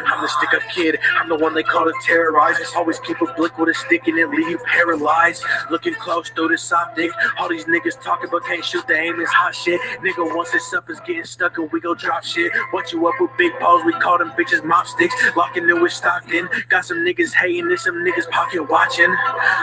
I'm the stick-up kid, I'm the one they call to terrorize. Always keep a blick with a stick in it, leave you paralyzed. Looking close through this optic, all these niggas talking but can't shoot, the aim is hot shit. Nigga, once this up is getting stuck and we go drop shit. What you up with big poles, we call them bitches mop sticks. Locking in with Stockton, got some niggas hating and some niggas pocket watching.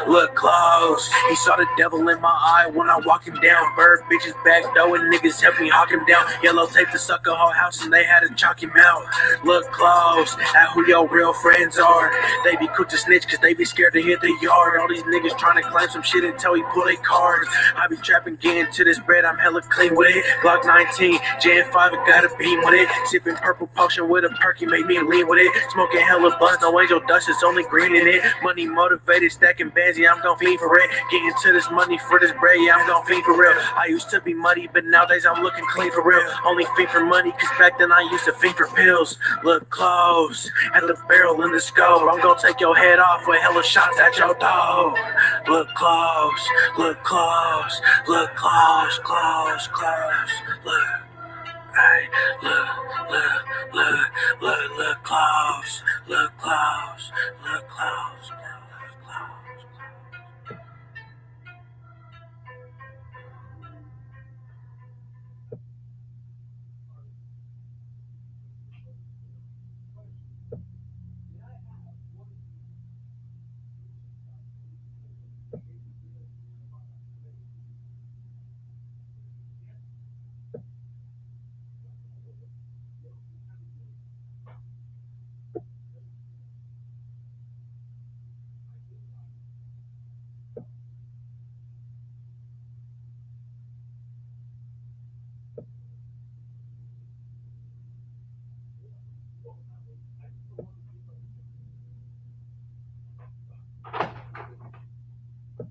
Look close, he saw the devil in my eye when I walk him down. Bird bitches back door and niggas help me hawk him down. Yellow tape to suck a whole house and they had to chalk him out. Look close at who your real friends are. They be quick to snitch cause they be scared to hit the yard. All these niggas trying to claim some shit until he pull their cards. I be trapping, getting to this bread, I'm hella clean with it. Glock 19, Jan 5, I got a beam with it. Sipping purple potion with a perky, make me lean with it. Smoking hella blunts, no angel dust, it's only green in it. Money motivated, stacking bands, yeah, I'm gon' fiend for it. Getting to this money for this bread, yeah, I'm gon' fiend for real. I used to be muddy, but nowadays I'm looking clean for real. Only fiend for money, cause back then I used to fiend for pills. Look close at the barrel in the scope. I'm gon' take your head off with hella shots at your door. Look close, look close, look close, close, close. Look, hey, look close, look close, look close, look close.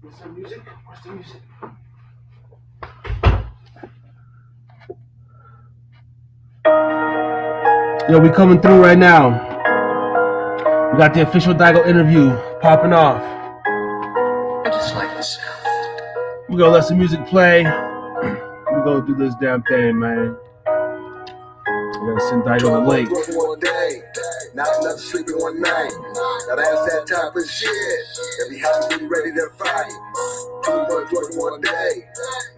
What's the music? What's the music? Yo, we coming through right now. We got the official Dygo interview popping off. I just like the sound. We're gonna let some music play. We're gonna do this damn thing, man. We're gonna send Dygo the link. Not enough sleeping one night. Now that's that type of shit. That be having me ready to fight. Too much work one day.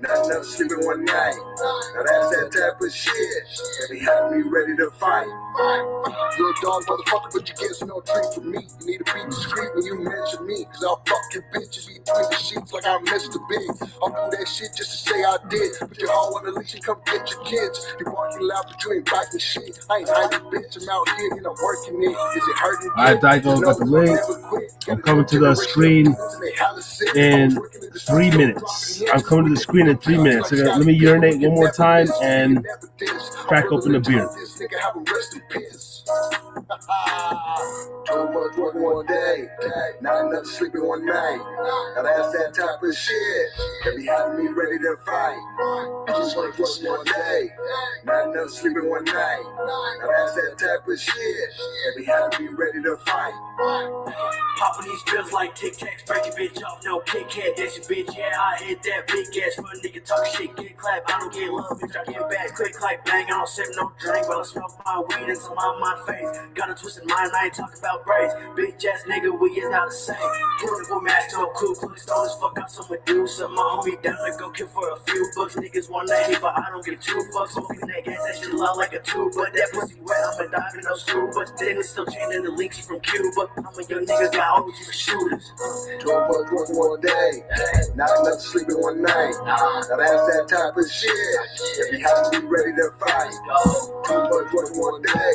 Not enough sleeping one night. Now that's that type of shit. That be having me ready to fight. You're a dog motherfucker, but you get no treat from me. You need to be discreet when you mention me. Cause I'll fuck your bitch and be between the sheets like I'm Mr. Big. I'll do that shit just to say I did. Put your hoe on the leash and come get your kids. You walking loud, but you ain't biting shit. I ain't hiding, bitch. I'm out here and I'm working it. Is it hurting? Alright, Dygo, got the link. I'm coming to the screen in 3 minutes. I'm coming to the screen in 3 minutes. So let me urinate one more time and crack open the beer. Too much work in one day, not enough sleep in one night. Now that's that type of shit that be having me ready to fight. Too much work in one day, not enough sleep in one night. Now that's that type of shit that be having me ready to fight. Popping these pills like Tic Tacs, break your bitch off, no Kit Kat, that's your bitch, yeah, I hit that big ass for a nigga talk shit, get clap, I don't get love, bitch, I get back, quick clap, bang, I don't sip no drink, but I smoke my weed until my face, got a twisted mind, I ain't talking about braids, bitch ass nigga, we is not the same, political master, no cool, stone as fuck, got someone do something, my homie down to go kill for a few bucks, niggas want that hit, but I don't give two fucks, smoking that gas, that shit loud like a tube, but that pussy wet, I'ma dive in no screw, but then it's still changing the links from Cuba, I'm a young nigga, got OG for shooters. Too much work in one day, not enough sleep in one night. Now that's that type of shit that be having me ready to fight. Too much work in one day,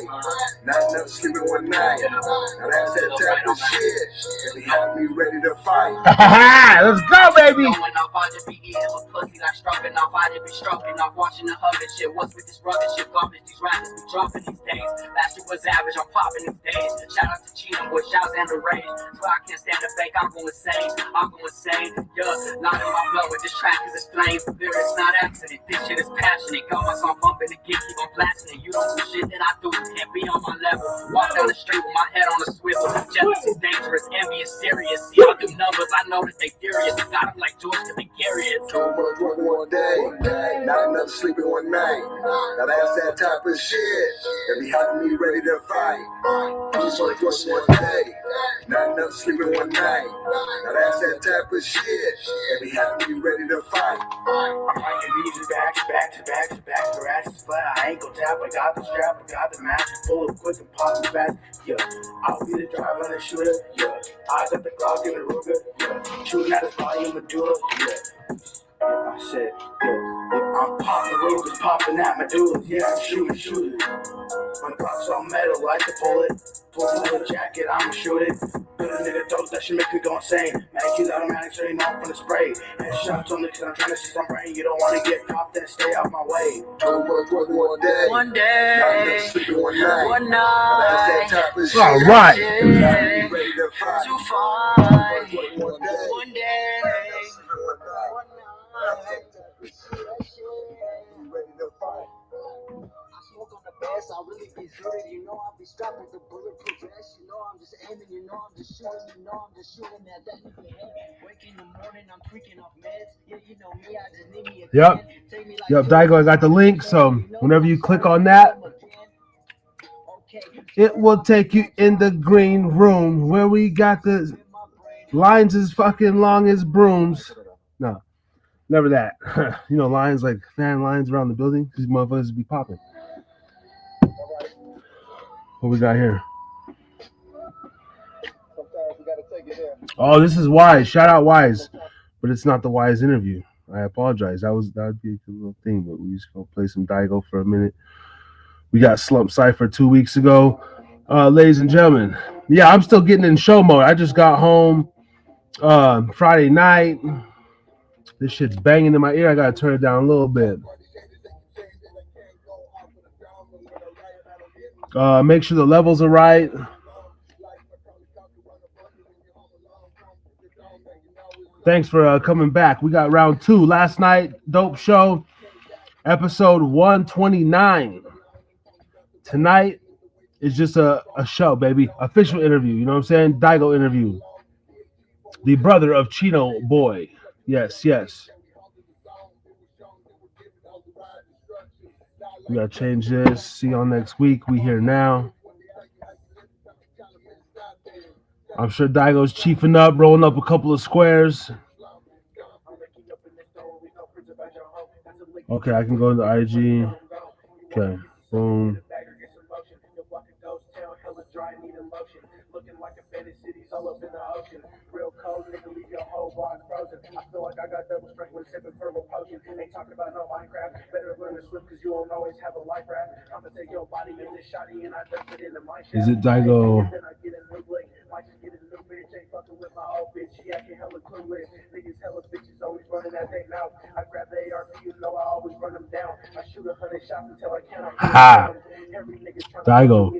not enough sleep in one night. Now that's that type of shit that be having me ready to fight. Let's go, baby. Going off, I just be eating with pussy like stroking off. I just be stroking off, watching the hubbing shit. What's with this rubbish shit? Garbage, these rappers be dropping these days. Last year was average, I'm popping these days. Shout out to Chino, boy, shouts and the rage. So I can't stand the fake, I'm going insane. Yeah, not in my blood with this track is it's flame. Lyrics not accident, this shit is passionate. Got my song bumping again, keep on blasting it. You don't do shit that I do, you can't be on my level. Walk down the street with my head on a swivel. Jealousy's dangerous, envy is serious. See, I do numbers, I know that they furious. Got them like George to be curious. Too much work in one day, not enough sleep in one night. Now that's that type of shit that be having me ready to fight. Too much work in one day, not enough sleep in one night. Now that's that type of shit that be having me ready to fight. I'm writing music back to back, the ass is flat, I ain't gon' tap, I got the strap, I got the match, full of quick and popping fast, yeah, I'll be the driver and the shooter, yeah, I got the Glock and the Ruger, yeah, shooting at his body, medulla, yeah, I said, yeah, I'm popping Rugers, popping at medulla, yeah, I'm shooting, my Glock's on metal, like to pull the jacket, I'ma shoot it. Good nigga dose, that shit make me go insane. Man, keep automatic, so you know I'm from the spray. Headshots on niggas, I'm trying to see some brain. You don't wanna get popped, then stay out my way. Too much work in one day, One day, not enough sleep in one night. one Now that's night, that type of shit All right. that be having me ready to fight. to Too fight. much work in one day, One day, not enough sleep in one night. one That's night. that type of shit that be ready to fight. I smoke on the best, I really be zooted, you know I be strapped with the bulletproof vest, you know I'm just aiming, you know I'm just shooting, you know I'm just shooting at that nigga head. Wake in the morning, I'm freaking off meds, yeah, you know me, I just need me a Yep. pen. Take me like Yep, Dygo, I got the link. So whenever you click on that, it will take you in the green room where we got the lines as fucking long as brooms. No, never that. You know, lines like fan lines around the building. These motherfuckers be popping. What we got here? Oh, this is Wise. Shout out Wise. But it's not the Wise interview. I apologize. That would be a good little thing, but we just gonna play some Dygo for a minute. We got Slump Cypher 2 weeks ago. Ladies and gentlemen. Yeah, I'm still getting in show mode. I just got home Friday night. This shit's banging in my ear. I gotta turn it down a little bit. Make sure the levels are right. Thanks for coming back. We got round 2 last night. Dope show. Episode 129. Tonight is just a show, baby. Official interview. You know what I'm saying? Dygo interview. The brother of Chino Boy. Yes. We gotta change this. See y'all next week. We here now. I'm sure Dygo's chiefing up, rolling up a couple of squares. Okay, I can go to the IG. Okay, boom. Is it Dygo? Ha! Dygo.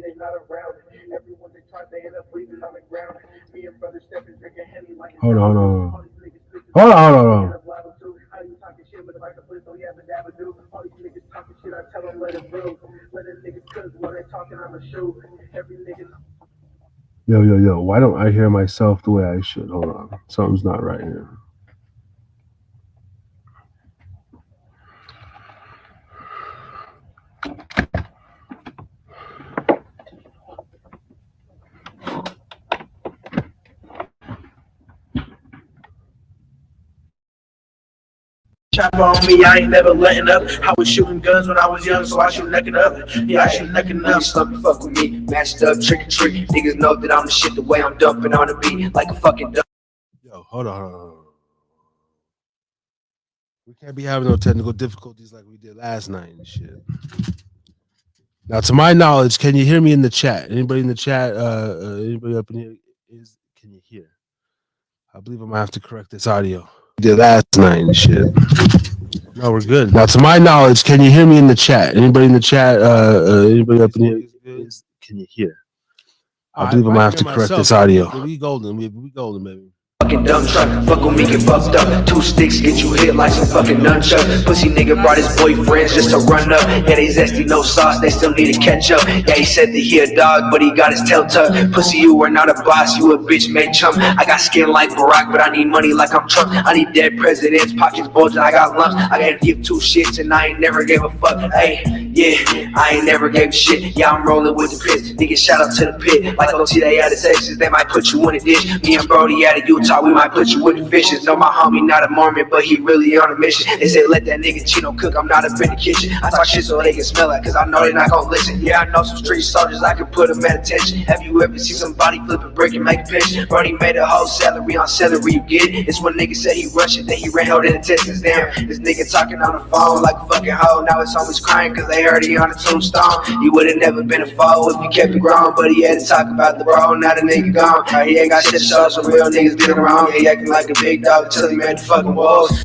Hold on. Hold on. Yo. Why don't I hear myself the way I should? Hold on. Something's not right here. Chopper on me, I ain't never letting up. I was shooting guns when I was young, so I shoot necking up. Yeah, I shoot necking up. Slumpy fuck with me, matched up, trick or treat. Niggas know that I'm the shit the way I'm dumping on the beat, like a fucking dump. Yo, hold on. We can't be having no technical difficulties like we did last night and shit. Now, to my knowledge, can you hear me in the chat? Anybody in the chat? Anybody up in here? Can you hear? I believe I'm gonna have to correct this audio. We did last night and shit. No, we're good. Now, to my knowledge, can you hear me in the chat? Anybody in the chat? Anybody up in here? Can you hear? I believe I'm gonna have to correct this audio. We golden, baby. Fucking dumb truck, fuck with me, get fucked up. 2 sticks get you hit like some fucking nunchucks. Pussy nigga brought his boyfriends just to run up. Yeah, they zesty, no sauce, they still need to catch up. Yeah, he said that he a dog, but he got his tail tucked. Pussy, you are not a boss, you a bitch made chump. I got skin like Barack, but I need money like I'm Trump. I need dead presidents, pockets bulging, I got lumps. I gotta give 2 shits and I ain't never gave a fuck. Hey, yeah, I ain't never gave a shit. Yeah, I'm rolling with the piss. Niggas shout out to the pit. Like OT, they out of Texas, they might put you in a dish. Me and Brody out of Utah, we might put you with the fishes. Know my homie not a Mormon, but he really on a mission. They say let that nigga Chino cook, I'm not up in the kitchen. I talk shit so they can smell it, cause I know they not gonna listen. Yeah, I know some street soldiers, I can put them at attention. Have you ever seen somebody flip a brick and make a pitch? Brody made a whole salary on celery, you get it? It's when nigga said he rushed it, then he ran held in the Texas. Damn, this nigga talking on the phone like a fucking hoe. Now it's always crying cause they heard he on the tombstone. He would've never been a foe if he kept it grown, but he had to talk about the bro, now the nigga gone. He ain't got shit to show, so real niggas get him wrong. He acting like a big dog until he made the fucking walls.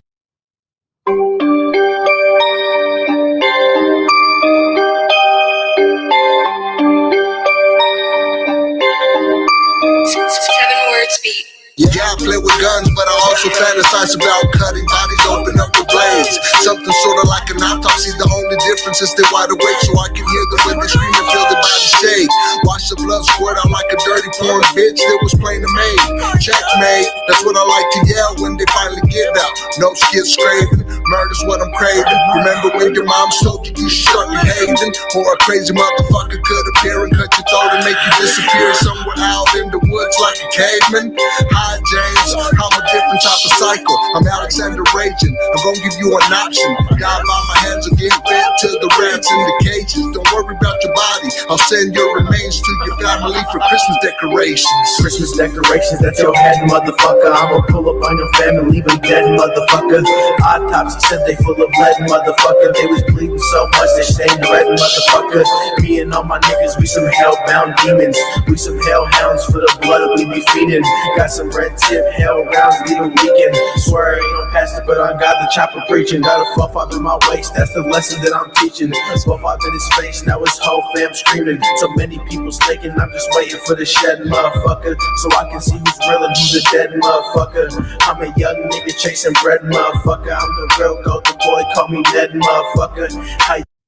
Yeah, I play with guns, but I also fantasize about cutting bodies open up with blades. Something sort of like an autopsy. The only difference is they're wide awake, so I can hear them when they scream and feel their body shake. Watch the blood squirt out like a dirty porn bitch that was playing the maid. Checkmate, that's what I like to yell when they finally get out. No skid scraping, murder's what I'm craving. Remember when your mom told you you should start behaving? Or a crazy motherfucker could appear and cut your throat and make you disappear somewhere out in the woods like a caveman. Hi James, I'm a different type of psycho. I'm Alexander Raging. I'm gonna give you an option. Die by my hands or get fed to the rats in the cages. Don't worry about your body. I'll send your remains to your family for Christmas decorations. Christmas decorations, that's your head, motherfucker. I'ma pull up on your family, leave them dead, motherfucker. Autopsy said they full of lead, motherfucker. They was bleeding so much they stained red, motherfucker. Me and all my niggas, we some hellbound demons. We some hellhounds for the blood we be feeding. Got some red tip, hell rounds, leave them leaking. Swear I ain't no pastor, but I got the chopper preaching. Got a fluff up in my waist, that's the lesson that I'm teaching. Fluff up in his face, now his whole fam screaming. So many people staking, I'm just waiting for the shed, motherfucker. So I can see who's real and who's a dead motherfucker. I'm a young nigga chasing bread, motherfucker. I'm the real golden boy, call me Ned, motherfucker.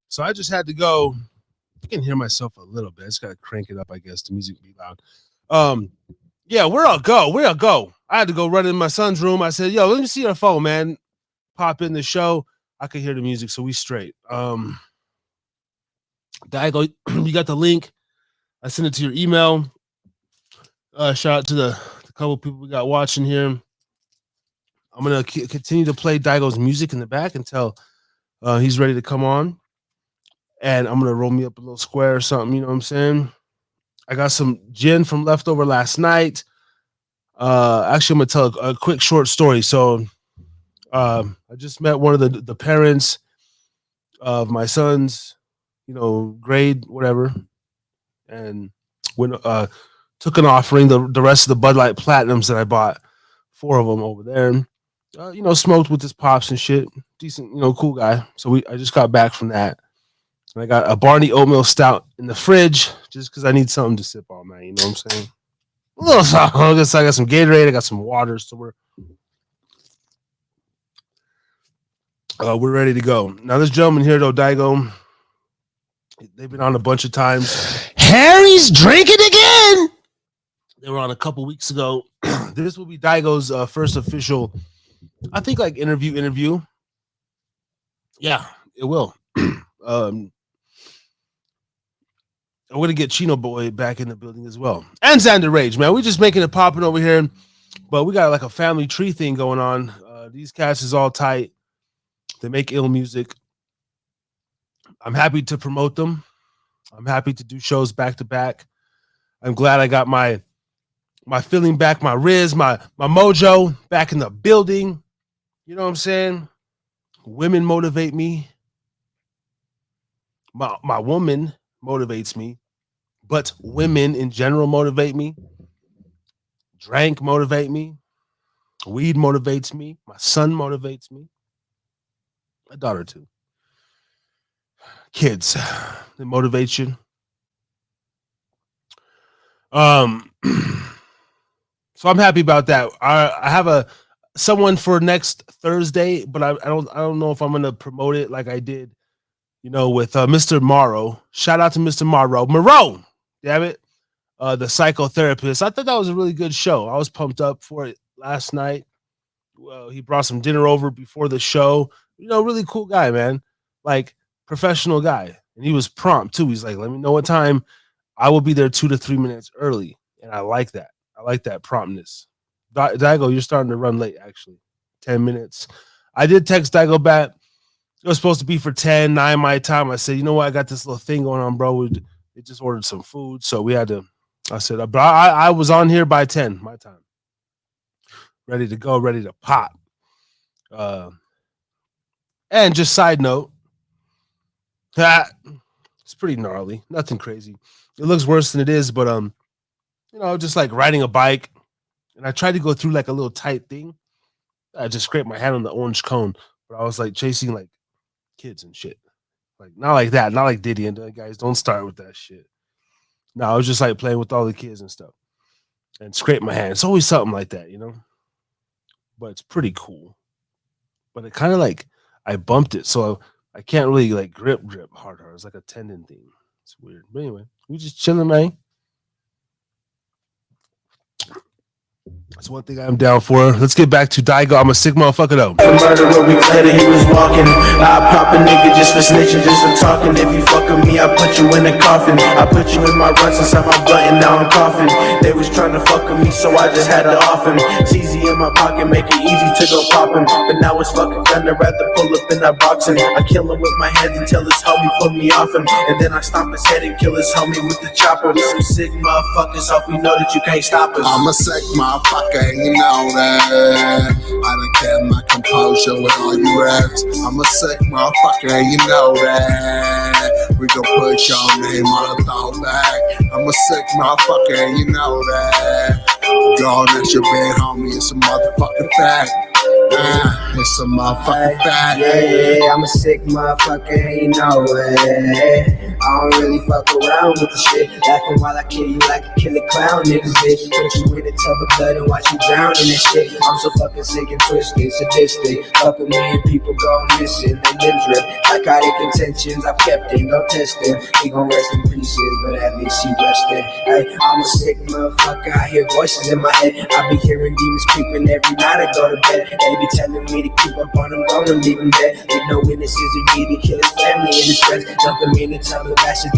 So I just had to go. I can hear myself a little bit. I just gotta crank it up, I guess. The music be loud. Yeah, where I'll go. I had to go run in my son's room. I said, yo, let me see your phone, man. Pop in the show. I could hear the music, so we straight. Dygo, you got the link. I sent it to your email. Shout out to the couple people we got watching here. I'm gonna continue to play Dygo's music in the back until he's ready to come on. And I'm gonna roll me up a little square or something, you know what I'm saying? I got some gin from leftover last night. Actually, I'm gonna tell a quick short story. So I just met one of the parents of my son's, grade, whatever, and when took an offering, the rest of the Bud Light Platinums that I bought, 4 of them over there. Smoked with his pops and shit. Decent, cool guy. So I just got back from that. And I got a Barney Oatmeal Stout in the fridge just because I need something to sip on, man. You know what I'm saying? A little something. I got some Gatorade. I got some water. So we're ready to go. Now, this gentleman here, though, Dygo, they've been on a bunch of times. Harry's drinking again. They were on a couple weeks ago. This will be Dygo's first official, I think, like interview. Yeah, it will. I'm going to get Chino Boy back in the building as well. And Xander Rage, man. We're just making it popping over here. But we got like a family tree thing going on. These cats is all tight. They make ill music. I'm happy to promote them. I'm happy to do shows back to back. I'm glad I got my feeling back, my Riz, my mojo back in the building. You know what I'm saying? Women motivate me. My woman motivates me. But women in general motivate me. Drank motivate me. Weed motivates me. My son motivates me. My daughter too. Kids, they motivate you. So I'm happy about that. I have someone for next Thursday, but I don't know if I'm gonna promote it like I did, with Mr. Morrow. Shout out to Mr. Morrow. Damn it. The psychotherapist. I thought that was a really good show. I was pumped up for it last night. Well, he brought some dinner over before the show. Really cool guy, man. Like, professional guy. And he was prompt too. He's like, let me know what time. I will be there 2 to 3 minutes early. And I like that. I like that promptness. Dygo, you're starting to run late, actually. 10 minutes. I did text Dygo back. It was supposed to be for 10, 9 my time. I said, you know what? I got this little thing going on, bro. They just ordered some food. So we had to, I said, but I was on here by 10, my time. Ready to go, ready to pop. And just side note, it's pretty gnarly. Nothing crazy. It looks worse than it is, but just like riding a bike, and I tried to go through like a little tight thing. I just scraped my hand on the orange cone, but I was like chasing like kids and shit. Like, not like that, not like Diddy and guys. Don't start with that shit. No, I was just like playing with all the kids and stuff, and scraped my hand. It's always something like that, But it's pretty cool. But it kind of like I bumped it, so I can't really like grip hard. It's like a tendon thing. It's weird. But anyway, we just chilling, man. That's one thing I'm down for. Let's get back to Dygo. I'm a sick motherfucker though. The murderer, we clear that he was walking. I pop a nigga just for snitching, just for talking. If you fuck with me, I put you in a coffin. I put you in my runs inside my blunt and now I'm coughing. They was trying to fuck with me, so I just had to off him. It's easy in my pocket, make it easy to go poppin'. But now it's fucking done, I'd rather pull up in that boxing. I kill him with my hands until his homie pull me off him. And then I stomp his head and kill his homie with the chopper. We some sick motherfuckers, hope we know that you can't stop us. I'm a sick motherfucker, you know that. I don't care my composure with all you raps. I'm a sick motherfucker, you know that. We gon' put your name on a throwback. I'm a sick motherfucker, you know that. Girl, that's your big homie, it's a motherfucking fact. It's a motherfucking fact. Yeah, I'm a sick motherfucker, you know it. I don't really fuck around with the shit. Laughing while I kill you like a killer clown, niggas, bitch. Put you in a tub of blood and watch you drown in that shit. I'm so fucking sick and twisted, sadistic. Fucking me and people go missing, they live drip. Psychotic intentions, I've kept it, no testing. He gon' rest in pieces, but at least he rested. Hey, I'm a sick motherfucker, I hear voices in my head. I be hearing demons creeping every night I go to bed. They be telling me to keep up on him, gonna leave him dead. With no witnesses, he need to kill his family and his friends. Dumping me in the tub of acid.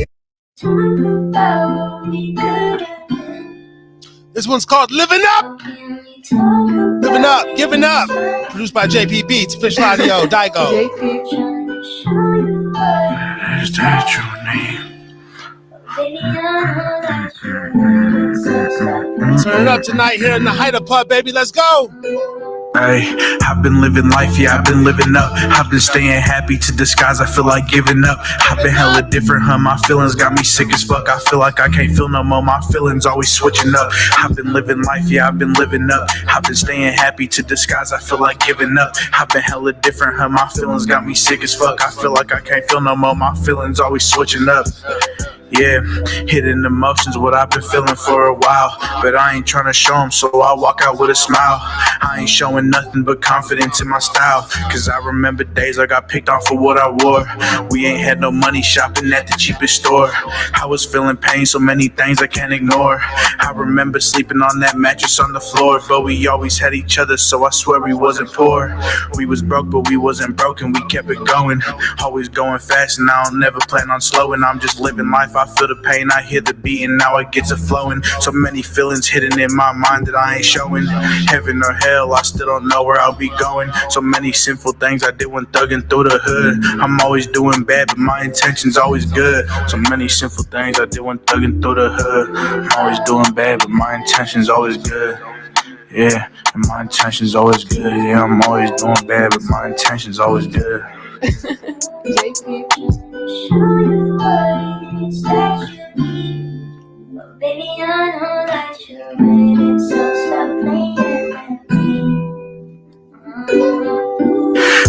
This one's called Living Up. Living Up, Giving Up. Produced by JP Beats, Official Audio, Dygo. Is that your name? Turn it up tonight here in the Hida Pub, baby. Let's go. Hey, I've been living life, yeah, I've been living up. I've been staying happy to disguise, I feel like giving up. I've been hella different, my feelings got me sick as fuck. I feel like I can't feel no more, my feelings always switching up. I've been living life, yeah, I've been living up. I've been staying happy to disguise, I feel like giving up. I've been hella different, my feelings got me sick as fuck. I feel like I can't feel no more, my feelings always switching up. Yeah, hidden emotions, what I've been feeling for a while. But I ain't trying to show them, so I walk out with a smile. I ain't showing nothing but confidence in my style. Cause I remember days I got picked on for what I wore. We ain't had no money shopping at the cheapest store. I was feeling pain, so many things I can't ignore. I remember sleeping on that mattress on the floor. But we always had each other, so I swear we wasn't poor. We was broke, but we wasn't broken, we kept it going. Always going fast, and I don't never plan on slowing. I'm just living life, I feel the pain, I hear the beat, and now it gets it flowing. So many feelings hidden in my mind that I ain't showing. Heaven or hell, I still don't know where I'll be going. So many sinful things I did when thugging through the hood. I'm always doing bad, but my intention's always good. So many sinful things I did when thugging through the hood. I'm always doing bad, but my intention's always good. Yeah, and my intention's always good. Yeah, I'm always doing bad, but my intention's always good. JP. Baby, I know that you're waiting, so stop playing with me.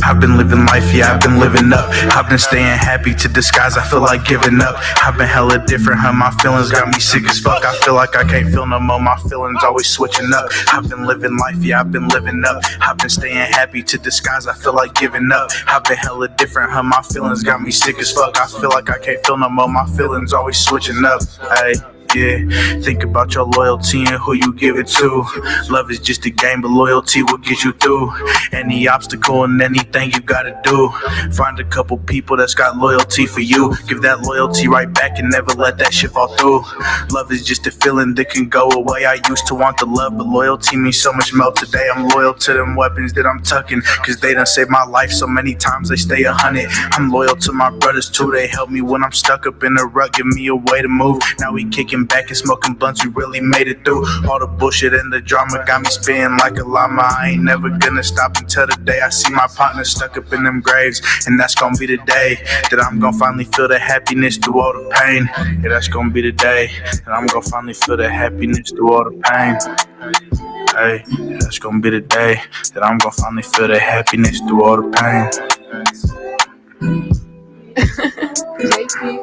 I've been living life, yeah, I've been living up. I've been staying happy to disguise, I feel like giving up. I've been hella different, my feelings got me sick as fuck. I feel like I can't feel no more, my feelings always switching up. I've been living life, yeah, I've been living up. I've been staying happy to disguise, I feel like giving up. I've been hella different, my feelings got me sick as fuck. I feel like I can't feel no more, my feelings always switching up. Hey. Yeah, think about your loyalty and who you give it to. Love is just a game, but loyalty will get you through any obstacle and anything you gotta do. Find a couple people that's got loyalty for you. Give that loyalty right back and never let that shit fall through. Love is just a feeling that can go away. I used to want the love, but loyalty means so much more today. I'm loyal to them weapons that I'm tucking, cause they done saved my life so many times they stay 100. I'm loyal to my brothers too, they help me when I'm stuck up in a rut, give me a way to move. Now we kicking back and smoking blunts, we really made it through. All the bullshit and the drama got me spinning like a llama. I ain't never gonna stop until the day I see my partner stuck up in them graves. And that's gonna be the day that I'm gonna finally feel the happiness through all the pain. Yeah, that's gonna be the day that I'm gonna finally feel the happiness through all the pain. Hey, yeah, that's gonna be the day that I'm gonna finally feel the happiness through all the pain. JP.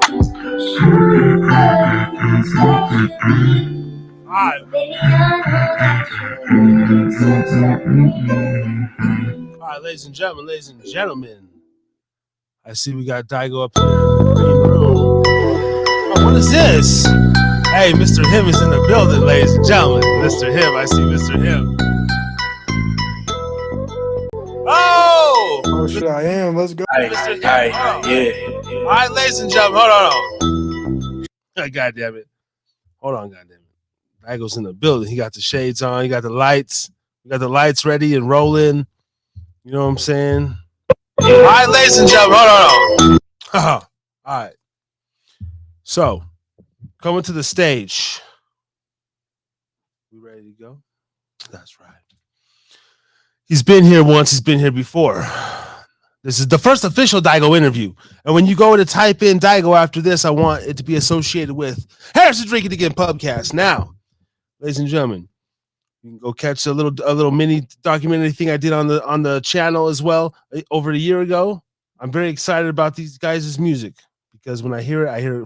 All right, ladies and gentlemen, I see we got Dygo up here in the green room. Oh, what is this? Hey, Mr. Him is in the building, ladies and gentlemen. Mr. Him, I see Mr. Him. Oh shit, I am. Let's go. Mr. Him. Yeah. All right, ladies and gentlemen, hold on. God damn it. Hold on, goddamn it. Dygo's in the building. He got the shades on. He got the lights. We got the lights ready and rolling. You know what I'm saying? All right, ladies and gentlemen, hold on. All right. So, coming to the stage. We ready to go? That's right. He's been here once. He's been here before. This is the first official Dygo interview. And when you go to type in Dygo after this, I want it to be associated with Harrison Drinking Again Pubcast. Now, ladies and gentlemen, you can go catch a little mini documentary thing I did on the channel as well over a year ago. I'm very excited about these guys' music because when I hear it, I hear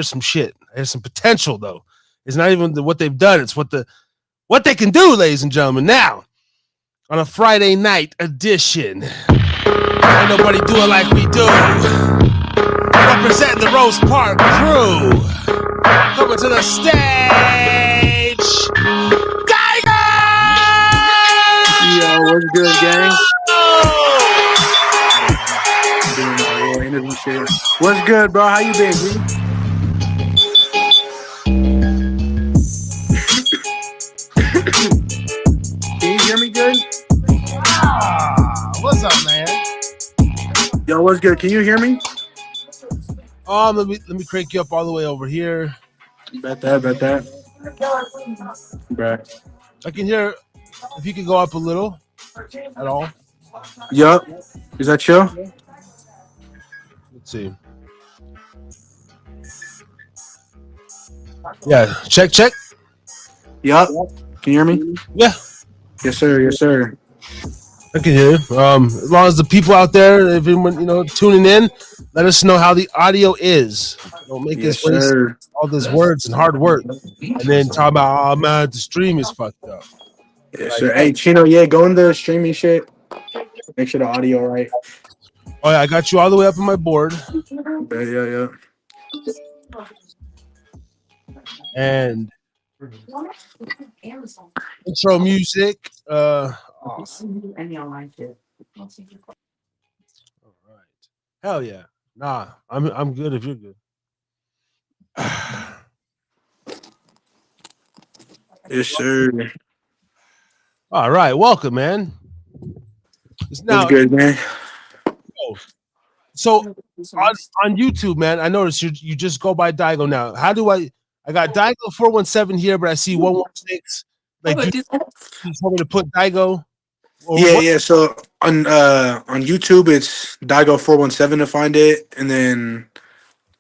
some shit. I hear some potential though. It's not even what they've done, it's what they can do, ladies and gentlemen. Now, on a Friday night edition, ain't nobody do it like we do. Representing the Rose Park crew, coming to the stage, Dygo! Yo, what's good, gang? Doing my little interview shit. What's good, bro? How you been, G? Can you hear me good? What's up, man? Yo, what's good? Can you hear me? Let me crank you up all the way over here. Bet that. Bruh. I can hear if you could go up a little at all. Yup. Is that chill? Let's see. Yeah, check. Yup. Can you hear me? Yeah. Yes, sir. I can hear you. As long as the people out there, if anyone tuning in, let us know how the audio is. Don't make us Yes, waste sir. all those words and hard work, and then talk about, oh man, the stream is fucked up. Yes, Like, sir. Hey, Chino, yeah, go in the streaming shit. Make sure the audio right. oh yeah, I got you all the way up on my board, Yeah. and intro music. Off. All right. Hell yeah. Nah, I'm good if you're good. Yes, sir. All right, welcome, man. It's What's now good, man? so on YouTube, man. I noticed you just go by Dygo now. How do I got Dygo117 here, but I see 116. Like, you just want me to put Dygo or what? Yeah. So on YouTube, it's Dygo417 to find it, and then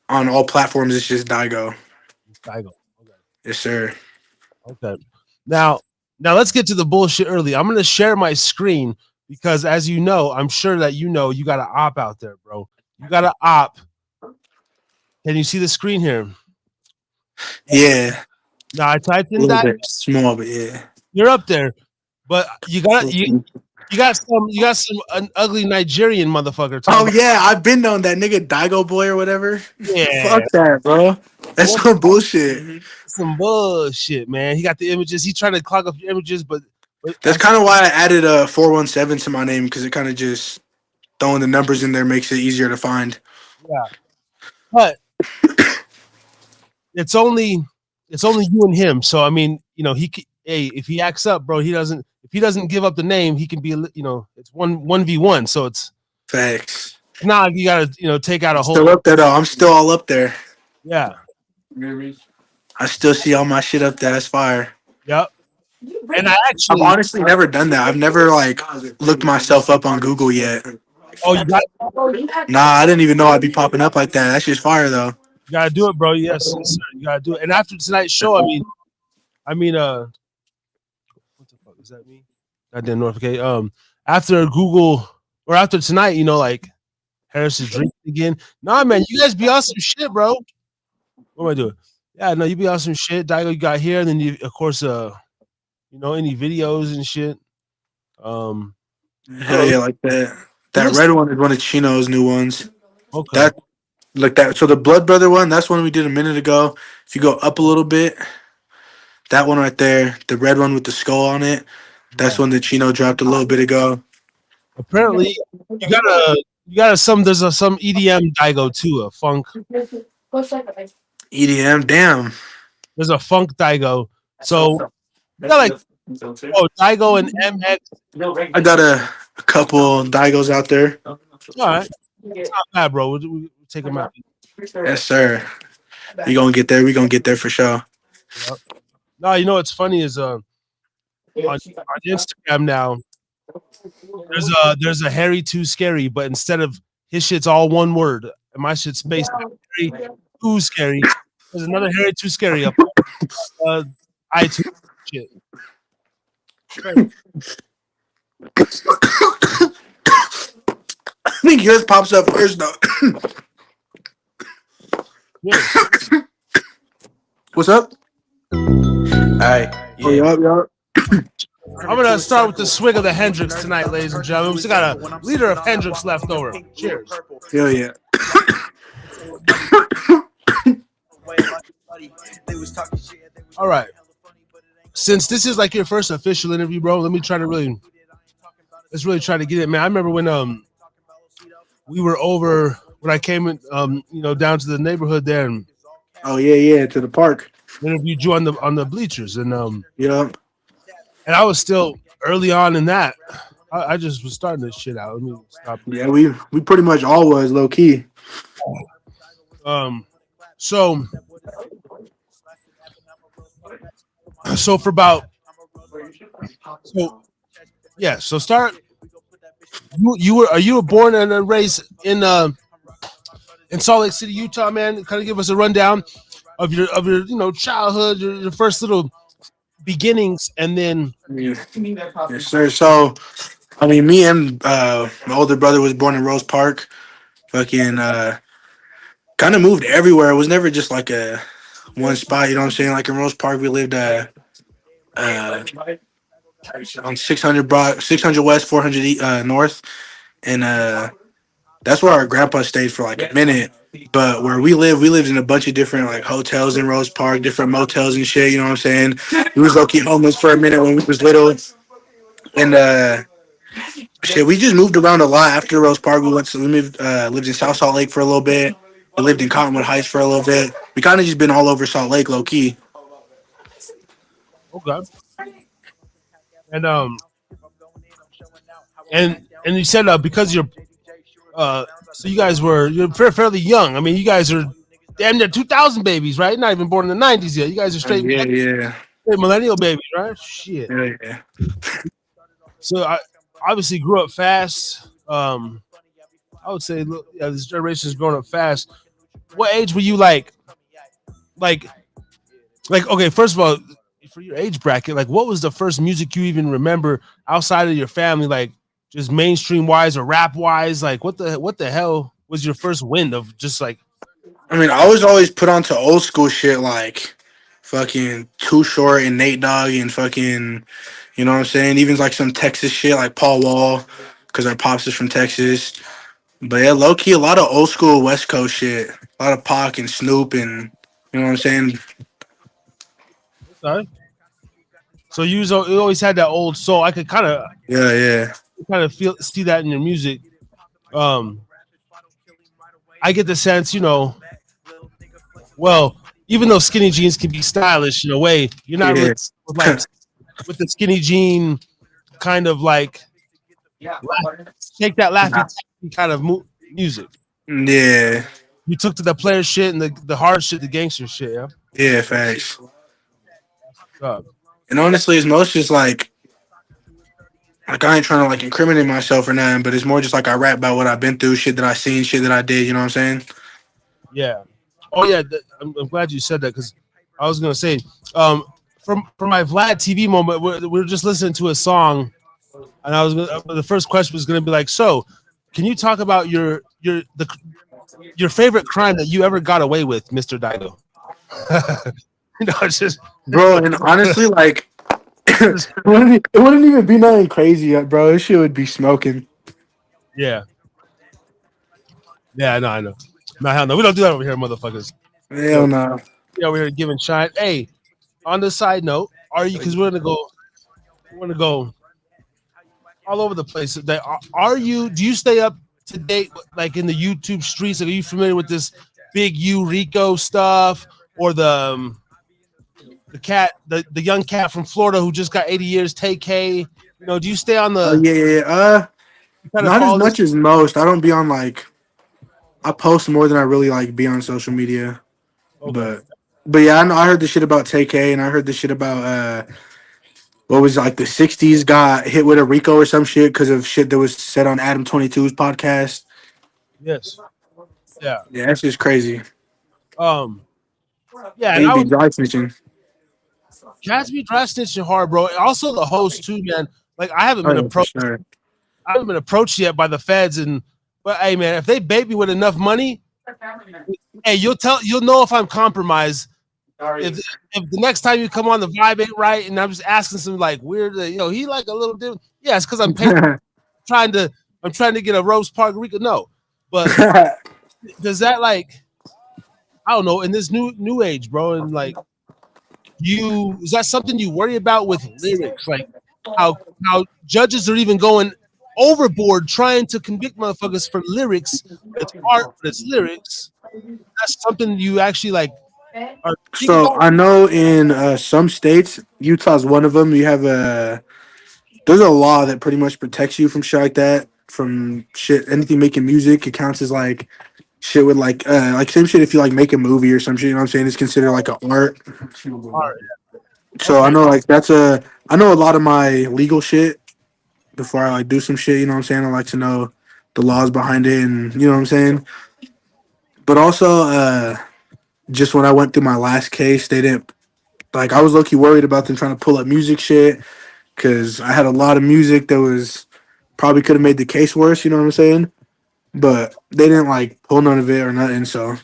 on all platforms, it's just Dygo. Dygo. Okay. Yes, sir. Okay. Now let's get to the bullshit early. I'm gonna share my screen because, as you know, I'm sure that you got an op out there, bro. You got an op. Can you see the screen here? Yeah. Now I typed A in little that. bit small, but yeah. You're up there, but you got some an ugly Nigerian motherfucker. Oh yeah, I've been on that nigga Dygo boy or whatever. Yeah, Fuck that, bro. That's some bullshit. some bullshit, man. He got the images. He's trying to clog up your images, but That's kind of why I added a 417 to my name, because it kind of just throwing the numbers in there makes it easier to find. yeah, but it's only you and him. So I mean, if he acts up, bro, if he doesn't give up the name, he can be, it's 1v1. So it's Facts. not, you gotta, take out a whole. Still up there though. I'm still all up there. Yeah. I still see all my shit up there. That's fire. Yep. And I've honestly never done that. I've never looked myself up on Google yet. Oh, you got? Nah, I didn't even know I'd be popping up like that. That's just fire though. You gotta do it, bro. Yes, sir. You gotta do it. And after tonight's show, what the fuck is that me? Goddamn notification. After Google or after tonight, like Harris is drinking again. Nah, man, you guys be on some shit, bro. What am I doing? Yeah, no, you be on some shit. Dygo, you got here, and then you, of course, any videos and shit. Hell yeah, like that. That red one is one of Chino's new ones. Okay. That. So the Blood Brother one, that's one we did a minute ago. If you go up a little bit, that one right there, the red one with the skull on it, that's one that Chino dropped a little bit ago. Apparently, you got there's some EDM Dygo too, a funk. EDM, damn. There's a funk Dygo. So you got Dygo and MX. I got a couple Dygos out there. All right. It's not bad, bro. We'll take them out. Yes, sir. We gonna get there. We gonna get there for sure. Yep. No, what's funny is on Instagram now, there's a Harry Too Scary, but instead of his shit's all one word, and my shit's spaced out. Harry Too Scary. There's another Harry Too Scary up iTunes shit. I think yours pops up first though. Yes. What's up? Alright, yeah. Yup. I'm gonna start with the swig of the Hendrix tonight, ladies and gentlemen. We still got a liter of Hendrix left over. Cheers. Hell yeah. All right. Since this is like your first official interview, bro, let's really try to get it, man. I remember when we were over when I came in down to the neighborhood there and to the park. Interviewed you on the bleachers and yeah. And I was still early on in that. I just was starting this shit out. Let me stop. Yeah, we pretty much all was low key. So for about so start. You were born and raised in Salt Lake City, Utah, man. Kind of give us a rundown of your childhood, your first little beginnings, and then yes, sir. So I mean, me and my older brother was born in Rose Park. Fucking kind of moved everywhere. It was never just like a one spot. You know what I'm saying? Like in Rose Park, we lived uh, on 600 West, 400 North, and that's where our grandpa stayed for like a minute. But where we lived in a bunch of different like hotels in Rose Park, different motels and shit. You know what I'm saying? We was low key homeless for a minute when we was little, and shit, we just moved around a lot after Rose Park. We lived in South Salt Lake for a little bit. We lived in Cottonwood Heights for a little bit. We kind of just been all over Salt Lake, low key. Okay. And and you said because you're so you guys you're fairly young. I mean, you guys are damn near 2000 babies, right? Not even born in the 90s yet. You guys are straight, Yeah. straight millennial babies, right? Shit. Yeah. So I obviously grew up fast. I would say, yeah, this generation is growing up fast. What age were you like? Okay, first of all, for your age bracket, like, what was the first music you even remember outside of your family, like just mainstream wise or rap wise? Like, what the hell was your first wind of just like? I mean, I was always put onto old school shit like fucking Too Short and Nate Dogg and fucking, you know what I'm saying? Even like some Texas shit like Paul Wall, because our pops is from Texas. But yeah, low key, a lot of old school West Coast shit. A lot of Pac and Snoop and, you know what I'm saying? Sorry. So you always had that old soul. I could Yeah. kind of see that in your music. I get the sense, well, even though skinny jeans can be stylish in a way, you're not really Yeah. with the skinny jean kind of like take that laughy kind of music. Yeah. You took to the player shit and the hard shit, the gangster shit. Yeah. Yeah, facts. Uh, And honestly, it's most just like I ain't trying to like incriminate myself or nothing, but it's more just like I rap about what I've been through, shit that I seen, shit that I did. You know what I'm saying? yeah. Oh yeah. I'm glad you said that because I was gonna say, from my Vlad TV moment, we're just listening to a song, and the first question was gonna be like, so, can you talk about your favorite crime that you ever got away with, Mr. Dygo? It's just Bro, and honestly, like it wouldn't even be nothing crazy, bro. This shit would be smoking. yeah. Yeah, I know. No, hell no. We don't do that over here, motherfuckers. Hell no. Yeah, we're here giving shine. Hey, on the side note, because we're gonna go all over the place. Do you stay up to date like in the YouTube streets? Like, are you familiar with this big Rico stuff or the cat, the young cat from Florida who just got 80 years, TK? Do you stay on Oh the yeah. Not as much as most. I don't be on like I post more than I really like be on social media. Okay. But yeah, I know I heard the shit about TK and I heard the shit about what was like the 60s got hit with a Rico or some shit because of shit that was said on Adam 22's podcast. Yes. Yeah. Yeah, that's just crazy. Yeah, And and you be dry snitching. cats be dry snitching hard, bro. And also the host too, man. Like, I haven't Oh, been yeah, for approached. sure. I haven't been approached yet by the feds, but hey, man, if they bait me with enough money, hey, you'll know if I'm compromised. If the next time you come on, the vibe ain't right, and I'm just asking some like weird, he like a little different. Yeah, it's because I'm paying, I'm trying to get a Rose Park Rico. No, but does that like, I don't know, in this new age, bro, and like is that something you worry about with lyrics, like how judges are even going overboard trying to convict motherfuckers for lyrics? It's art, but it's lyrics. That's something you actually like. So I know in some states, Utah's one of them. You have there's a law that pretty much protects you from shit like that, from shit anything making music. It counts as like shit with like same shit if you like make a movie or some shit. You know what I'm saying? It's considered like an art. So I know like I know a lot of my legal shit before I like do some shit. You know what I'm saying? I like to know the laws behind it, and you know what I'm saying. But also, just when I went through my last case, they didn't like. I was low-key worried about them trying to pull up music shit because I had a lot of music that was probably could have made the case worse. You know what I'm saying? But they didn't like pull none of it or nothing. So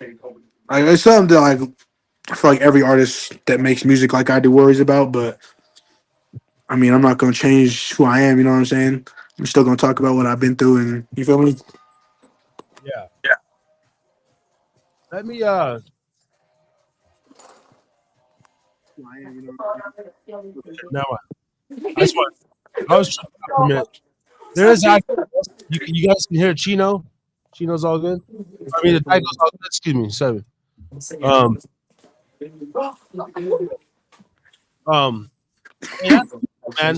like it's something that like I feel like every artist that makes music like I do worries about. But I mean, I'm not gonna change who I am. You know what I'm saying? I'm still gonna talk about what I've been through, and you feel me? Yeah. Let me now I just want I was trying for a minute. There is you guys can hear Chino. Chino's all good. I mean the Dygo's all good. Excuse me, sorry. Um hey, that's cool, man.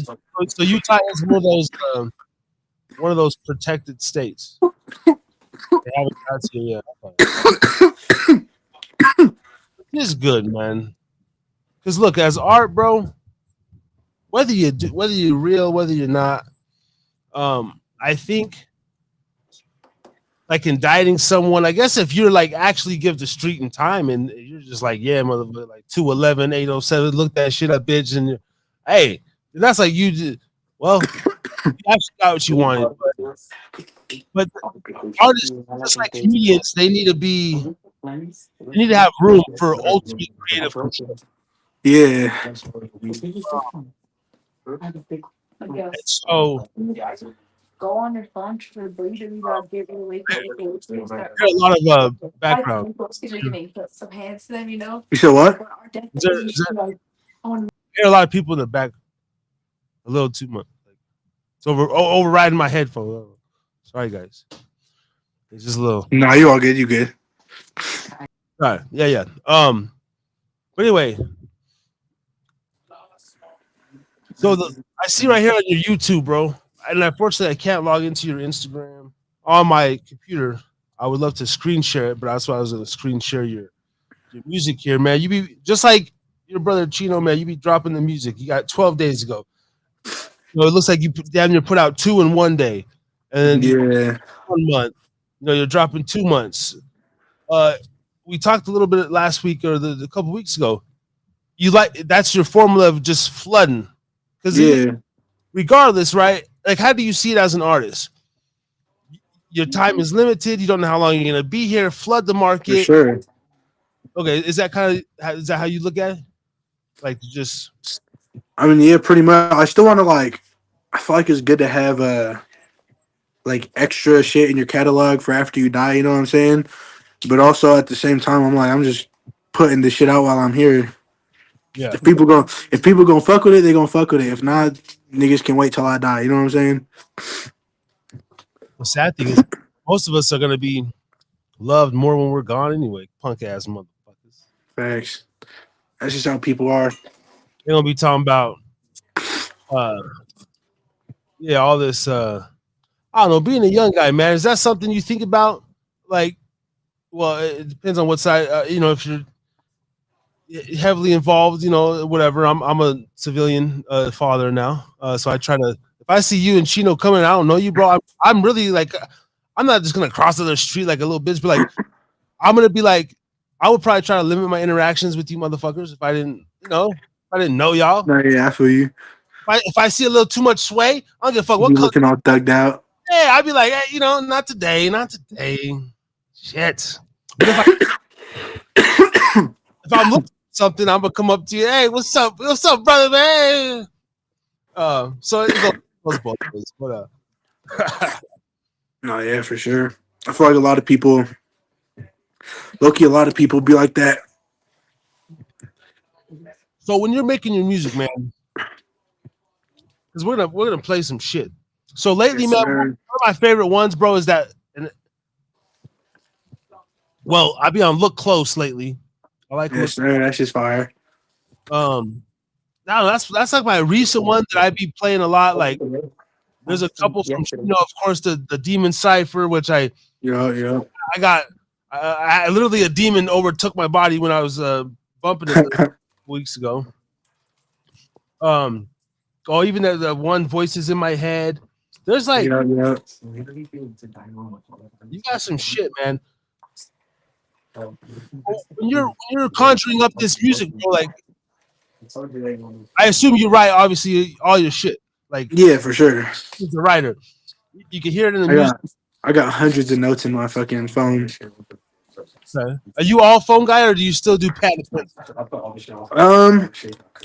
So Utah is one of those protected states. They haven't got to yet. It is good, man. Because look, as art, bro, whether you're real, whether you're not, I think like indicting someone, I guess if you're like actually give the street and time and you're just like, yeah, motherfucker, like 211, 807, look that shit up, bitch, and hey, that's like you just well, you actually got what you wanted. But artists, just like comedians, they need to have room for ultimate creative control. Yeah. And so Go on your phone to breathe and get away from I hear a lot of background. some hands to them, you know. You said what? I hear a lot of people in the back a little too much. Like, it's overriding my headphone. Sorry, guys. It's just a little. Nah, you all good. You good? All right. Yeah. But anyway, so I see right here on your YouTube, bro, and unfortunately I can't log into your Instagram on my computer. I would love to screen share it, but that's why I was going to screen share your music here, man. You be just like your brother Chino, man. You be dropping the music. You got 12 days ago. You know, it looks like you damn near put out 2 in one day, and then 1 month. You know, you're dropping 2 months. We talked a little bit last week or a couple weeks ago. You like that's your formula of just flooding, because regardless, right? Like, how do you see it as an artist? Your time is limited. You don't know how long you're gonna be here. Flood the market. For sure. Okay, is that how you look at it? Like just. I mean, yeah, pretty much. I still want to like. I feel like it's good to have like extra shit in your catalog for after you die. You know what I'm saying? But also at the same time, I'm just putting this shit out while I'm here. Yeah. If people gonna fuck with it, they gonna fuck with it. If not, niggas can wait till I die. You know what I'm saying? The sad thing is, most of us are gonna be loved more when we're gone anyway. Punk ass motherfuckers. Facts. That's just how people are. They're gonna be talking about, all this. I don't know. Being a young guy, man, is that something you think about? Like, well, it depends on what side. If you're heavily involved, whatever. I'm a civilian father now, so I try to. If I see you and Chino coming, I don't know you, bro. I'm really like, I'm not just gonna cross the street like a little bitch, but like, I'm gonna be like, I would probably try to limit my interactions with you motherfuckers if I didn't know y'all. No, yeah, I feel you. If I see a little too much sway, I don't give a fuck. You looking all thugged out? Yeah, I'd be like, hey, not today. Shit. But if I'm looking at something, I'm gonna come up to you. Hey, what's up, brother, man? So it goes both ways. But no, yeah, for sure. I feel like a lot of people be like that. So when you're making your music, man, because we're gonna play some shit. So lately, Yes, man, sir. one of my favorite ones, bro, is that. Well, I be on Look Close lately. I like. Yes, sir. That's just fire. No, that's like my recent one that I be playing a lot. Like, there's a couple from, of course, the Demon Cipher, which I got. I literally a demon overtook my body when I was bumping it a couple weeks ago. Even the one Voices in My Head. There's like, you got some shit, man. When you're conjuring up this music, bro, like, I assume you write obviously all your shit. Like, Yeah, for sure. he's a writer. You can hear it in the music. I got hundreds of notes in my fucking phone. Okay. Are you all phone guy, or do you still do pen?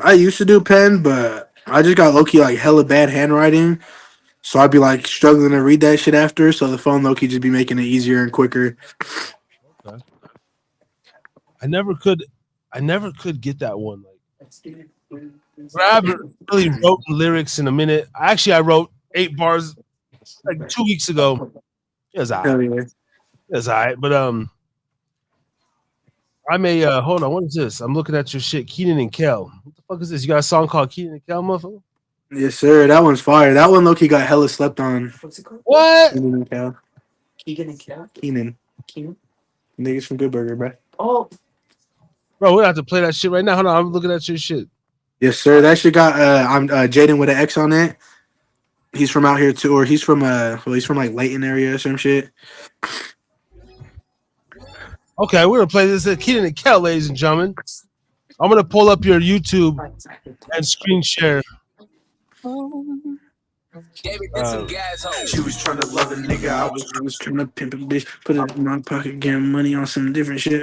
I used to do pen, but I just got low key like hella bad handwriting. So I'd be like struggling to read that shit after. So the phone low key just be making it easier and quicker. Okay. I never could get that one. Like, I haven't really wrote lyrics in a minute. Actually, I wrote 8 bars like 2 weeks ago. It was all right. Hell yeah. It was all right. But I may hold on. What is this? I'm looking at your shit, Keenan and Kel. What the fuck is this? You got a song called Keenan and Kel, motherfucker? Yes, sir. That one's fire. That one low key got hella slept on. What's it called? What? Keenan and Kel. Keenan. Niggas from Good Burger, bro. Oh. Bro, we have to play that shit right now. Hold on, I'm looking at your shit. Yes, sir. That shit got I'm Jaden with an X on it. He's from out here too, or he's from he's from like Layton area or some shit. Okay, we're gonna play this at Keenan and Kel, ladies and gentlemen. I'm gonna pull up your YouTube and screen share. She was trying to love a nigga. I was trying to pimp a bitch, put it in my pocket, getting money on some different shit.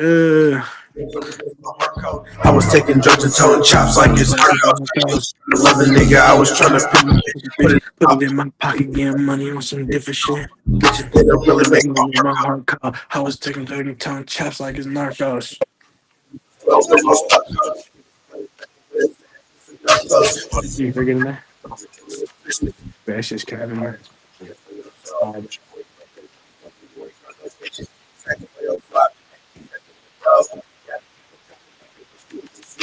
I was taking drugs and telling chops like it's love a nigga. I was trying to pimp a bitch, put it in my pocket, getting money on some different shit. Bitches they don't really make my heart call. I was taking drugs and telling chops like it's narcos. You forgetting that? That's just Kevin, man.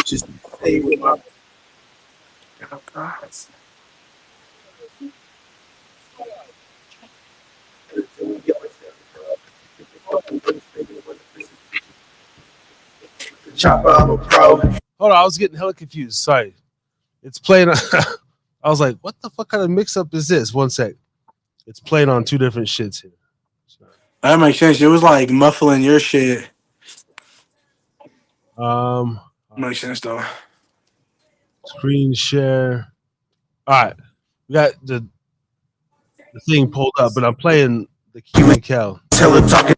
Just stay with my chopper. I'm a pro. Hold on, I was getting hella confused. Sorry. It's playing. I was like, what the fuck kind of mix up is this? One sec. It's playing on 2 different shits here. That makes sense. It was like muffling your shit. Makes sense though. Screen share. All right. We got the thing pulled up, but I'm playing the Q and Kel. Tell her talking.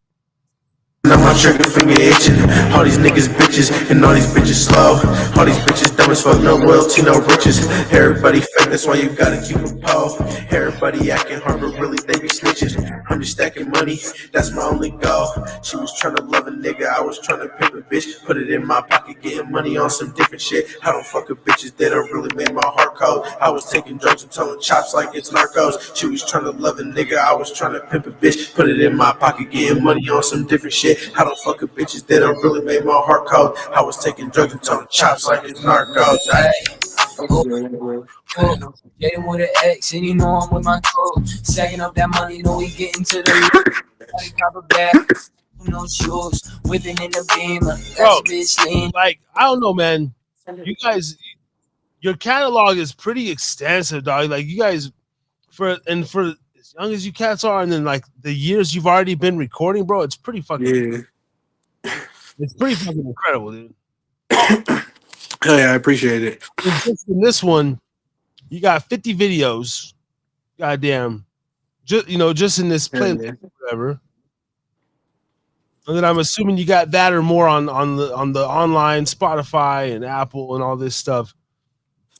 I'm my trigger finger itching. All these niggas bitches and all these bitches slow. All these bitches dumb as fuck, no royalty, no riches. Everybody fake, that's why you gotta keep a pole. Everybody acting hard, but really they be snitches. I'm just stacking money, that's my only goal. She was trying to love a nigga, I was trying to pimp a bitch. Put it in my pocket, getting money on some different shit. I don't fuck with bitches that don't really make my heart cold. I was taking drugs and telling chops like it's narcos. She was trying to love a nigga, I was trying to pimp a bitch. Put it in my pocket, getting money on some different shit. I don't fuck with bitches that don't really make my heart cold. I was taking drugs and telling chops like it's narcos. Getting with an X, and you know I'm with my crew. Stacking up that money, know we getting to the proper bag. No shoes, whipping in the beam. Bro, like, I don't know, man. You guys, your catalog is pretty extensive, dog. Like, you guys, for as young as you cats are, and then like the years you've already been recording, bro, it's pretty fucking. It's pretty fucking incredible, dude. Hell yeah, I appreciate it. Just in this one, you got 50 videos. Goddamn. Just in this playlist, whatever. And then I'm assuming you got that or more on the online Spotify and Apple and all this stuff.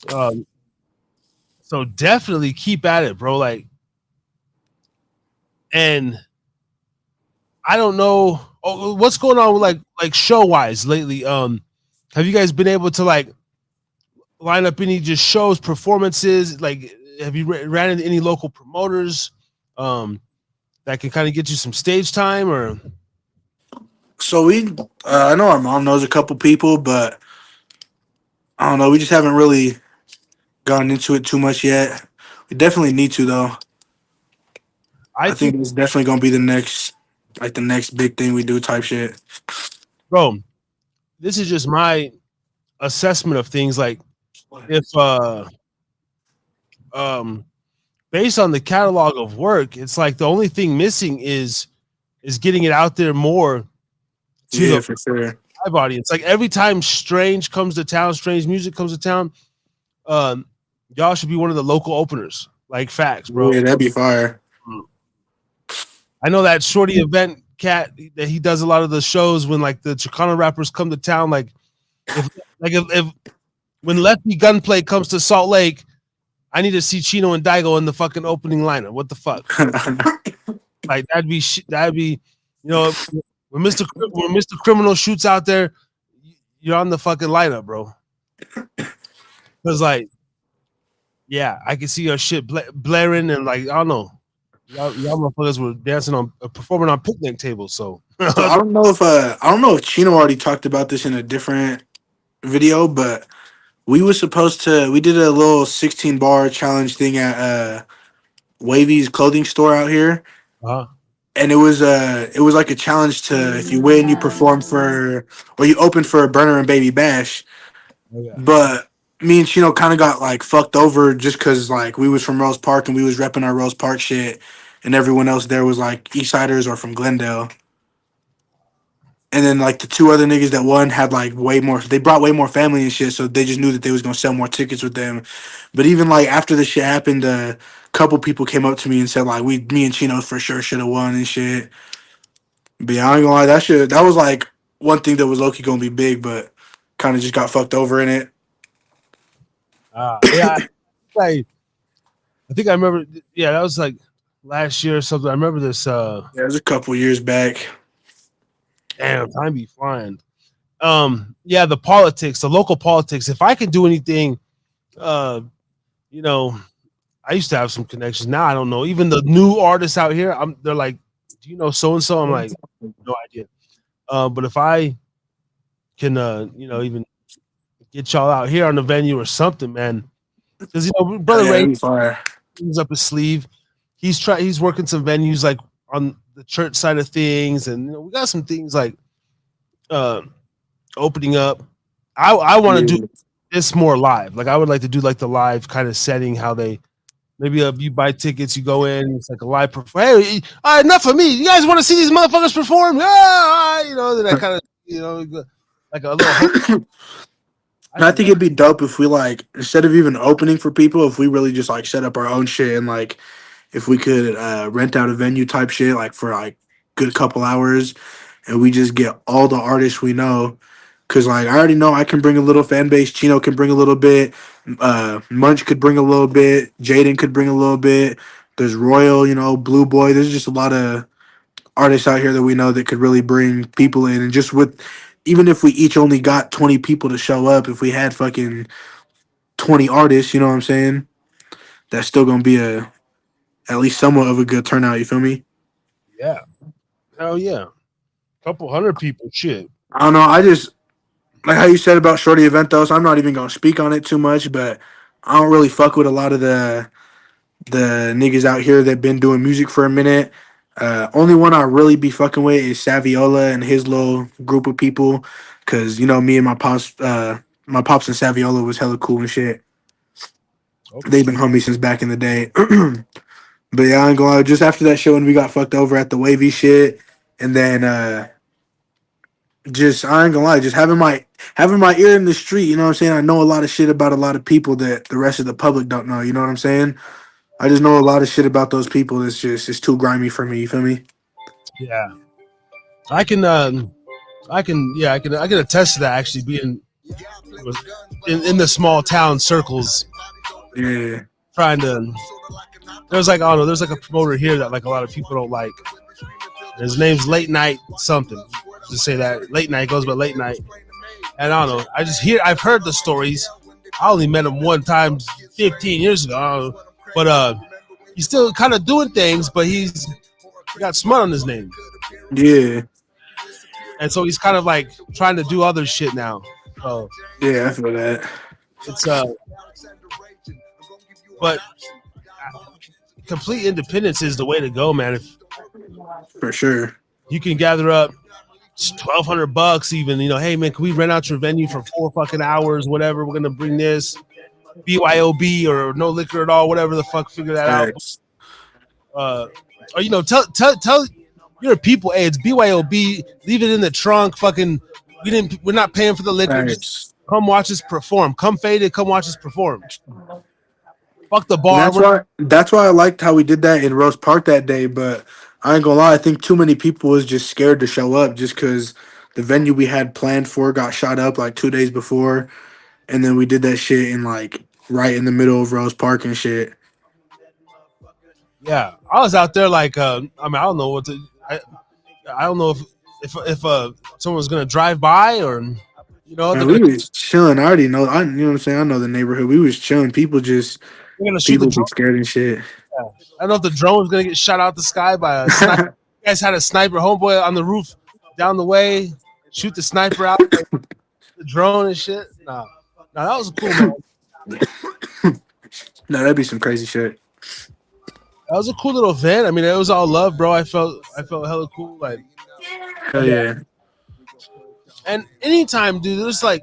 So definitely keep at it, bro. Like, and I don't know what's going on with like show wise lately. Have you guys been able to like line up any just shows, performances? Like, have you ran into any local promoters that can kind of get you some stage time? Or so I know our mom knows a couple people, but I don't know. We just haven't really gone into it too much yet. We definitely need to though. I think it's definitely gonna be the next big thing we do type shit. Bro, this is just my assessment of things. Like, if based on the catalog of work, it's like the only thing missing is getting it out there more to the for sure live audience. Like, every time strange music comes to town, Y'all should be one of the local openers. Like facts, bro. Yeah, that'd be fire. I know that Shorty event cat that he does a lot of the shows when like the Chicano rappers come to town. Like if when Lefty Gunplay comes to Salt Lake, I need to see Chino and Dygo in the fucking opening lineup. What the fuck? Like that'd be, you know, when Mr. Criminal shoots out there, you're on the fucking lineup, bro. Cause like, yeah, I can see your shit blaring and like I don't know, y'all motherfuckers were dancing on performing on picnic tables. So I don't know if Chino already talked about this in a different video, but we did a little 16 bar challenge thing at Wavy's clothing store out here. And it was like a challenge to, if you win, you perform for, or you open for a Burner and Baby Bash. Oh, yeah. But me and Chino kind of got like fucked over just because like we was from Rose Park and we was repping our Rose Park shit, and everyone else there was like Eastsiders or from Glendale. And then like the two other niggas that won had like they brought way more family and shit, so they just knew that they was gonna sell more tickets with them. But even like after the shit happened, a couple people came up to me and said like me and Chino for sure should have won and shit. But yeah, I ain't gonna lie, that was like one thing that was low-key gonna be big, but kind of just got fucked over in it. Yeah, I think I remember. Yeah, that was like last year or something. I remember this. Yeah, it was a couple years back. Damn, time be flying. Yeah, the local politics. If I can do anything, you know, I used to have some connections. Now I don't know. Even the new artists out here, they're like, do you know so and so? I'm like, no idea. But if I can, you know, even get y'all out here on the venue or something, man, because you know, brother Ray he's up his sleeve. He's working some venues like on the church side of things, and you know, we got some things like opening up. I want to do this more live. Like I would like to do like the live kind of setting, how they maybe you buy tickets, you go in, it's like a live performance. Hey, all right, enough of me. You guys want to see these motherfuckers perform? Yeah, you know, that kind of, you know, like a little. I think it'd be dope if we like, instead of even opening for people, if we really just like set up our own shit and like if we could rent out a venue type shit like for like good couple hours, and we just get all the artists we know. Cause like I already know I can bring a little fan base. Chino can bring a little bit. Munch could bring a little bit. Jaden could bring a little bit. There's Royal, you know, Blue Boy. There's just a lot of artists out here that we know that could really bring people in. And just with, even if we each only got 20 people to show up, if we had fucking 20 artists, you know what I'm saying? That's still gonna be at least somewhat of a good turnout. You feel me? Yeah. Hell yeah. Couple hundred people. Shit. I don't know. I just like how you said about Shorty event though. So I'm not even gonna speak on it too much, but I don't really fuck with a lot of the niggas out here that been doing music for a minute. Only one I really be fucking with is Saviola and his little group of people, cause you know me and my pops and Saviola was hella cool and shit. Okay. They've been homies since back in the day. But yeah, I ain't gonna lie, just after that show when we got fucked over at the Wavy shit, and then just I ain't gonna lie, just having my ear in the street, you know what I'm saying? I know a lot of shit about a lot of people that the rest of the public don't know, you know what I'm saying? I just know a lot of shit about those people. It's too grimy for me, you feel me? Yeah. I can attest to that, actually being in the small town circles. Yeah. Trying to there's like, I don't know, there's like a promoter here that like a lot of people don't like. His name's Late Night something. Just say that Late Night goes by Late Night. And I don't know. I've heard the stories. I only met him one time 15 years ago. But he's still kind of doing things, but he got smut on his name. Yeah. And so he's kind of like trying to do other shit now. So yeah, I feel that. It's but complete independence is the way to go, man. For sure. You can gather up $1,200 even, you know, hey man, can we rent out your venue for 4 fucking hours, whatever, we're gonna bring this BYOB or no liquor at all, whatever the fuck, figure that out. Or you know, tell your people, hey, it's BYOB, leave it in the trunk, fucking we're not paying for the liquor. Just come watch us perform. Come faded, come watch us perform. Fuck the And bar. that's why I liked how we did that in Rose Park that day. But I ain't gonna lie, I think too many people was just scared to show up just because the venue we had planned for got shot up like 2 days before, and then we did that shit in like right in the middle of Rose Park and shit. Yeah, I was out there like I mean, I don't know what to. I don't know if someone was gonna drive by or Man, they're we gonna was chilling. I already know. You know what I'm saying. I know the neighborhood. We was chilling. shoot the People be drone. scared and shit. Yeah. I don't know if the drone was gonna get shot out the sky by a sniper. You guys had a sniper homeboy on the roof down the way, shoot the sniper out the drone and shit. No, that was cool, man. No, that'd be some crazy shit. That was a cool little event. I mean, it was all love, bro. I felt hella cool, like. Hell yeah. And anytime, dude, there's like,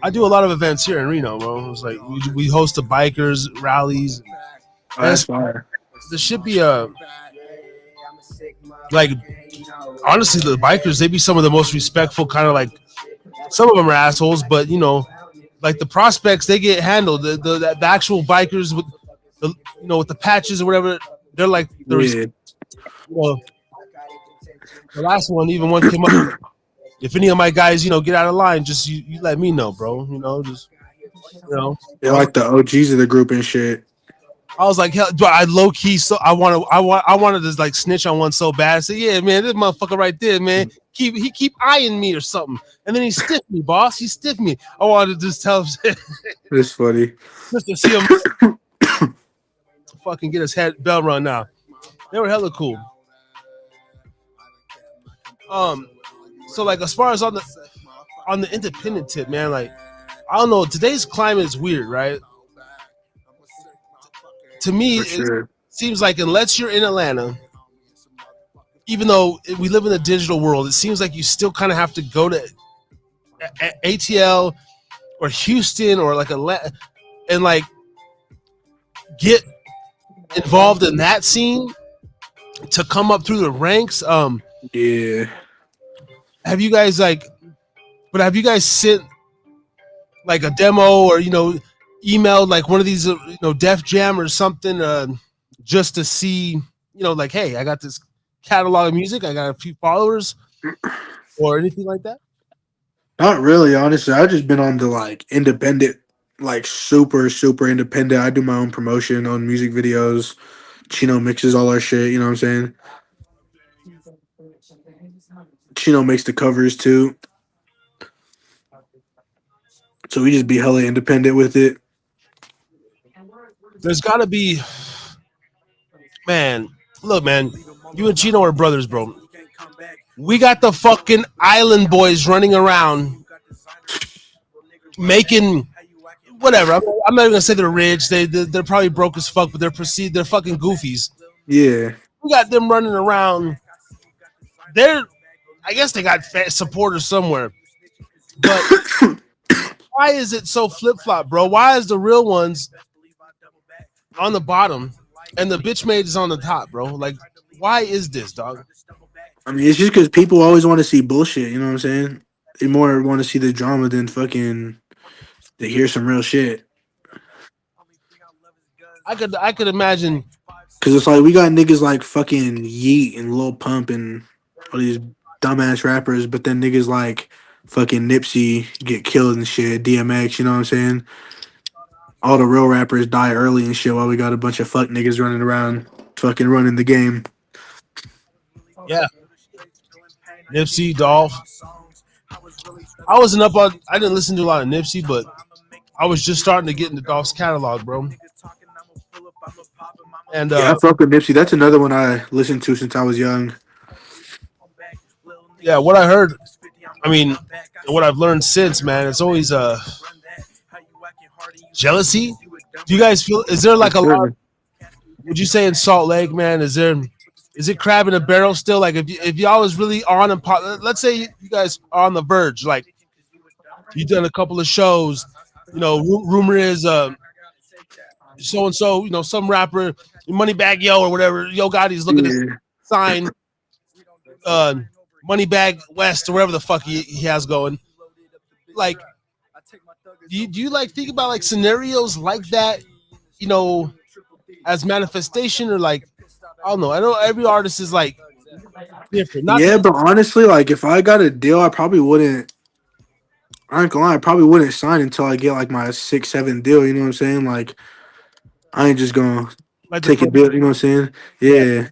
I do a lot of events here in Reno, bro. It's like we host the bikers rallies. Oh, that's fire. There should be like, honestly, the bikers, they be some of the most respectful kind of like. Some of them are assholes, but like the prospects, they get handled. The actual bikers with the with the patches or whatever, they're like the last one, even one came up. If any of my guys, get out of line, just you let me know, bro. They're like the OGs of the group and shit. I was like, hell, but I low key, so I wanted to like snitch on one so bad. I said, yeah, man, this motherfucker right there, man, he keep eyeing me or something, and then he stiffed me, boss. He stiffed me. I wanted to just tell him, it's funny, just to see him fucking get his head bell run now. They were hella cool. So like as far as on the independent tip, man, like I don't know, today's climate is weird, right? To me, it seems like unless you're in Atlanta, even though we live in a digital world, it seems like you still kind of have to go to ATL or Houston or like Atlanta and like get involved in that scene to come up through the ranks. Yeah. Have you guys sent like a demo or emailed like one of these Def Jam or something just to see like, hey, I got this catalog of music, I got a few followers or anything like that? Not really, honestly. I've just been on the like independent, like super independent. I do my own promotion on music videos. Chino mixes all our shit, you know what I'm saying? Chino makes the covers too. So we just be hella independent with it. There's gotta be, man, look, man, you and Chino are brothers, bro. We got the fucking island boys running around making whatever. I'm not even gonna say they're rich. They're probably broke as fuck, but they're fucking goofies. Yeah. We got them running around. I guess they got supporters somewhere. But why is it so flip-flop, bro? Why is the real ones on the bottom and the bitch made is on the top, bro? Like, why is this, dog? I mean, it's just because people always want to see bullshit, you know what I'm saying? They more want to see the drama than fucking to hear some real shit. I could imagine. Because it's like we got niggas like fucking Yeet and Lil Pump and all these dumbass rappers, but then niggas like fucking Nipsey get killed and shit, DMX, you know what I'm saying? All the real rappers die early and shit while we got a bunch of fuck niggas running around fucking running the game. Yeah. Nipsey, Dolph. I didn't listen to a lot of Nipsey, but I was just starting to get into Dolph's catalog, bro. And yeah, I fuck with Nipsey. That's another one I listened to since I was young. Yeah, what I heard, I mean, what I've learned since, man, it's always jealousy. Do you guys feel? Is there like a lot? Would you say in Salt Lake, man? Is it crab in a barrel still? Like if y'all was really on and pop, let's say you guys are on the verge, like you've done a couple of shows, rumor is so and so, some rapper, Moneybag Yo or whatever, Yo Gotti's looking to sign Moneybag West or whatever the fuck he has going. Like, do you like think about like scenarios like that you know, as manifestation or like I don't know. I know every artist is like different. Not Yeah, but honestly, like if I got a deal, I probably wouldn't. I ain't gonna lie, I probably wouldn't sign until I get like my 6, 7 deal. You know what I'm saying? Like I ain't just gonna like the take a first. deal. You know what I'm saying? Yeah, Yeah.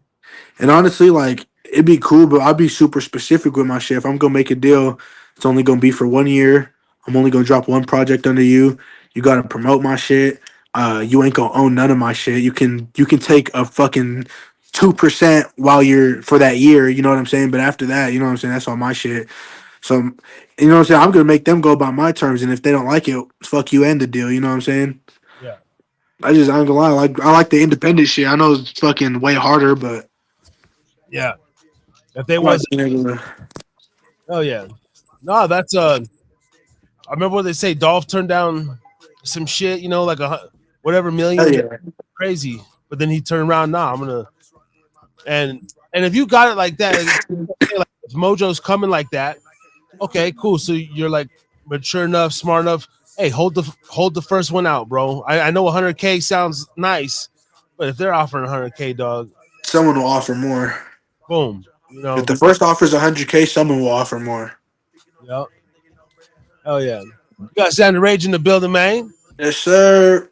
And honestly, like it'd be cool, but I'll be super specific with my shit. If I'm gonna make a deal, it's only gonna be for 1 year. I'm only gonna drop one project under you. You gotta promote my shit. You ain't gonna own none of my shit. You can take a fucking 2% while you're for that year. You know what I'm saying? But after that, you know what I'm saying? That's all my shit. So you know what I'm saying? I'm gonna make them go by my terms, and if they don't like it, fuck you and the deal. You know what I'm saying? yeah, I ain't gonna lie. I like the independent shit. I know it's fucking way harder, but yeah. If they I like was, being able to. oh yeah, no, that's I remember what they say. Dolph turned down some shit, you know, like whatever Hell millions, yeah. crazy. But then he turned around. Nah, I'm gonna and if you got it like that, like, if Mojo's coming like that, okay, cool. So you're like mature enough, smart enough. Hey, hold the first one out, bro. I know 100K sounds nice, but if they're offering 100K, dog, Someone will offer more. boom, you If know. the first offer is 100K, someone will offer more. Yep. Oh yeah. You got Xander Rage in the building, man. Yes, sir.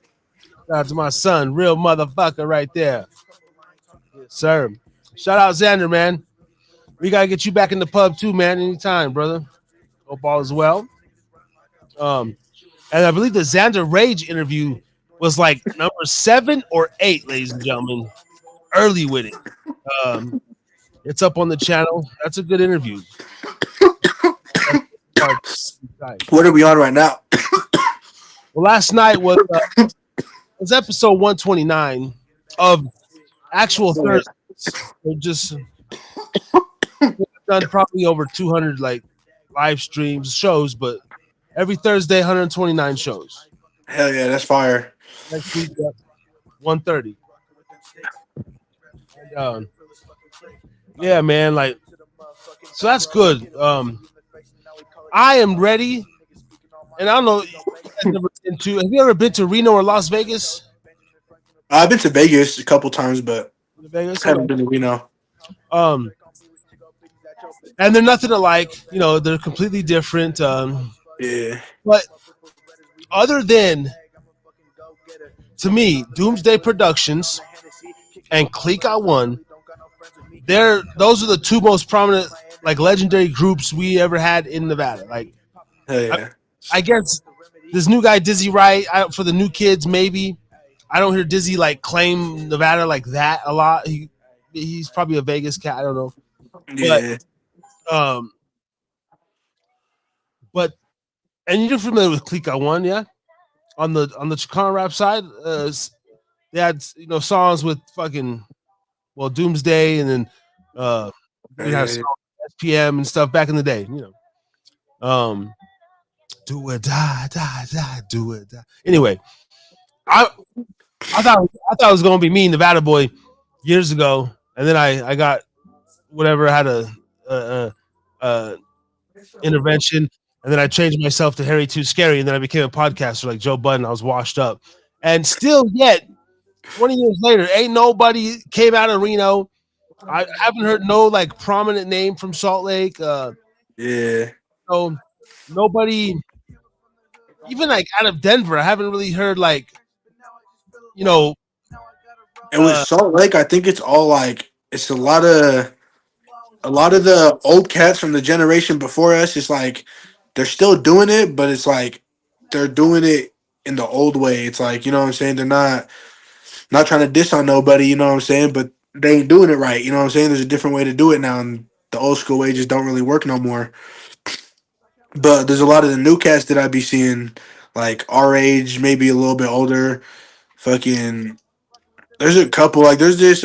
Shout out to my son, real motherfucker right there. Yes, sir. Shout out Xander, man. We gotta get you back in the pub too, man. Anytime, brother. Hope all is well. Um, and I believe the Xander Rage interview was like number 7 or 8, ladies and gentlemen. Early with it. Um, it's up on the channel. That's a good interview. What are we on right now? Well, last night was episode 129 of actual Thursdays. So just done probably over 200 like live streams, shows, but every Thursday, 129 shows. Hell yeah, that's fire. Next week, 130. And, yeah, man, like so that's good. I am ready, and I don't know. Have you ever been to Reno or Las Vegas? I've been to Vegas a couple times, but Vegas, haven't been to Reno. Um, and they're nothing alike. You know, they're completely different. Yeah. But other than, to me, Doomsday Productions and Clique I One, those are the two most prominent, like legendary groups we ever had in Nevada. Like, Hell yeah. I guess this new guy Dizzy Wright for the new kids, maybe. I don't hear Dizzy like claim Nevada like that a lot. He's probably a Vegas cat. I don't know. Yeah. But and you're familiar with Clique I One, yeah? On the Chicano rap side, they had songs with fucking Doomsday, and then we have SPM and stuff back in the day, do it die, die, die, do it die. Anyway, I thought it was gonna be me, Nevada Boy, years ago, and then I got whatever, I had a intervention, and then I changed myself to Harry Too Scary, and then I became a podcaster like Joe Budden. I was washed up, and still yet 20 years later, ain't nobody came out of Reno. I haven't heard no like prominent name from Salt Lake. Yeah. So nobody, even like out of Denver, I haven't really heard like, And with Salt Lake, I think it's all like it's a lot of the old cats from the generation before us. It's like they're still doing it, but it's like they're doing it in the old way. It's like, you know what I'm saying? They're not trying to diss on nobody, you know what I'm saying? But they ain't doing it right, you know what I'm saying? There's a different way to do it now, and the old school way just don't really work no more. But there's a lot of the new cats that I be seeing, like our age, maybe a little bit older. Fucking, there's a couple like there's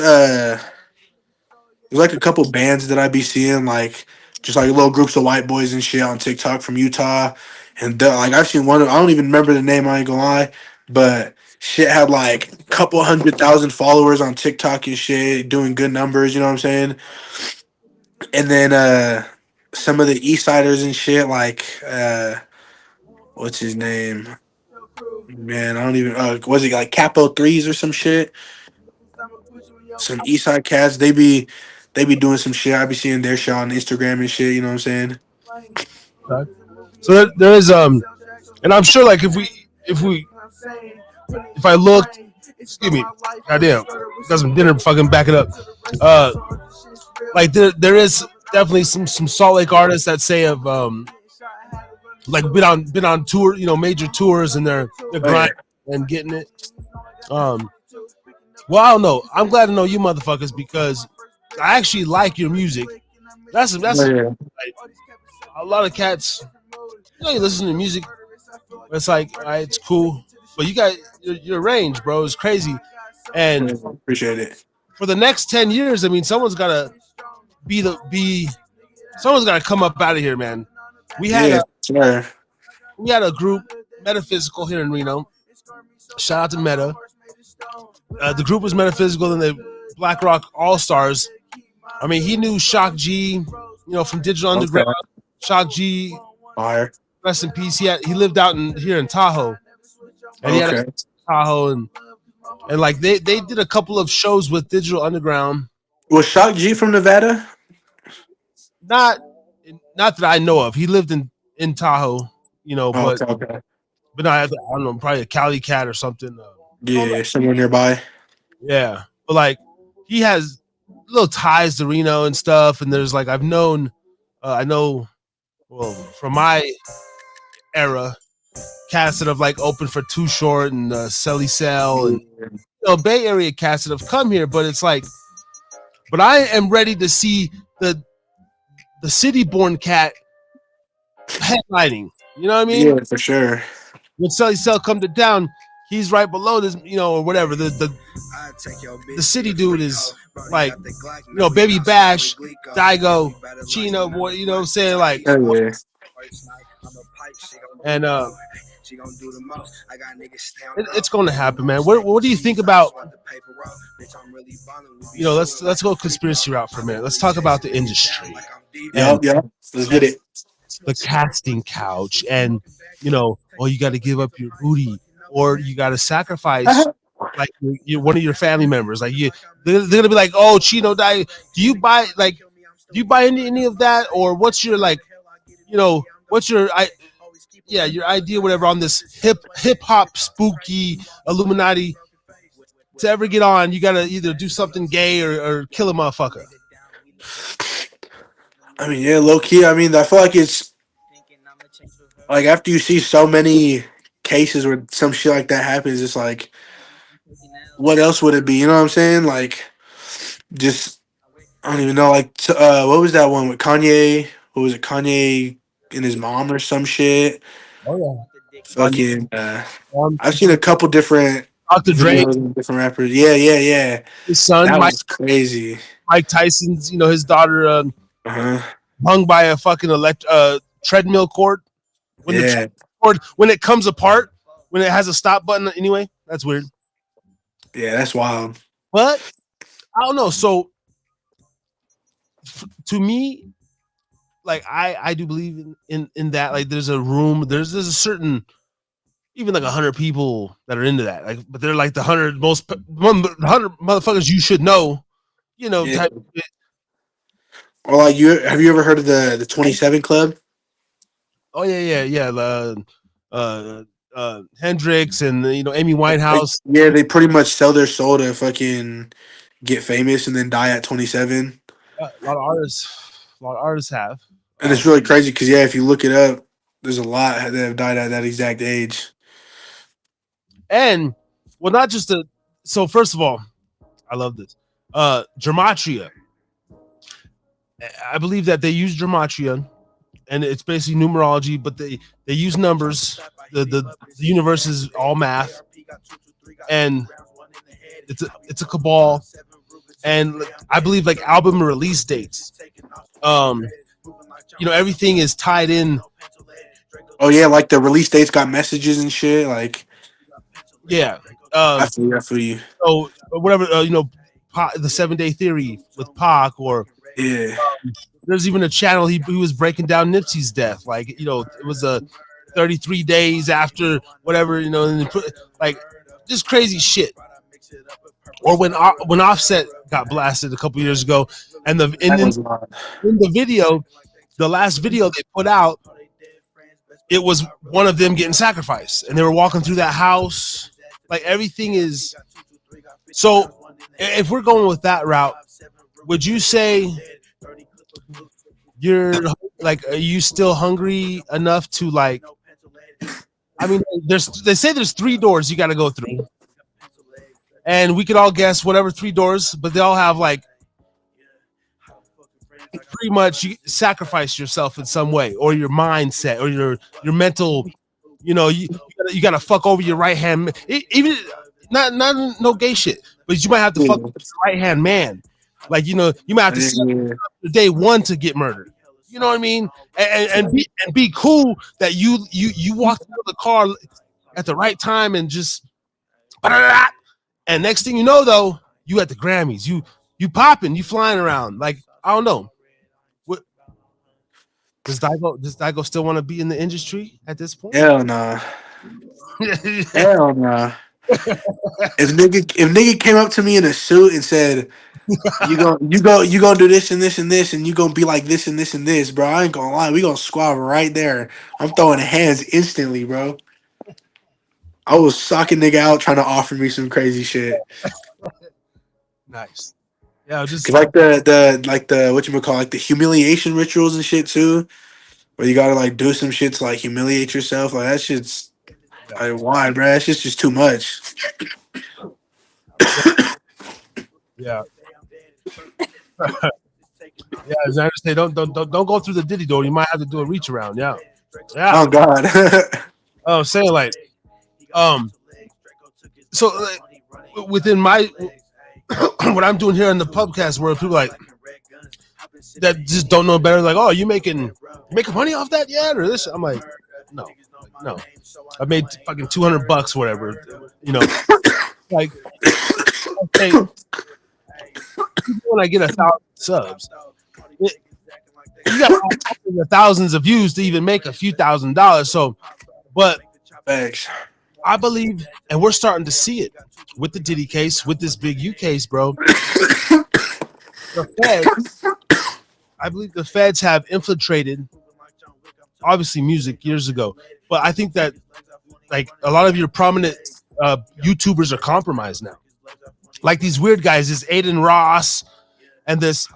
like a couple bands that I be seeing, like just like little groups of white boys and shit on TikTok from Utah, and like I've seen one. I don't even remember the name. I ain't gonna lie, but shit had like a couple 100,000 followers on TikTok and shit, doing good numbers. You know what I'm saying? And then some of the East Siders and shit, like what's his name? Man, I don't even. Was it like Capo Threes or some shit? Some Eastside cats. They be doing some shit. I be seeing their shit on Instagram and shit. You know what I'm saying? Okay. So there is and I'm sure like if I looked, excuse me, goddamn, got some dinner fucking back it up. Like there is definitely some Salt Lake artists that say of like been on tour, major tours, and they're Oh yeah. grinding and getting it. Um, well, I don't know. I'm glad to know you motherfuckers because I actually like your music. That's Oh, yeah. like, a lot of cats. You listen to music. It's like it's cool, but you got your range, bro. Is crazy, and Appreciate it. for the next 10 years, I mean, someone's gotta someone's gotta come up out of here, man. We had Yeah, sure. a group, Metaphysical, here in Reno. Shout out to Meta. The group was Metaphysical and the Black Rock All Stars. I mean, he knew Shock G, from Digital Underground. Okay. Shock G, Fire. rest in peace. He lived out here in Tahoe, and he had a Tahoe, and like they did a couple of shows with Digital Underground. Was Shock G from Nevada? Not that I know of. He lived in Tahoe, but Okay. but no, I don't know, probably a Cali cat or something. Yeah, somewhere nearby. Yeah, but like he has little ties to Reno and stuff, and there's like I know, well, from my era, cats that have like opened for Too Short and Selly Cell and Bay Area cats that have come here, but it's like, but I am ready to see the city born cat headlining. You know what I mean? Yeah, for sure. When Selly Cell come to town, he's right below this, or whatever. The city dude is like, Baby Bash, Dygo, Chino, boy, you know what I'm saying? Like, yeah. And it's going to happen, man. What do you think about? Let's go conspiracy route for a minute. Let's talk about the industry. Yeah. Let's get it. The casting couch, and you got to give up your booty, or you got to sacrifice like one of your family members. Like they're gonna be like, oh, Chino died. Do you buy any of that, or what's your what's your your idea, whatever, on this hip hop spooky Illuminati? To ever get on, you gotta either do something gay or kill a motherfucker. I mean, yeah, low key. I mean, I feel like it's like after you see so many cases where some shit like that happens, it's like, what else would it be? You know what I'm saying? Like, just I don't even know. Like, what was that one with Kanye? What was it? Kanye and his mom or some shit? Oh yeah. Fucking. I've seen a couple different. Dr. Dre, different rappers. Yeah. His son, that was crazy. Mike Tyson's, his daughter hung by a fucking treadmill cord. When the cord, when it comes apart, when it has a stop button. Anyway, that's weird. Yeah, that's wild. But I don't know. So to me, like I do believe in that. Like there's a room. There's a certain. Even like 100 people that are into that, like, but they're like the 100 motherfuckers you should know, type of shit. Or like have you ever heard of the 27 Club? Oh yeah. Hendrix and Amy Winehouse. Yeah, they pretty much sell their soul to fucking get famous and then die at 27. A lot of artists have, and it's really crazy because if you look it up, there's a lot that have died at that exact age. And well, not just so first of all, I love this. Gematria. I believe that they use Gematria, and it's basically numerology, but they use numbers. The universe is all math, and it's a cabal. And I believe like album release dates. Everything is tied in. Oh yeah, like the release dates got messages and shit. Like, yeah, I feel you. So whatever, the 7 Day Theory with Pac, or there's even a channel he was breaking down Nipsey's death. Like, it was 33 days after whatever, you know, and they put like just crazy shit. Or when Offset got blasted a couple years ago, and in the video, the last video they put out, it was one of them getting sacrificed, and they were walking through that house. Like everything is. So, if we're going with that route, would you say you're like, are you still hungry enough to like? I mean, they say there's 3 doors you got to go through, and we could all guess whatever 3 doors, but they all have like pretty much you sacrifice yourself in some way, or your mindset, or your mental. You know, you got to fuck over your right hand, even not no gay shit, but you might have to fuck over your right hand man. Like, you know, you might have to set day 1 to get murdered. You know what I mean? And be cool that you walked out of the car at the right time and just. And next thing you know, though, you at the Grammys, you popping, you flying around. Like, I don't know. What does Dygo still want to be in the industry at this point? Hell nah. Hell nah. If nigga came up to me in a suit and said, you gonna do this and this and this, and you gonna be like this and this and this, bro, I ain't gonna lie, we gonna squabble right there. I'm throwing hands instantly, bro. I was socking nigga out trying to offer me some crazy shit. Nice. Yeah, just like the what you call, like the humiliation rituals and shit too, where you gotta like do some shit to like humiliate yourself. Like that shit's like, why, bro? That shit's just too much. Yeah. Yeah, as I understand, don't go through the Diddy door. You might have to do a reach around. Yeah. Oh God. Oh, saying like, so like, within my what I'm doing here in the podcast, where people like that just don't know better, like, oh, you making money off that yet, or this? I'm like, no. I made fucking $200, whatever, you know. Like, okay, when I get 1,000 subs, you got thousands of views to even make a few $1,000s. So, but thanks. I believe, and we're starting to see it with the Diddy case, with this Big U case, bro. The Feds, I believe the Feds have infiltrated, obviously, music years ago, but I think that like a lot of your prominent YouTubers are compromised now. Like these weird guys, this Aiden Ross and this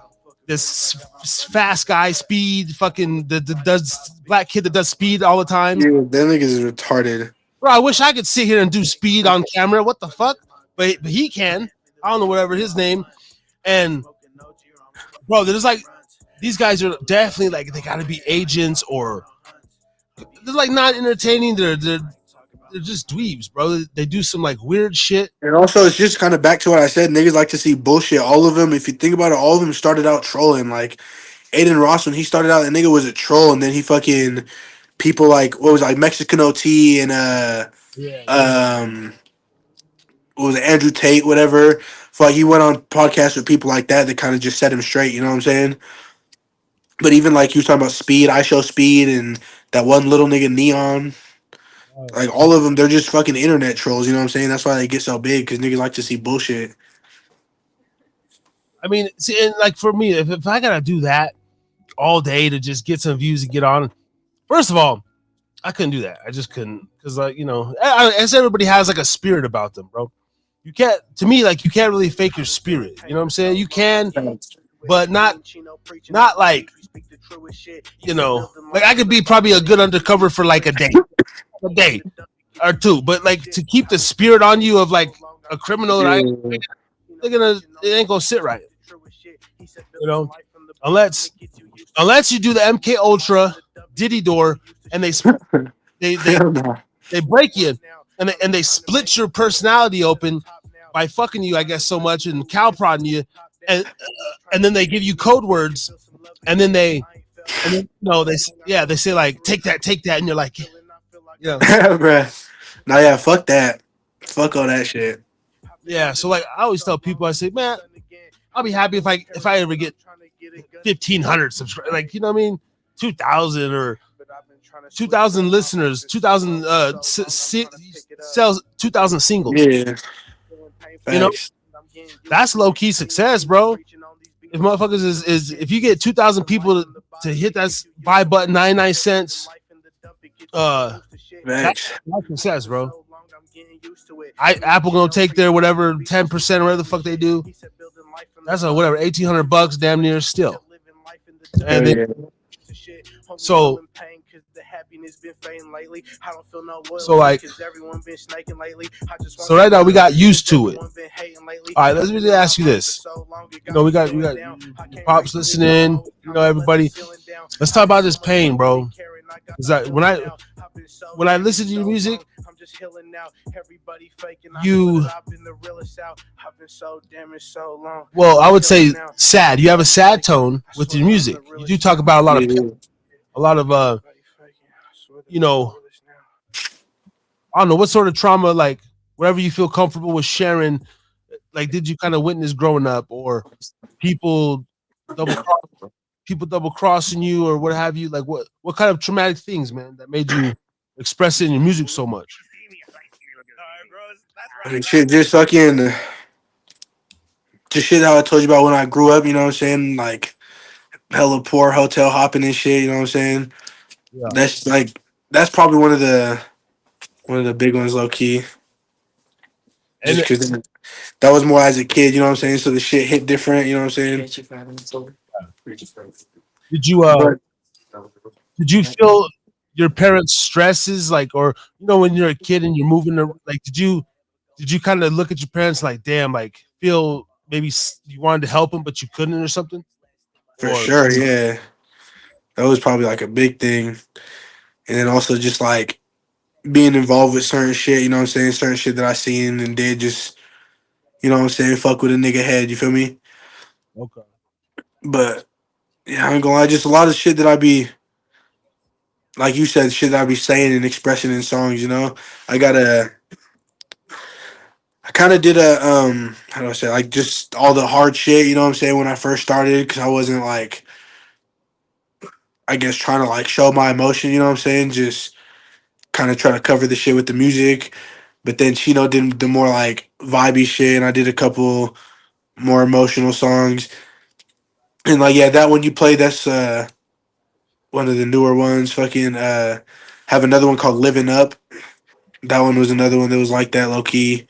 fast guy, Speed, fucking the does black kid that does Speed all the time. Yeah, that nigga is retarded. Bro, I wish I could sit here and do Speed on camera. What the fuck? But he can. I don't know, whatever his name. And bro, there's like these guys are definitely like they gotta be agents, or they're like not entertaining. They're just dweebs, bro. They do some like weird shit. And also, it's just kind of back to what I said. Niggas like to see bullshit. All of them, if you think about it, all of them started out trolling. Like Aiden Ross, when he started out, the nigga was a troll, and then he fucking people like what was it, like Mexican OT and what was it, Andrew Tate, whatever. So like he went on podcasts with people like that kind of just set him straight. You know what I'm saying? But even like you was talking about Speed, I Show Speed, and that one little nigga Neon. Like all of them, they're just fucking internet trolls. You know what I'm saying? That's why they get so big, because niggas like to see bullshit. I mean, see, and like for me, if I gotta do that all day to just get some views and get on, first of all, I couldn't do that. I just couldn't, because like, you know, as everybody has like a spirit about them, bro. You can't, to me, like you can't really fake your spirit. You know what I'm saying? You can, but not like, you know, like I could be probably a good undercover for like a day or two, but like to keep the spirit on you of like a criminal, right? It ain't gonna sit right, you know, unless you do the MK Ultra Diddy door and they break you and they split your personality open by fucking you, I guess, so much and cow prodding you, and then they give you code words, and then they say like take that, and you're like, yeah, bruh. Nah, yeah, fuck that. Fuck all that shit. Yeah, so like I always tell people, I say, man, I'll be happy if I ever get 1,500 subscribers, like, you know what I mean, 2,000 or 2,000 listeners, 2,000 sells 2,000 singles. Yeah. You know, Facts. that's low key success, bro. If motherfuckers is if you get 2,000 people to hit that buy button 99 cents, Facts. that's success, bro. Apple gonna take their whatever 10% or whatever the fuck they do. That's a whatever $1,800 damn near still. And then, so like so right now we got used to it. All right, let me ask you this. You know, we got pops listening, you know, everybody. Let's talk about this pain, bro. Is that when I listen to your music, well, I would say sad. You have a sad tone with your music. You do talk about a lot of pain, a lot of you know, I don't know what sort of trauma, like whatever you feel comfortable with sharing. Like, did you kind of witness growing up, or people double crossing you, or what have you? Like, what kind of traumatic things, man, that made you express it in your music so much? I mean, shit, just fucking, just shit how I told you about when I grew up. You know what I'm saying? Like hella poor, hotel hopping and shit. You know what I'm saying? Yeah. That's probably one of the big ones, low key. Just because that was more as a kid, you know what I'm saying? So the shit hit different, you know what I'm saying? Did you feel your parents' stresses, like, or you know, when you're a kid and you're moving, like, did you kind of look at your parents like, damn, like, feel maybe you wanted to help them but you couldn't or something? For sure, yeah. That was probably like a big thing. And then also just like being involved with certain shit, you know what I'm saying? Certain shit that I seen and did, just, you know what I'm saying, fuck with a nigga head, you feel me? Okay. But yeah, I ain't gonna lie, just a lot of shit that I be, like you said, shit that I be saying and expressing in songs, you know? I kind of did how do I say, like just all the hard shit, you know what I'm saying, when I first started, because I wasn't like, I guess, trying to like show my emotion, you know what I'm saying? Just kind of try to cover the shit with the music. But then Chino did the more like vibey shit, and I did a couple more emotional songs. And like, yeah, that one you play, that's one of the newer ones. Fucking have another one called Living Up. That one was another one that was like that, low key.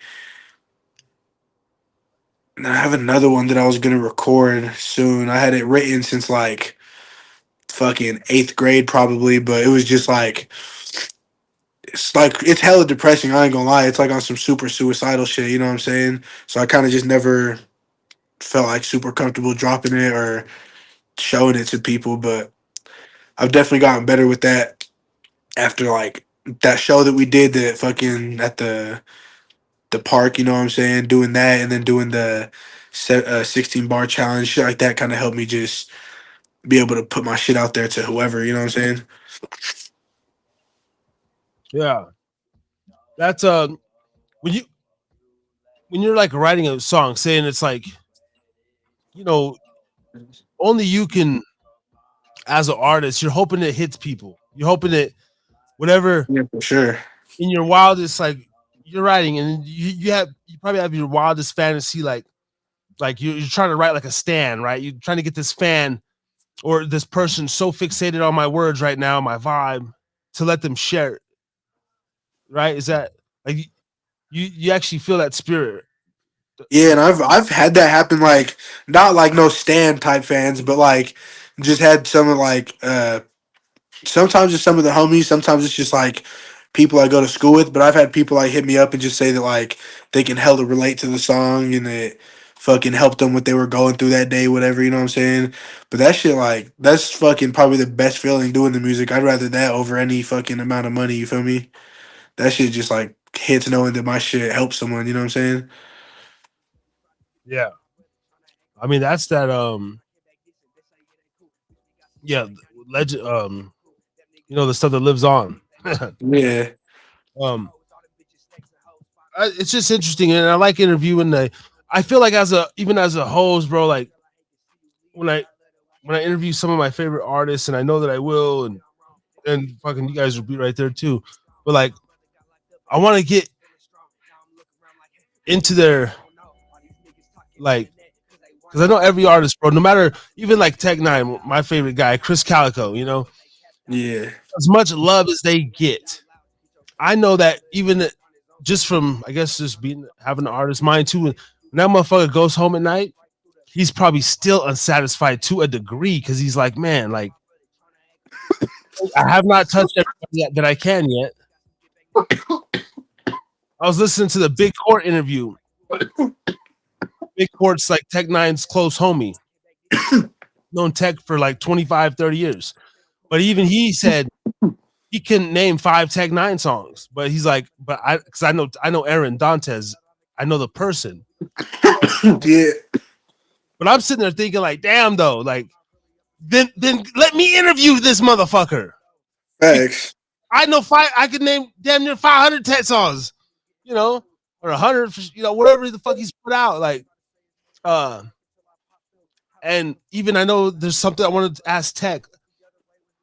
And I have another one that I was gonna record soon. I had it written since like fucking 8th grade probably, but it was just like, it's hella depressing. I ain't gonna lie. It's like on some super suicidal shit. You know what I'm saying? So I kind of just never felt like super comfortable dropping it or showing it to people. But I've definitely gotten better with that after like that show that we did, that fucking at the park. You know what I'm saying? Doing that and then doing the 16 bar challenge, shit like that, kind of helped me just be able to put my shit out there to whoever. You know what I'm saying? Yeah. That's when you're like writing a song, saying it's like, you know, only you can, as an artist, you're hoping it hits people. You're hoping that whatever, Yeah, for sure. in your wildest, like, you're writing, and you probably have your wildest fantasy, like you're trying to write like a stan, right? You're trying to get this fan or this person so fixated on my words right now, my vibe, to let them share it. Right? Is that like you actually feel that spirit? Yeah, and I've had that happen, like not like no stand type fans, but like just had some of like sometimes it's some of the homies, sometimes it's just like people I go to school with, but I've had people like hit me up and just say that like they can hella relate to the song and it fucking helped them what they were going through that day, whatever, you know what I'm saying? But that shit, like, that's fucking probably the best feeling doing the music. I'd rather that over any fucking amount of money, you feel me? That shit just like hits knowing that my shit helps someone, you know what I'm saying? Yeah. I mean, that's that yeah, legend, you know, the stuff that lives on. Yeah. It's just interesting, and I like interviewing I feel like even as a host, bro, like when I interview some of my favorite artists, and I know that I will, and and fucking you guys will be right there too. But like, I want to get into their like, because I know every artist, bro. No matter even like Tech Nine, my favorite guy, Chris Calico. You know, Yeah. as much love as they get, I know that even just from I guess just being having an artist mind too. When that motherfucker goes home at night, he's probably still unsatisfied to a degree because he's like, man, like I have not touched everybody yet that I can yet. I was listening to the Big Court interview. Big Court's like Tech Nine's close homie. Known Tech for like 25, 30 years. But even he said he couldn't name 5 Tech Nine songs. But he's like, but because I know Aaron Dantes. I know the person. Yeah. But I'm sitting there thinking, like, damn though, like then let me interview this motherfucker. Thanks. I know I could name damn near 500 Tech songs, you know, or 100, you know, whatever the fuck he's put out. Like, and even I know there's something I wanted to ask Tech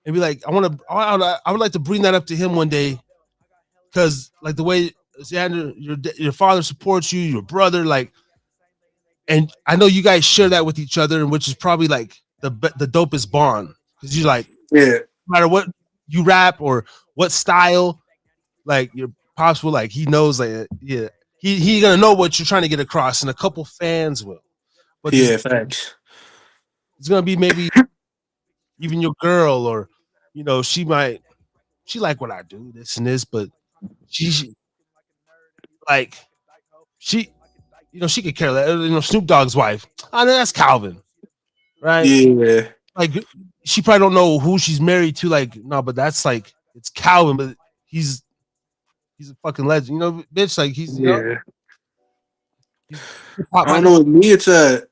and be like, I would like to bring that up to him one day, because like the way Xander, your father supports you, your brother, like, and I know you guys share that with each other, and which is probably like the dopest bond, because you like, yeah, no matter what you rap or what style, like your pops will, like, he knows, like, yeah, he gonna know what you're trying to get across, and a couple fans will. But yeah, thanks. It's gonna be maybe even your girl, or you know, she like what I do, this and this, but she like she, you know, she could care less. You know, Snoop Dogg's wife, oh, that's Calvin, right? Yeah, like she probably don't know who she's married to. Like, no, but that's like, it's Calvin, but he's a fucking legend, you know, bitch. Like he's, you know, I don't know. With me, it's a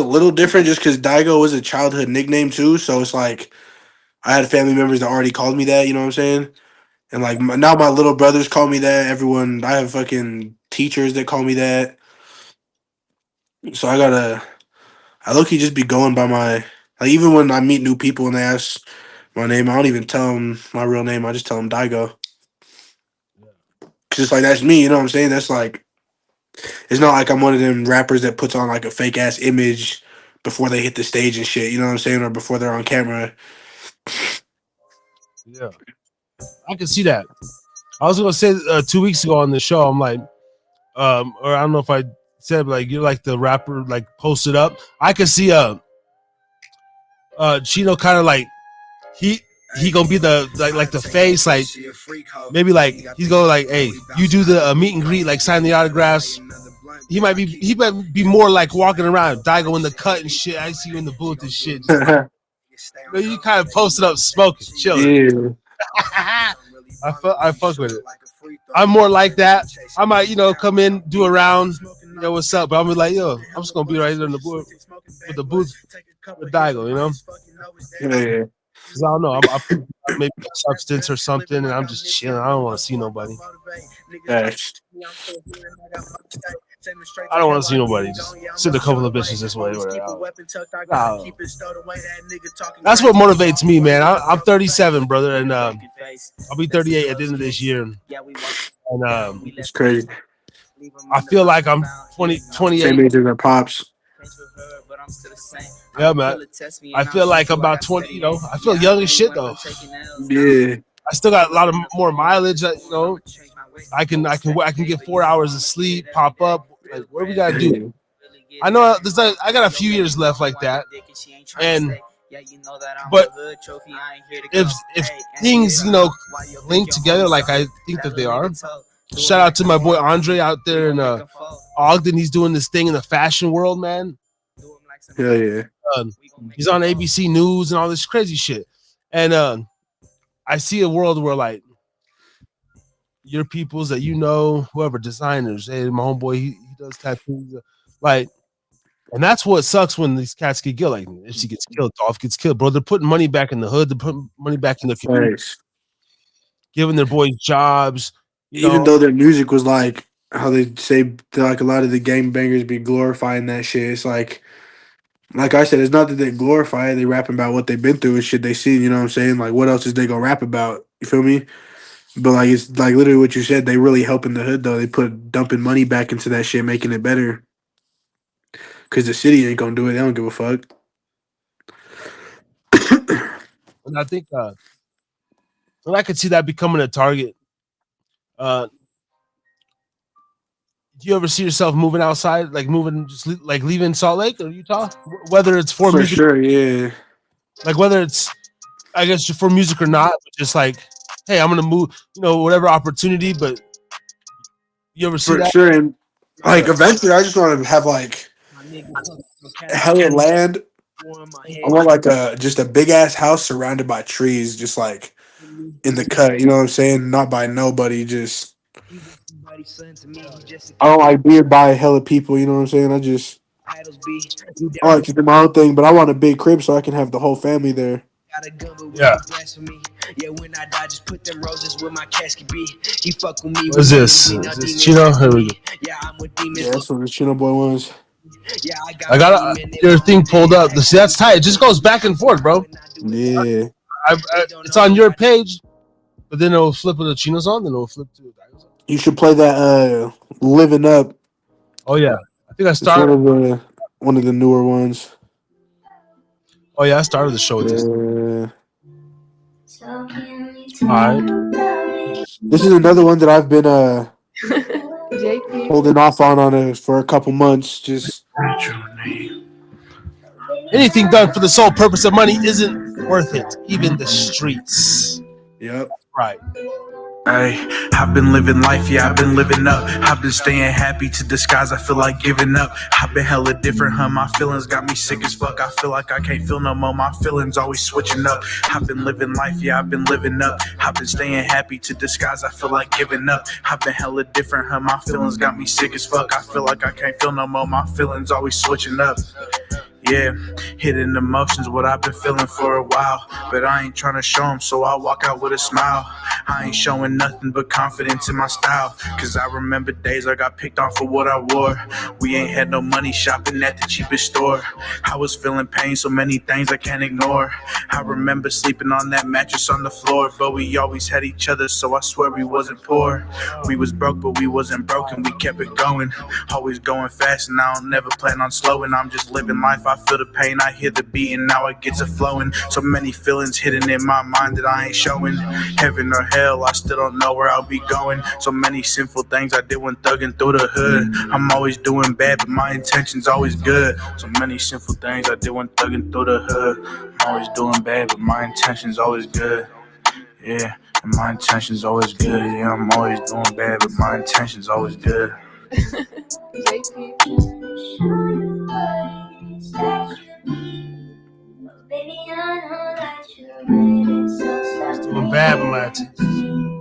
little different just because Dygo was a childhood nickname too. So it's like I had family members that already called me that. You know what I'm saying? And like now my little brothers call me that. Everyone, I have fucking teachers that call me that. So I low-key just be going by my, like, even when I meet new people and they ask my name, I don't even tell them my real name. I just tell them Dygo. Cause it's like, that's me, you know what I'm saying? That's like, it's not like I'm one of them rappers that puts on like a fake ass image before they hit the stage and shit, you know what I'm saying? Or before they're on camera. Yeah, I can see that. I was gonna say 2 weeks ago on the show, I'm like, or I don't know if I said, like, you're like the rapper, like, posted up. I could see Chino kind of like he gonna be the like the face, like maybe like he's going like, hey, you do the meet and greet, like sign the autographs. He might be more like walking around, Dygo in the cut and shit. I see you in the booth and shit. You kind of posted up smoking, chilling. Yeah. I fuck with it. I'm more like that. I might, you know, come in, do a round, you know, what's up, but I'm like, yo, I'm just gonna be right there in the booth with the booth with Dygo, you know? Yeah. Cause I don't know, I'm maybe a substance or something, and I'm just chilling. I don't want to see nobody. I don't want to see nobody. Just send a couple of bitches this way. That's what motivates me, man. I'm 37, brother, and I'll be 38 at the end of this year. And it's crazy. I feel like I'm 28. Same age as our pops. Yeah, man. I feel like I'm about 20. You know, I feel young as shit though. Yeah. I still got a lot of more mileage. You know, I can get 4 hours of sleep. Pop up. Like, what do we gotta do? I know there's like, I got a few years left like that, and but if things, you know, link together like I think that they are. Shout out to my boy Andre out there in Ogden. He's doing this thing in the fashion world, man. Hell yeah. He's on ABC News and all this crazy shit. And I see a world where, like, your peoples that, you know, whoever, designers, hey, my homeboy, he does tattoos, like, and that's what sucks when these cats get killed. Like, if she gets killed, Dolph gets killed, bro. They're putting money back in the hood. They're putting money back in the community, giving their boys jobs. Even though their music was like how they say, like, a lot of the gangbangers be glorifying that shit. It's like Like I said, it's not that they glorify it. They rapping about what they've been through and shit they seen. You know what I'm saying? Like, what else is they gonna rap about? You feel me? But like, it's like literally what you said. They really helping the hood though. They put dumping money back into that shit, making it better. Cause the city ain't gonna do it. They don't give a fuck. And I think, and I could see that becoming a target. Do you ever see yourself moving outside, like moving, just like leaving Salt Lake or Utah? Whether it's for music, sure, yeah. Like whether it's, I guess, for music or not, but just like, hey, I'm gonna move, whatever opportunity. But you ever see For that? sure, and like eventually, I just want to have like hella land. I want like just a big ass house surrounded by trees, just like in the cut. You know what I'm saying? Not by nobody. Just I don't like being by hella people. You know what I'm saying? I like to do my own thing, but I want a big crib so I can have the whole family there. Yeah. What is this? Is this Chino? Here we go. Yeah, that's what the Chino boy was. I got your thing pulled up. See, that's tight. It just goes back and forth, bro. Yeah. It's on your page, but then it'll flip with the Chino's on, then it'll flip to Dygo's on. You should play that Living Up. Oh yeah. I think I started one of the newer ones. Oh yeah, I started the show with this. Alright. This is another one that I've been holding off on it for a couple months. Just anything done for the sole purpose of money isn't worth it. Even the streets. Yep. Right. Hey, I've been living life, yeah, I've been living up. I've been staying happy to disguise, I feel like giving up. I've been hella different, my feelings got me sick as fuck. I feel like I can't feel no more, my feelings always switching up. I've been living life, yeah, I've been living up. I've been staying happy to disguise, I feel like giving up. I've been hella different, my feelings got me sick as fuck. I feel like I can't feel no more, my feelings always switching up. Yeah, hidden emotions, what I've been feeling for a while. But I ain't trying to show them, so I walk out with a smile. I ain't showing nothing but confidence in my style. Cause I remember days I got picked on for what I wore. We ain't had no money shopping at the cheapest store. I was feeling pain, so many things I can't ignore. I remember sleeping on that mattress on the floor. But we always had each other, so I swear we wasn't poor. We was broke, but we wasn't broken, we kept it going. Always going fast, and I don't never plan on slowing. I'm just living life, I feel the pain, I hear the beat, and now it gets it flowing. So many feelings hidden in my mind that I ain't showing. Heaven or hell, I still don't know where I'll be going. So many sinful things I did when thugging through the hood. I'm always doing bad, but my intention's always good. So many sinful things I did when thugging through the hood. I'm always doing bad, but my intention's always good. Yeah, and my intention's always good. Yeah, I'm always doing bad, but my intention's always good. Doing bad with my attention.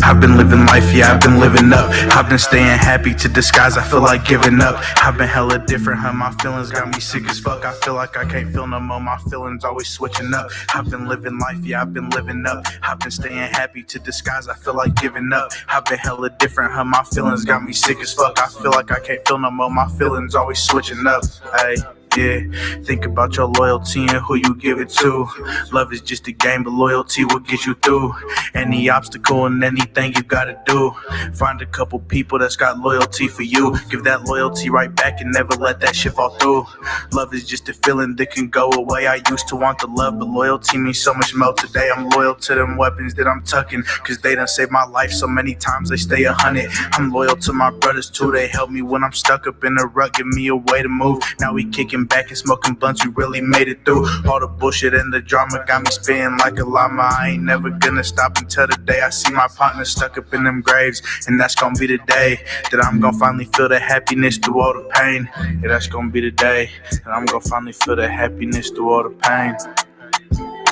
I've been living life, yeah, I've been living up. I've been staying happy to disguise, I feel like giving up. I've been hella different, my feelings got me sick as fuck. I feel like I can't feel no more, my feelings always switching up. I've been living life, yeah, I've been living up. I've been staying happy to disguise, I feel like giving up. I've been hella different, my feelings got me sick as fuck. I feel like I can't feel no more, my feelings always switching up. Hey. Yeah, think about your loyalty and who you give it to. Love is just a game, but loyalty will get you through any obstacle and anything you gotta do. Find a couple people that's got loyalty for you. Give that loyalty right back and never let that shit fall through. Love is just a feeling that can go away. I used to want the love, but loyalty means so much more today. I'm loyal to them weapons that I'm tucking, cause they done saved my life so many times they stay 100. I'm loyal to my brothers too, they help me when I'm stuck up in a rut, give me a way to move. Now we kicking back and smoking blunts, we really made it through. All the bullshit and the drama got me spinning like a llama. I ain't never gonna stop until the day I see my partner stuck up in them graves. And that's gonna be the day that I'm gonna finally feel the happiness through all the pain. Yeah, that's gonna be the day that I'm gonna finally feel the happiness through all the pain.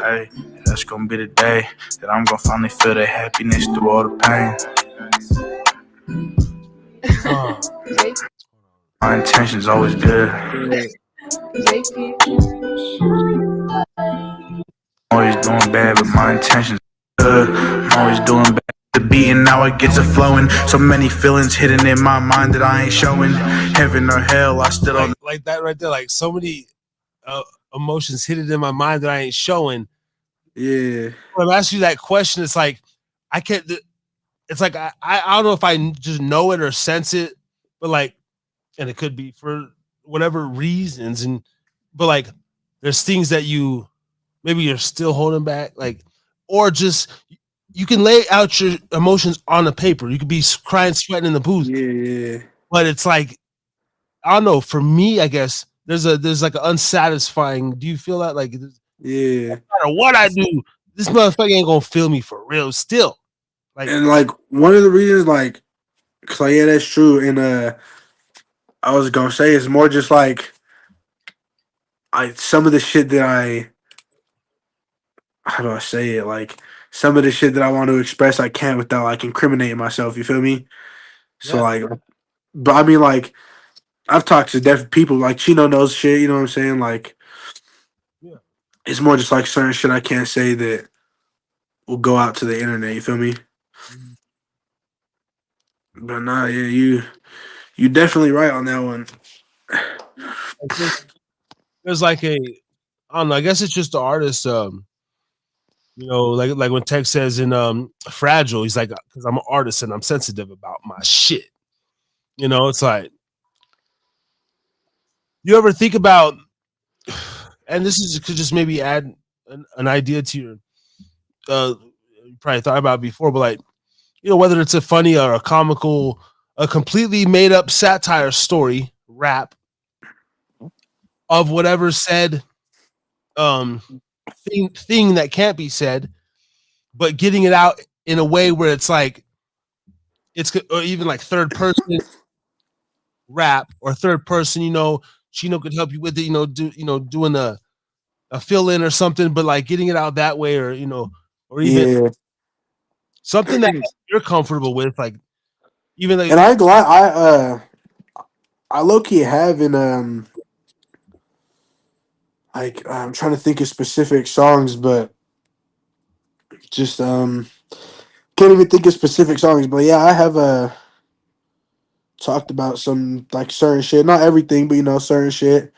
Hey, that's gonna be the day that I'm gonna finally feel the happiness through all the pain. My intention's always good. I'm always doing bad, but my intentions good. I'm always doing bad, beat and now it gets it flowing. So many feelings hidden in my mind that I ain't showing. Heaven or hell, I still don't. Like that right there, like so many emotions hidden in my mind that I ain't showing. Yeah. When I'm asking you that question, it's like I can't. It's like I don't know if I just know it or sense it, but like, and it could be for whatever reasons, but like, there's things that maybe you're still holding back, like, or just you can lay out your emotions on the paper. You could be crying, sweating in the booth, Yeah. but it's like I don't know. For me, I guess there's like an unsatisfying. Do you feel that like? Yeah. No matter what I do, this motherfucker ain't gonna feel me for real. Still, like, And like one of the reasons, like, cause like, yeah, that's true. And I was gonna say it's more just like some of the shit that how do I say it? Like some of the shit that I want to express, I can't without like incriminating myself. You feel me? So yeah, like, but I mean, like, I've talked to different people. Like Chino knows shit. You know what I'm saying? Like, yeah. it's more just like certain shit I can't say that will go out to the internet. You feel me? Mhm. But nah, yeah, you definitely right on that one. Like, there's like I don't know. I guess it's just the artist. Like when Tech says in Fragile, he's like, because I'm an artist and I'm sensitive about my shit. It's like you ever think about, and this is could just maybe add an idea to your you probably thought about it before, but like whether it's a funny or a comical, a completely made up satire story, rap of whatever said um thing that can't be said, but getting it out in a way where it's like it's or even like third person rap or third person, Chino could help you with it, doing a fill in or something, but like getting it out that way, or even Yeah, something that you're comfortable with, like even like and I ain't gonna lie, I low key have in like I'm trying to think of specific songs, but just can't even think of specific songs. But yeah, I have talked about some like certain shit, not everything, but certain shit.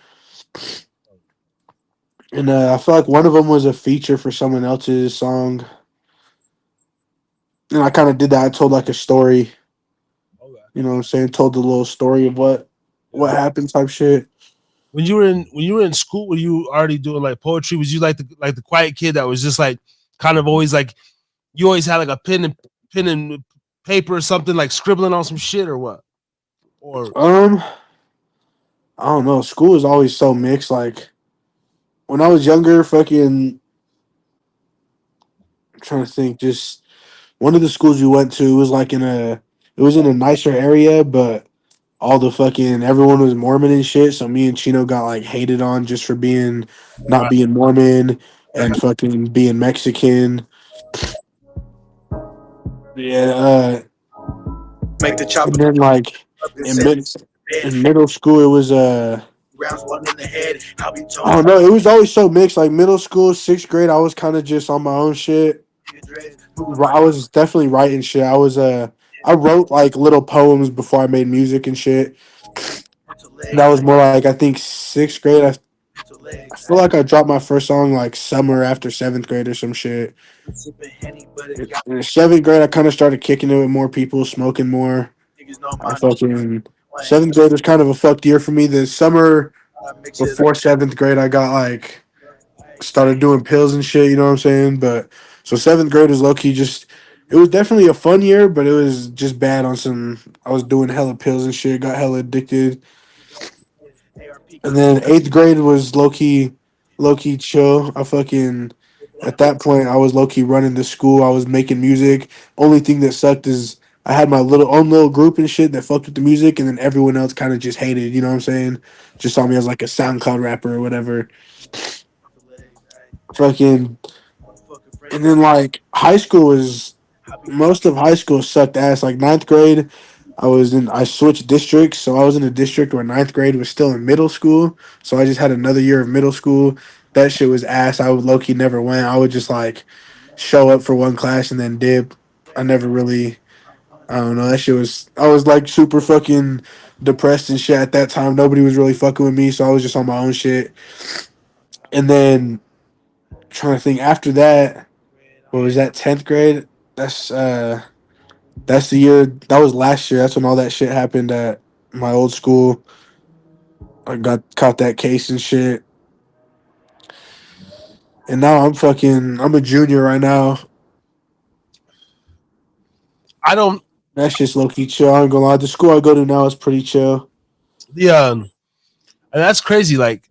And I feel like one of them was a feature for someone else's song, and I kind of did that. I told like a story, okay, you know what I'm saying? Told the little story of what yeah. happened type shit. When you were in school, were you already doing like poetry? Was you like the quiet kid that was just like kind of always like you always had like a pen and paper or something, like scribbling on some shit or what? Or Um, I don't know. School is always so mixed. Like when I was younger, fucking I'm trying to think, just one of the schools we went to was like it was in a nicer area, but all the fucking everyone was Mormon and shit. So me and Chino got like hated on just for being not right, being Mormon and fucking being Mexican. Yeah, Make the chopper and then like up and in set mid bed. in middle school it was Rounds one in the head. I'll be I told don't know, it was always so mixed. Like middle school, sixth grade, I was kind of just on my own shit. moving my I was definitely writing shit. I wrote like little poems before I made music and shit. That was more like I think sixth grade. I feel like I dropped my first song like summer after seventh grade or some shit. sipping Henny, but it got In seventh grade, I kind of started kicking it with more people, smoking more. niggas know I my fucking name. seventh grade was kind of a fucked year for me. The summer I mix it up. before seventh grade, I got like started doing pills and shit. You know what I'm saying? But so seventh grade was low key just. It was definitely a fun year, but it was just bad on some. I was doing hella pills and shit. Got hella addicted. And then eighth grade was low key chill. I fucking at that point I was low key running the school. I was making music. Only thing that sucked is I had my own little group and shit that fucked with the music, and then everyone else kind of just hated. You know what I'm saying? Just saw me as like a SoundCloud rapper or whatever. Fucking and then like high school was most of high school sucked ass. Like ninth grade, I switched districts, so I was in a district where ninth grade was still in middle school. So I just had another year of middle school. That shit was ass. I would low key never went. I would just like show up for one class and then dip. I never really. I don't know. That shit was. I was like super fucking depressed and shit at that time. Nobody was really fucking with me, so I was just on my own shit. And then trying to think after that, what was that? 10th grade. That's the year. That was last year. That's when all that shit happened at my old school. I got caught that case and shit. And now I'm a junior right now. I don't. That shit's low key chill. I ain't gonna lie. The school I go to now is pretty chill. The and that's crazy. Like,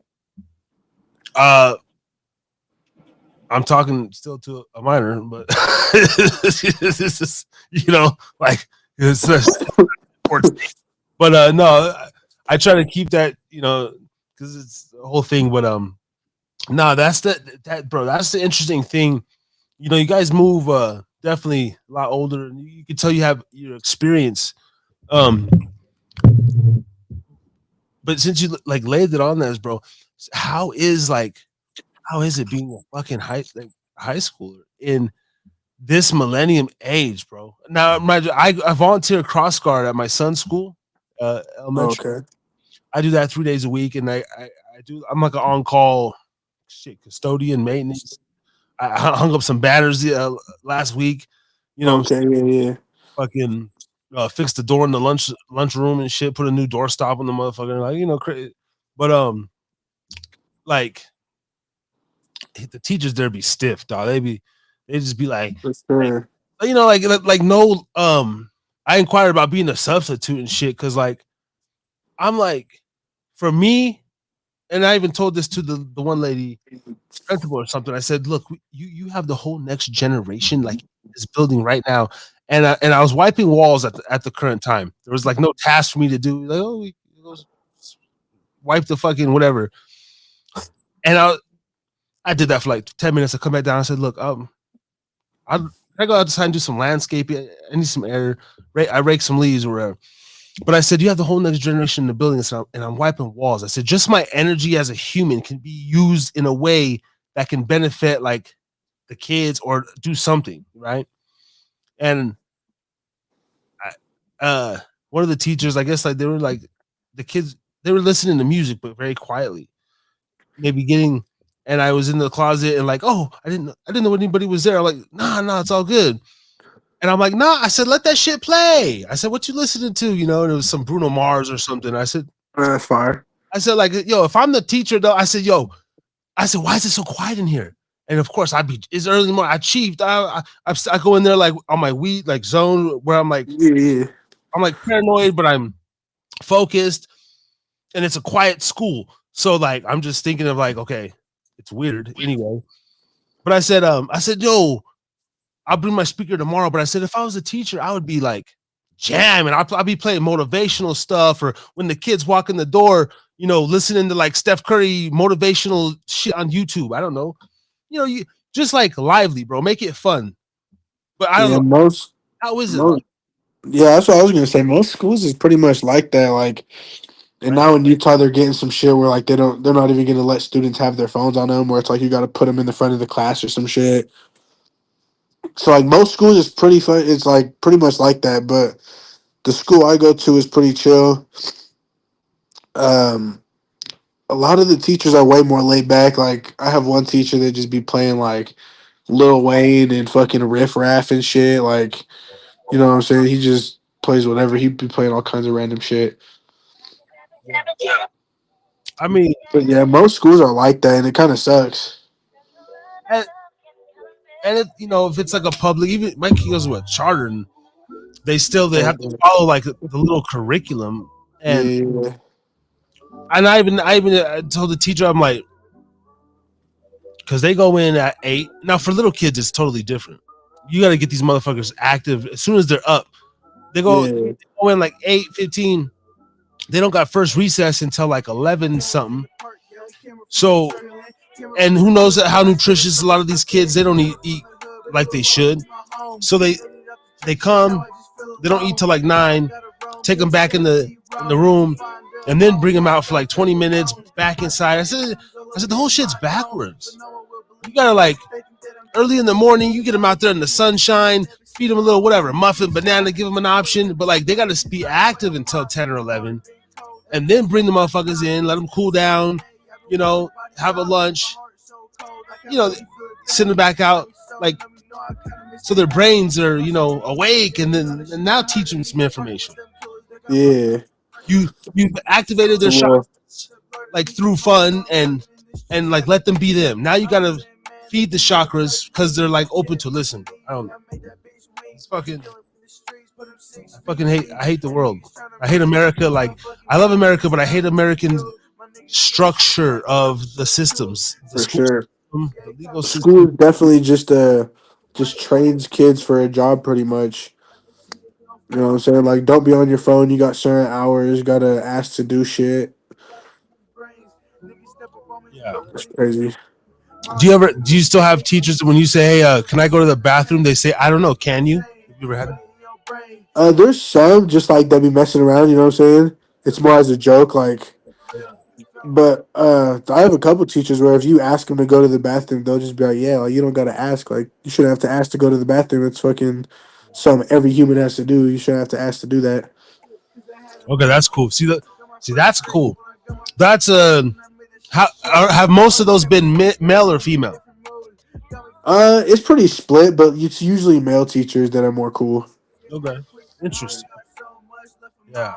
I'm talking still to a minor, but this is, like it's but no, I try to keep that, because it's the whole thing. But no, that's bro. That's the interesting thing. You guys move definitely a lot older, and you can tell you have your experience. But since you like laid it on this, bro, how is it being a fucking high schooler in this millennium age, bro? Now, I volunteer cross guard at my son's school, elementary. Okay. I do that 3 days a week, and I'm like an on call custodian maintenance. I hung up some banners last week, Okay, yeah. fucking fixed the door in the lunchroom and shit. Put a new doorstop on the motherfucker, crazy. But like the teachers there be stiff, dog. They just be like, For sure. like no. I inquired about being a substitute and shit because like I'm like, for me, and I even told this to the one lady principal or something. I said, look, you have the whole next generation like this building right now. And I was wiping walls at the current time. There was like no task for me to do. Like, wipe the fucking whatever. And I did that for like 10 minutes. I come back down. I said, look, I go outside and do some landscaping. I need some air. I rake some leaves or whatever. But I said, you have the whole next generation in the building, and I'm wiping walls. I said, just my energy as a human can be used in a way that can benefit like the kids or do something, right? And one of the teachers, I guess, like they were like the kids, they were listening to music, but very quietly, maybe and I was in the closet and like, oh, I didn't know anybody was there. I'm like, nah, it's all good. And I'm like, nah, I said, let that shit play. I said, what you listening to? And it was some Bruno Mars or something. I said, that's fire. I said, like, yo, if I'm the teacher though, I said, why is it so quiet in here? And of course, it's early in the morning. I chiefed. I go in there like on my weed like zone where I'm like, yeah. I'm like paranoid, but I'm focused, and it's a quiet school. So like, I'm just thinking of like, okay, it's weird anyway. But I said, yo, I'll bring my speaker tomorrow. But I said, if I was a teacher, I would be like jamming. I'll be playing motivational stuff, or when the kids walk in the door, listening to like Steph Curry motivational shit on YouTube. I don't know. You just like lively, bro. Make it fun. But I don't know. How is it? Yeah, that's what I was gonna say. Most schools is pretty much like that. Like, and now in Utah, they're getting some shit where like they're not even gonna let students have their phones on them. Where it's like you got to put them in the front of the class or some shit. So like most schools is pretty fun. It's like pretty much like that. But the school I go to is pretty chill. A lot of the teachers are way more laid back. Like I have one teacher that just be playing like Lil Wayne and fucking Riff Raff and shit. Like, you know what I'm saying? He just plays whatever. He'd be playing all kinds of random shit. I mean, but yeah, most schools are like that, and it kind of sucks. And it, if it's like a public, even my kid goes to a charter, and they have to follow like the little curriculum. And yeah. And I even told the teacher, I'm like, because they go in at 8. Now for little kids, it's totally different. You got to get these motherfuckers active as soon as they're up. They go in like 8:15. They don't got first recess until like 11 something. So, and who knows how nutritious a lot of these kids, they don't eat like they should. So they come, they don't eat till like 9, take them back in the room, and then bring them out for like 20 minutes back inside. I said the whole shit's backwards. You gotta like early in the morning, you get them out there in the sunshine, feed them a little whatever, muffin, banana, give them an option. But like they got to be active until 10 or 11, and then bring the motherfuckers in, let them cool down, have a lunch, send them back out, like so their brains are awake, and then now teach them some information. Yeah. You've activated their Well, chakras like through fun and like let them be them. Now you gotta feed the chakras because they're like open to listen. I don't know. It's fucking. I hate the world. I hate America. Like I love America, but I hate American structure of the systems. The for school sure. system, the legal School system. definitely just trains kids for a job pretty much. You know what I'm saying? Like, don't be on your phone. You got certain hours. Got to ask to do shit. Yeah. It's crazy. Do you still have teachers when you say, "Hey, can I go to the bathroom?" They say, "I don't know. Can you?" Have you ever had it? There's some just like that be messing around. You know what I'm saying? It's more as a joke, like. But I have a couple teachers where if you ask them to go to the bathroom, they'll just be like, "Yeah, like you don't gotta ask. Like you shouldn't have to ask to go to the bathroom. It's fucking something every human has to do. You shouldn't have to ask to do that." Okay, that's cool. See, that's cool. That's have most of those been male or female? It's pretty split, but it's usually male teachers that are more cool. Okay, interesting. Yeah.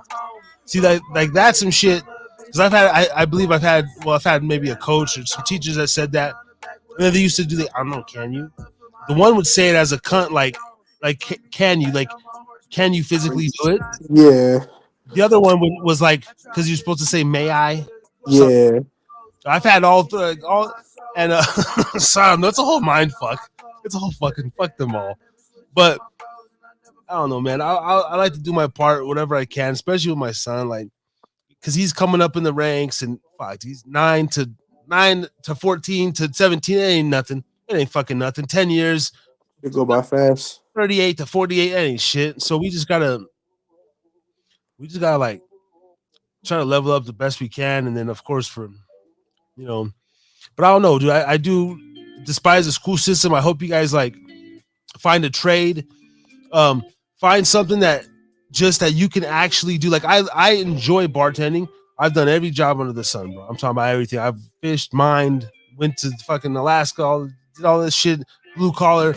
See, like that's some shit. Because I believe I've had maybe a coach or some teachers that said that. And then they used to do the, I don't know, can you? The one would say it as a cunt, can you? Like, can you physically do it? Yeah, The other one was like, because you're supposed to say, may I? So yeah, I've had all, and so it's a whole mind fuck. It's a whole fucking fuck them all. But I don't know, man. I like to do my part, whatever I can, especially with my son, like, because he's coming up in the ranks, and fuck, he's 9 to 14 to 17. It ain't nothing. It ain't fucking nothing. 10 years, it go by fast. 38 to 48, that ain't shit. So we just gotta like try to level up the best we can, and then of course you know, but I don't know, dude. I do despise the school system. I hope you guys like find a trade, find something that you can actually do. Like I enjoy bartending. I've done every job under the sun, bro. I'm talking about everything. I've fished, mined, went to fucking Alaska, did all this shit, blue collar,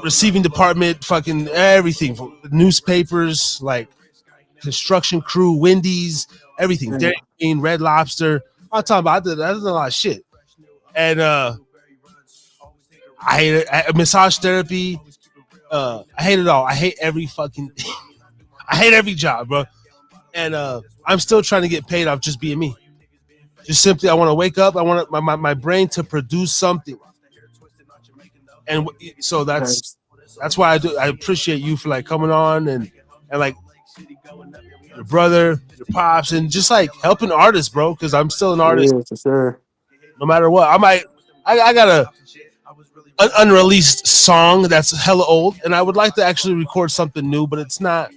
receiving department, fucking everything, newspapers, like construction crew, Wendy's, everything, Yeah. Dairy Queen, Red Lobster. I'm talking about I did a lot of shit, and I hate it. Massage therapy. I hate it all. I hate every fucking. I hate every job, bro. And I'm still trying to get paid off just being me. Just simply, I want to wake up. I want my brain to produce something, and so that's why I do. I appreciate you for like coming on and like your brother, your pops, and just like helping artists, bro. Because I'm still an artist, Yeah, for sure. no matter what. I got an unreleased song that's hella old, and I would like to actually record something new, but it's not.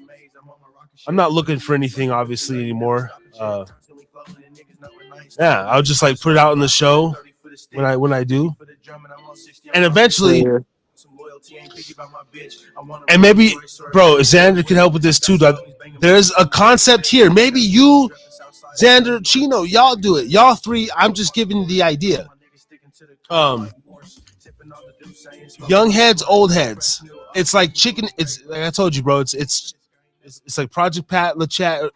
I'm not looking for anything obviously anymore. Yeah, I'll just like put it out in the show when I do, and eventually, Yeah. and maybe, bro, Xander can help with this too. Dog. There's a concept here. Maybe you, Xander, Chino, y'all do it. Y'all three. I'm just giving the idea. Young heads, old heads. It's like chicken. It's like I told you, bro. It's like Project Pat, LeChat,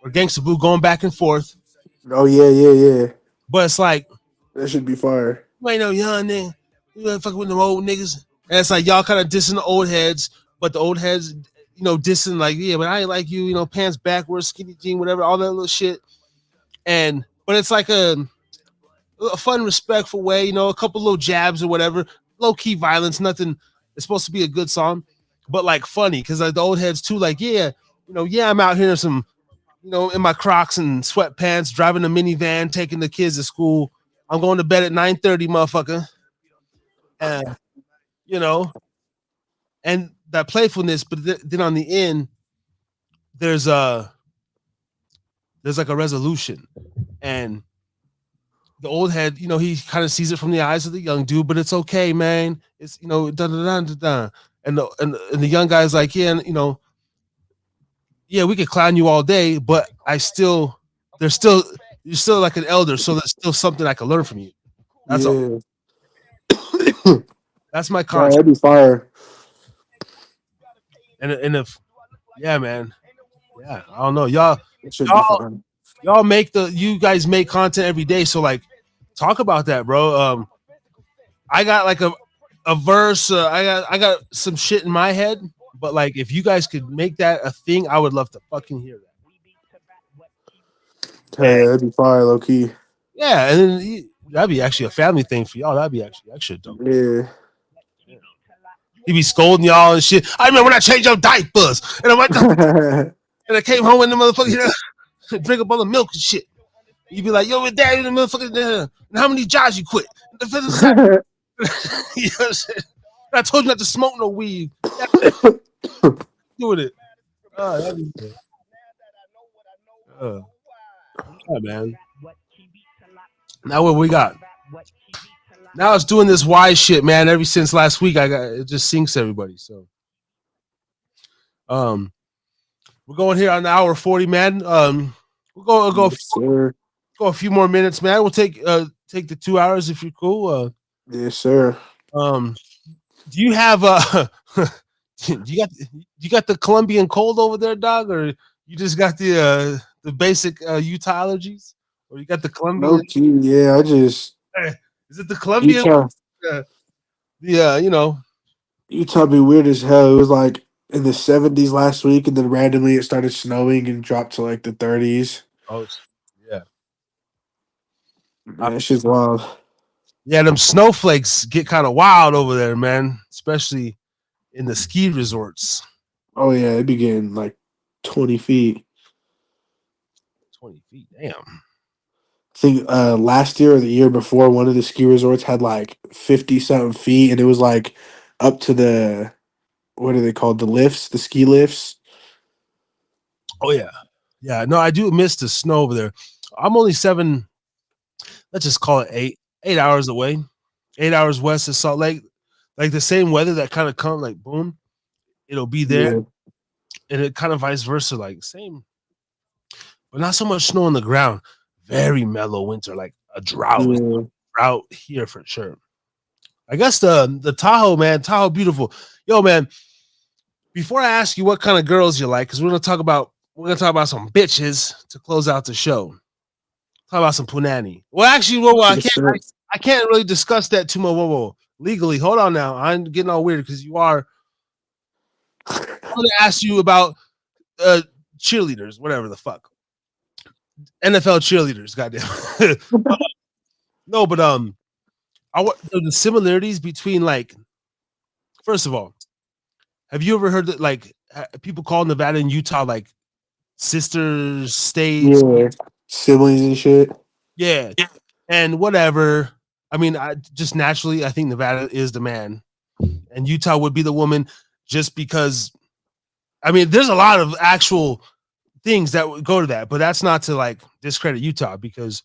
or Gangsta Boo going back and forth. Oh yeah. But it's like That should be fire. you ain't no young nigga. You ain't fucking with them old niggas. And it's like y'all kind of dissing the old heads, but the old heads, dissing like, yeah, but I ain't like you, pants backwards, skinny jean, whatever, all that little shit. But it's like a fun, respectful way, a couple little jabs or whatever, low key violence, nothing. It's supposed to be a good song, but like funny because like the old heads too, like I'm out here in some, in my Crocs and sweatpants, driving a minivan, taking the kids to school. I'm going to bed at 9:30, motherfucker. And and that playfulness, but then on the end, there's like a resolution, and the old head, he kind of sees it from the eyes of the young dude, but it's okay, man. It's da da da da da. And the young guy's like, yeah, and yeah, we could clown you all day, but you're still like an elder, so there's still something I can learn from you. That's all. Yeah. That's my Nah, concept. that'd be fire. And if yeah, man, yeah, I don't know, y'all. It should be fun. You guys make content every day, so like, talk about that, bro. I got like a verse. I got some shit in my head, but like, if you guys could make that a thing, I would love to fucking hear that. Hell yeah, that'd be fire, low key. Yeah, and then that'd be actually a family thing for y'all. That'd be actually extra dope. Yeah. He be scolding y'all and shit. I remember when I changed your diapers, and I went and I came home and the motherfucker drink up all the milk and shit. You be like, yo, with dad, the motherfucker, and how many jobs you quit? You know what I'm saying? I told you not to smoke no weed. Doing it. That'd be good. Yeah, man. Now what we got? Now it's doing this wise shit, man. Ever since last week, it just syncs everybody. So, we're going here on the hour 40, man. We'll go a few more minutes, man. We'll take the 2 hours if you're cool. Yes, sir. Do you have you got the Colombian cold over there, dog, or you just got the basic Utah allergies, or you got the Colombian? No key, yeah. I just is it the Colombian? Utah. Utah be weird as hell. It was like in the 70s last week, and then randomly it started snowing and dropped to like the 30s. Oh, yeah. That shit's wild. Yeah, them snowflakes get kind of wild over there, man. Especially in the ski resorts. Oh yeah, it'd be getting like 20 feet. 20 feet, damn. I think last year or the year before, one of the ski resorts had like 50 something feet, and it was like up to the, what are they called? The lifts, the ski lifts. Oh yeah. Yeah, no, I do miss the snow over there. I'm only 7, let's just call it 8 hours away. 8 hours west of Salt Lake. Like the same weather that kind of come like boom, it'll be there. Yeah. And it kind of vice versa, like same, but not so much snow on the ground. Very mellow winter, like a drought. Yeah. Drought here for sure. I guess the Tahoe, man, Tahoe beautiful. Yo, man, before I ask you what kind of girls you like, because we're gonna talk about some bitches to close out the show. Talk about some punani. Well, actually, I can't really discuss that too much. Whoa. Legally, hold on now. I'm getting all weird because you are. I'm gonna ask you about cheerleaders, whatever the fuck. NFL cheerleaders, goddamn. No, but the similarities between, like, first of all, have you ever heard that like people call Nevada and Utah like sister states? Yeah, siblings and shit. Yeah, and whatever. I mean, I just naturally, I think Nevada is the man, and Utah would be the woman, just because. I mean, there's a lot of actual things that would go to that, but that's not to like discredit Utah because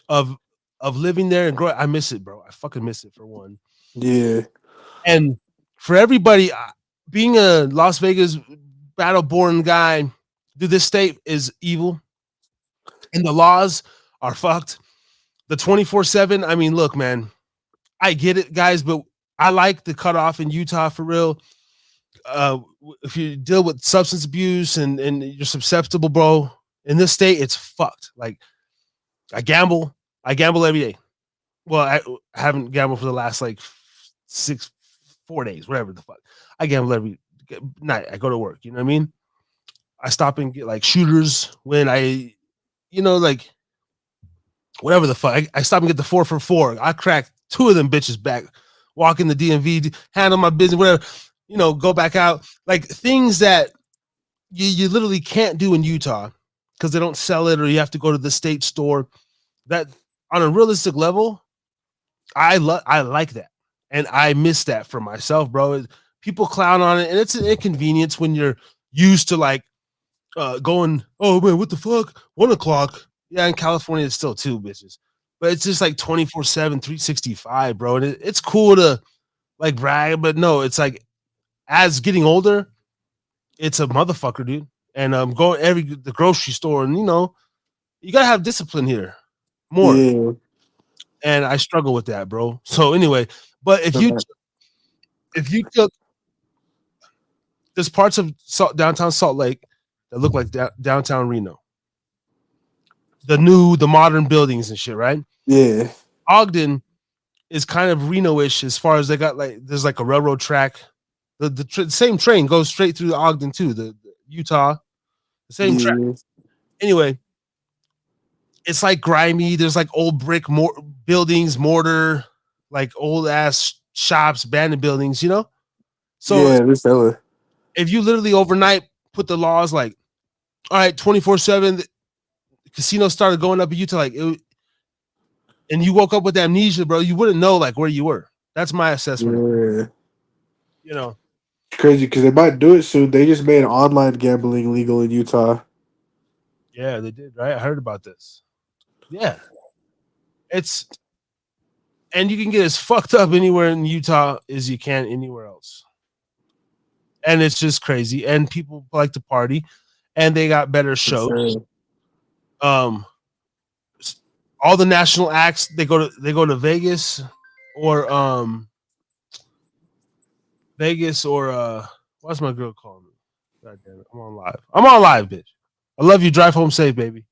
of living there and growing. I miss it, bro. I fucking miss it, for one. Yeah, and for everybody, being a Las Vegas battle-born guy, dude, this state is evil, and the laws are fucked. The 24/7. I mean, look, man, I get it, guys, but I like the cutoff in Utah for real. If you deal with substance abuse and you're susceptible, bro, in this state, it's fucked. Like, I gamble every day. Well, I haven't gambled for the last like 4 days, whatever the fuck. I gamble every night. I go to work. You know what I mean? I stop and get like shooters when I, like whatever the fuck. I stop and get the 4 for $4. I crack 2 of them bitches back, walk in the DMV, handle my business, whatever. Go back out, like things that you literally can't do in Utah because they don't sell it, or you have to go to the state store. That on a realistic level, I like that, and I miss that for myself, bro. People clown on it, and it's an inconvenience when you're used to like going, oh man, what the fuck, 1 o'clock. Yeah, in California it's still 2, bitches. but it's just like 24/7, 365, bro. And it's cool to like brag, but no, it's like as getting older, it's a motherfucker, dude. And going the grocery store, and you gotta have discipline here more. Yeah. And I struggle with that, bro. So anyway, but if you took there's parts of downtown Salt Lake that look like downtown Reno, the modern buildings and shit, right? Yeah. Ogden is kind of Reno-ish as far as they got there's like a railroad track. The same train goes straight through Ogden too, the Utah, the same track. Anyway, it's like grimy. There's like old brick buildings, mortar, like old ass shops, abandoned buildings, So yeah, this fella. If you literally overnight put the laws like, all right, 24/7, casinos started going up in Utah, and you woke up with amnesia, bro, you wouldn't know like where you were. That's my assessment. Yeah. Crazy because they might do it soon. They just made online gambling legal in Utah. Yeah, they did, right? I heard about this. Yeah. And you can get as fucked up anywhere in Utah as you can anywhere else. And it's just crazy. And people like to party, and they got better shows. All the national acts, they go to Vegas or what's my girl calling me? God damn it, I'm on live, bitch. I love you. Drive home safe, baby.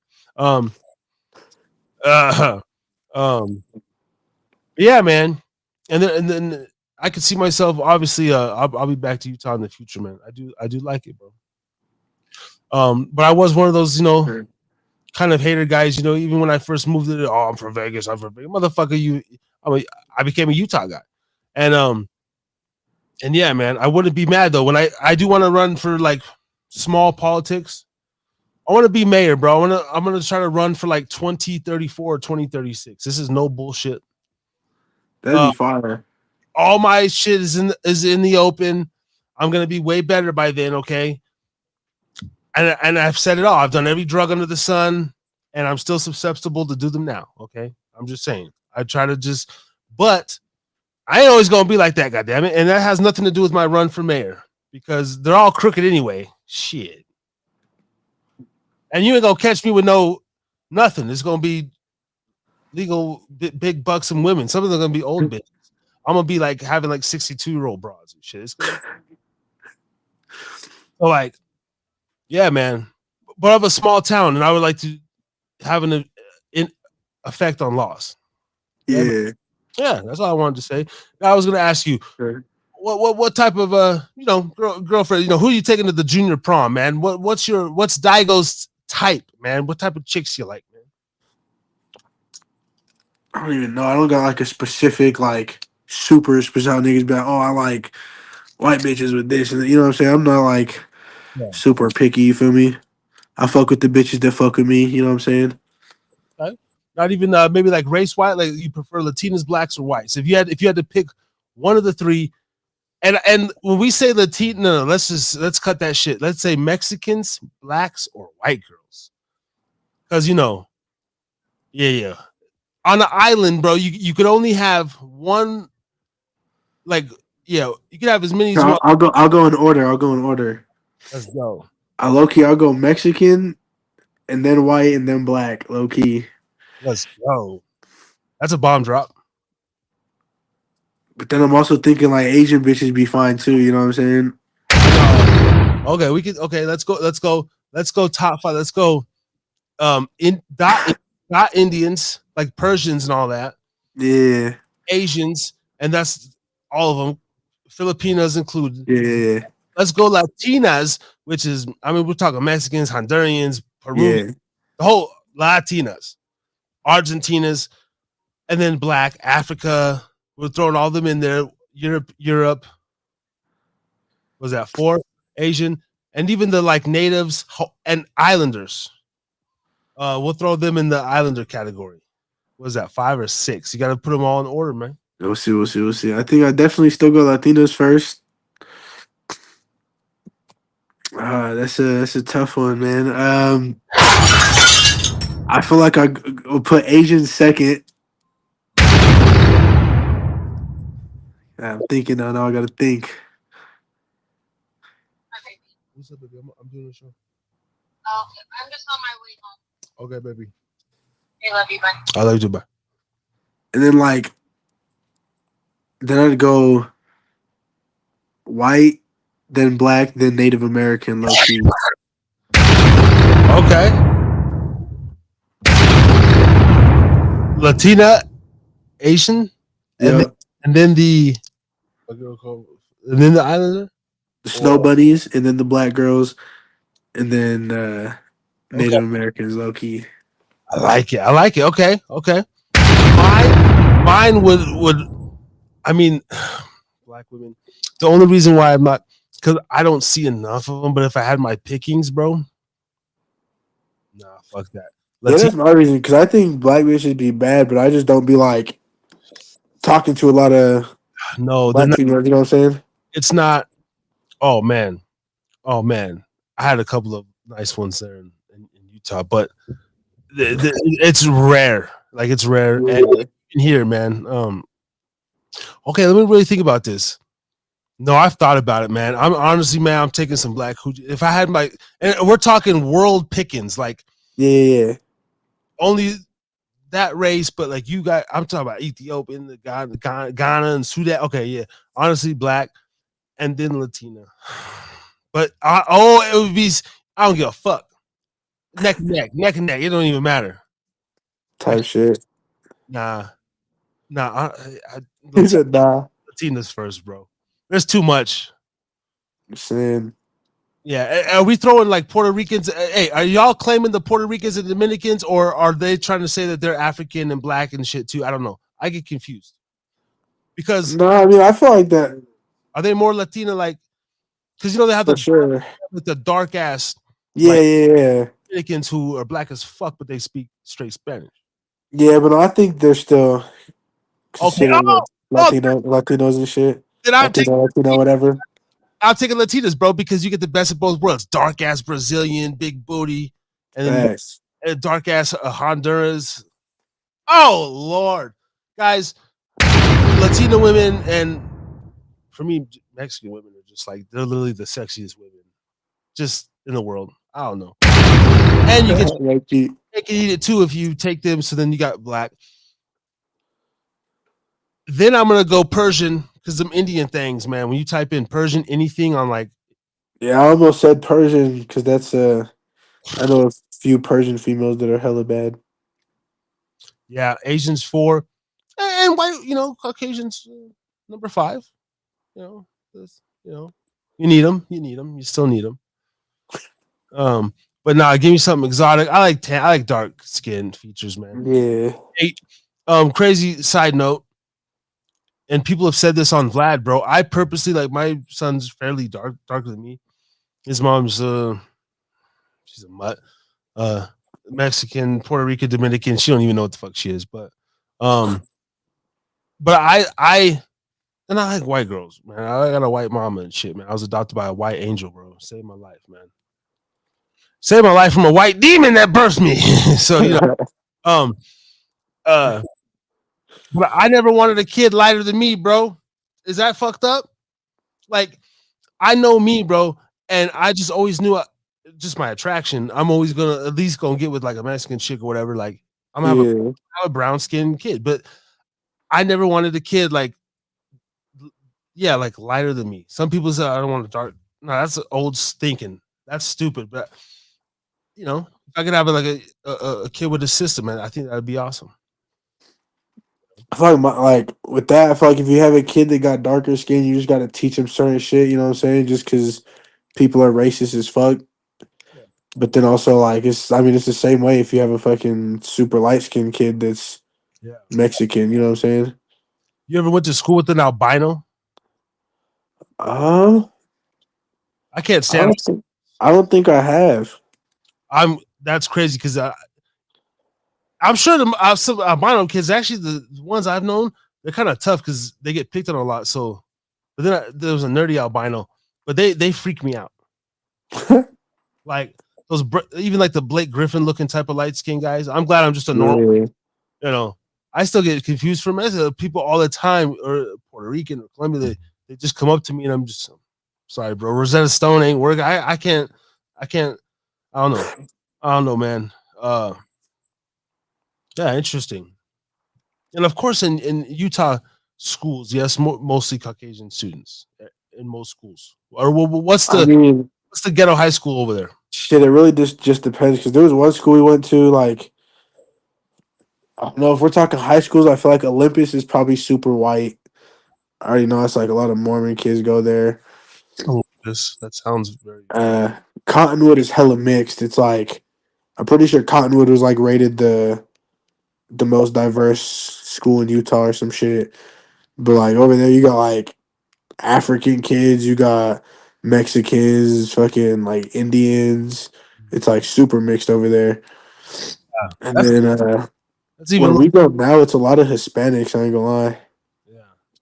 Yeah, man. And then I could see myself. Obviously, I'll be back to Utah in the future, man. I do like it, bro. But I was one of those, kind of hater guys. Even when I first moved to I'm from Vegas. Motherfucker. I became a Utah guy, and yeah, man. I wouldn't be mad though when I do want to run for like small politics. I want to be mayor, bro. I'm gonna try to run for like 2034 or 2036. This is no bullshit. That'd be fire. All my shit is in the open. I'm gonna be way better by then, okay? And I've said it all. I've done every drug under the sun, and I'm still susceptible to do them now. Okay, I'm just saying. I try to but I ain't always gonna be like that, goddammit. And that has nothing to do with my run for mayor because they're all crooked anyway. Shit. And you ain't gonna catch me with nothing. It's gonna be legal big bucks and women. Some of them are gonna be old bitches. I'm gonna be like having like 62-year-old bras and shit. So like, yeah, man. But I have a small town, and I would like to have an effect on laws. Yeah. Yeah, that's all I wanted to say. Now, I was gonna ask you, what type of girlfriend? Who are you taking to the junior prom, man? What's Dygo's type, man? What type of chicks you like, man? I don't even know. I don't got like a specific like super special niggas be like, oh, I like white bitches with this, and you know what I'm saying. I'm not like super picky. You feel me? I fuck with the bitches that fuck with me. You know what I'm saying? Okay. Not even maybe like race white. Like you prefer Latinas, blacks, or whites? If you had to pick one of the three, and when we say Latino, no, let's cut that shit. Let's say Mexicans, blacks, or white girls, because yeah. On the island, bro, you could only have one. Like, you could have as many as you want. I'll go in order. Let's go. I'll go Mexican, and then white, and then black. Low key. Let's go. That's a bomb drop. But then I'm also thinking like Asian bitches be fine too. You know what I'm saying? Okay, let's go top 5. Let's go. Not Indians, like Persians and all that. Yeah. Asians, and that's all of them. Filipinos included. Yeah. Let's go Latinas, which is, we're talking Mexicans, Hondurans, Peruvians, the whole Latinas, Argentinas, and then Black, Africa. We're throwing all them in there. Europe. Was that 4? Asian, and even the like natives and islanders. We'll throw them in the islander category. Was that 5 or 6? You got to put them all in order, man. We'll see. I think I definitely still go Latinos first. That's a tough one, man. I feel like I'll put Asians second, I'm thinking now. I gotta think. What's up, baby? I'm doing a show. Okay, I'm just on my way home. Okay, baby. I love you, bye. I love you too, bye. And then then I'd go white, then black, then Native American, low key. Okay. Latina, Asian, Yep. and then the islander. The snow bunnies, and then the black girls, and then Native Americans, low key. I like it. Okay. Mine would. I mean, black women. The only reason why I'm not, because I don't see enough of them. But if I had my pickings, bro, nah, fuck that. Yeah, that's my reason. Because I think black bitches be bad, but I just don't be like talking to a lot of black females. You know what I'm saying? It's not. Oh man. I had a couple of nice ones there in Utah, but it's rare. Like it's rare. Yeah. And here, man. Okay, let me really think about this. No, I've thought about it, man. I'm honestly, man, I'm taking some black hoochie. If I had my, and we're talking world pickings, like Yeah. only that race, but like you got, I'm talking about Ethiopian, the Ghana and Sudan. Okay, yeah, honestly, black, and then Latina. But it would be. I don't give a fuck. Neck and neck. It don't even matter. Type shit. Nah. He said nah. Latina's first, bro. There's too much. I'm saying. Yeah, are we throwing like Puerto Ricans? Hey, are y'all claiming the Puerto Ricans and Dominicans, or are they trying to say that they're African and black and shit too? I don't know. I get confused because no, I mean I feel like that. Are they more Latina like? Because they have the dark ass. Yeah. Dominicans who are black as fuck, but they speak straight Spanish. Yeah, but I think they're still considered Latinos and shit. Latino, whatever. I'll take a Latinas, bro, because you get the best of both worlds. Dark ass Brazilian, big booty, and then dark ass Honduras. Oh Lord, guys, Latina women and for me, Mexican women are just like they're literally the sexiest women just in the world. I don't know. And you can eat it too if you take them. So then you got black. Then I'm gonna go Persian because them Indian things, man. When you type in Persian, anything on like, yeah, I almost said Persian because that's I know a few Persian females that are hella bad. Yeah, Asians 4, and white, Caucasians number 5. You need them. You still need them. But nah, give me something exotic. I like dark skin features, man. Yeah. Crazy side note. And people have said this on Vlad, bro. I purposely my son's fairly darker than me. His mom's she's a mutt. Mexican, Puerto Rican, Dominican. She don't even know what the fuck she is, but I like white girls, man. I got a white mama and shit, man. I was adopted by a white angel, bro. Saved my life, man. Saved my life from a white demon that birthed me. So but I never wanted a kid lighter than me, bro. Is that fucked up? Like, I know me, bro, and I just always knew just my attraction. I'm always gonna at least get with like a Mexican chick or whatever. Like, I'm gonna have a brown skinned kid, but I never wanted a kid like lighter than me. Some people say I don't want a dark. No, that's old thinking. That's stupid. But if I could have a kid with a system, man, I think that'd be awesome. I feel like with that, I feel like if you have a kid that got darker skin, you just got to teach them certain shit. You know what I'm saying? Just because people are racist as fuck. Yeah. But then also it's the same way if you have a fucking super light skinned kid that's Mexican. You know what I'm saying? You ever went to school with an albino? I can't stand. I don't think I have. That's crazy because I'm sure some albino kids, actually, the ones I've known, they're kind of tough because they get picked on a lot. So, but then there was a nerdy albino, but they freak me out. Like those, even like the Blake Griffin looking type of light skinned guys. I'm glad I'm just a normal. I still get confused from it. People all the time, or Puerto Rican or Colombian, they just come up to me and I'm just sorry, bro. Rosetta Stone ain't working. I can't. I can't. I don't know. I don't know, man. Yeah, interesting. And of course, in Utah schools, yes, mostly Caucasian students in most schools. Or what's I the mean, ghetto high school over there? shit, it really just depends because there was one school we went to, like, I don't know if we're talking high schools. I feel like Olympus is probably super white. I already know it's like a lot of Mormon kids go there. Oh, that sounds very. Uh, Cottonwood is hella mixed. It's like I'm pretty sure Cottonwood was like rated the most diverse school in Utah or some shit. But like over there, you got like African kids, you got Mexicans, fucking like Indians. It's like super mixed over there. Yeah, And then that's even. where we go now, it's a lot of Hispanics. I ain't gonna lie. Yeah.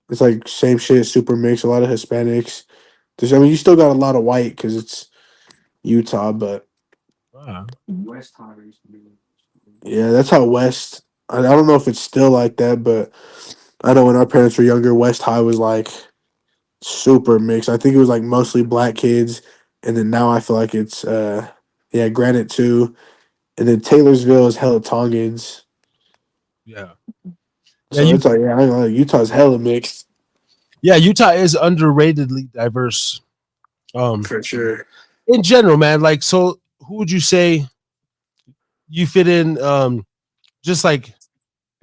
It's like same shit, super mixed. A lot of Hispanics. I mean, you still got a lot of white because it's Utah, but Wow. yeah, that's how West. I don't know if it's still like that, but I know when our parents were younger, West High was like super mixed. I think it was like mostly black kids, and then now I feel like it's yeah, Granite too, and then Taylorsville is hella Tongans. Yeah. Yeah. So it's like yeah, I know, Utah's hella mixed Yeah, Utah is underratedly diverse. for sure. In general, man. Like, so who would you say you fit in? Just like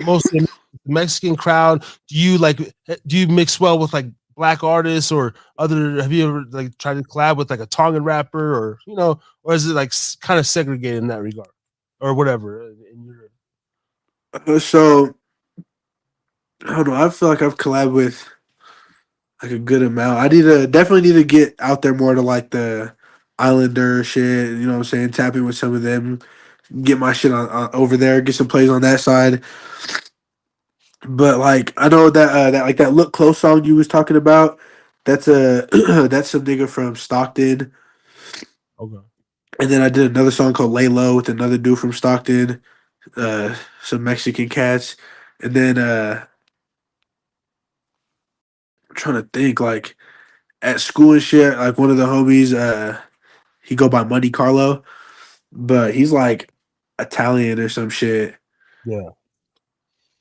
mostly Mexican crowd. Do you mix well with like black artists or other? Have you ever like tried to collab with like a Tongan rapper or or is it like kind of segregated in that regard or whatever? In your So I don't know. I feel like I've collabed with like a good amount. I definitely need to get out there more to like the Islander shit. You know what I'm saying? Tapping with some of them, get my shit on over there, get some plays on that side. But like I know that that like that Look Close song you was talking about, that's a that's some nigga from Stockton. okay. And then I did another song called Lay Low with another dude from Stockton, some Mexican cats. And then I'm trying to think like at school and shit, like one of the homies, he go by Monte Carlo, but he's like Italian or some shit. Yeah.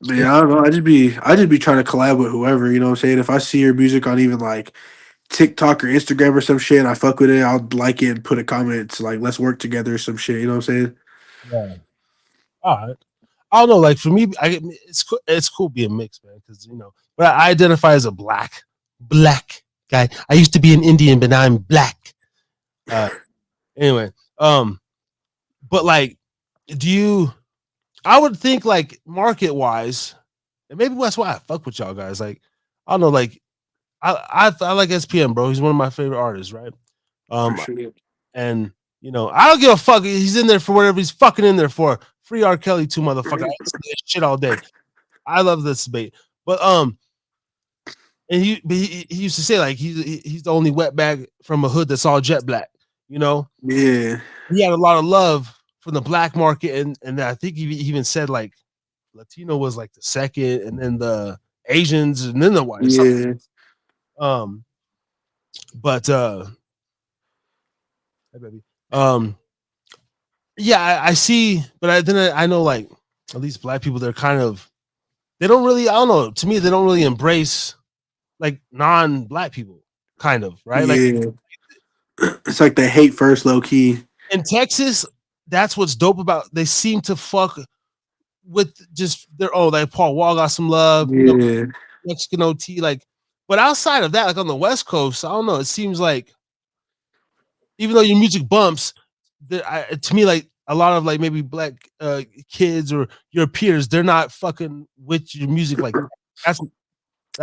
But yeah, I don't know. I just be trying to collab with whoever, you know what I'm saying? If I see your music on even like TikTok or Instagram or some shit, and I fuck with it, I'll like it and put a comment. It's like let's work together or some shit, you know what I'm saying? Yeah. All right. I don't know. Like for me, it's cool being mixed, man. Because but I identify as a black guy. I used to be an Indian, but now I'm black. Anyway, but like, do you? I would think like market wise, and maybe that's why I fuck with y'all guys. Like, I don't know. Like, I like SPM, bro. He's one of my favorite artists, right? For sure. And I don't give a fuck. He's in there for whatever he's fucking in there for. Free R. Kelly too, motherfucker. I listen to this shit all day. I love this debate, but and he used to say like he's the only wetback from a hood that's all jet black. Yeah. He had a lot of love from the black market, and I think he even said like Latino was like the second, and then the Asians, and then the whites. Yeah. But hey, baby. Yeah, I see, but then I know like at least black people, they're kind of they don't really, I don't know, to me they don't really embrace like non-black people, kind of, right? Like Yeah. It's like they hate first low key. in Texas, that's what's dope about they seem to fuck with just their own. Like Paul Wall got some love, Yeah. Mexican OT, like, but outside of that, like on the West Coast, I don't know. It seems like even though your music bumps, to me, like a lot of like maybe black kids or your peers, they're not fucking with your music like that. I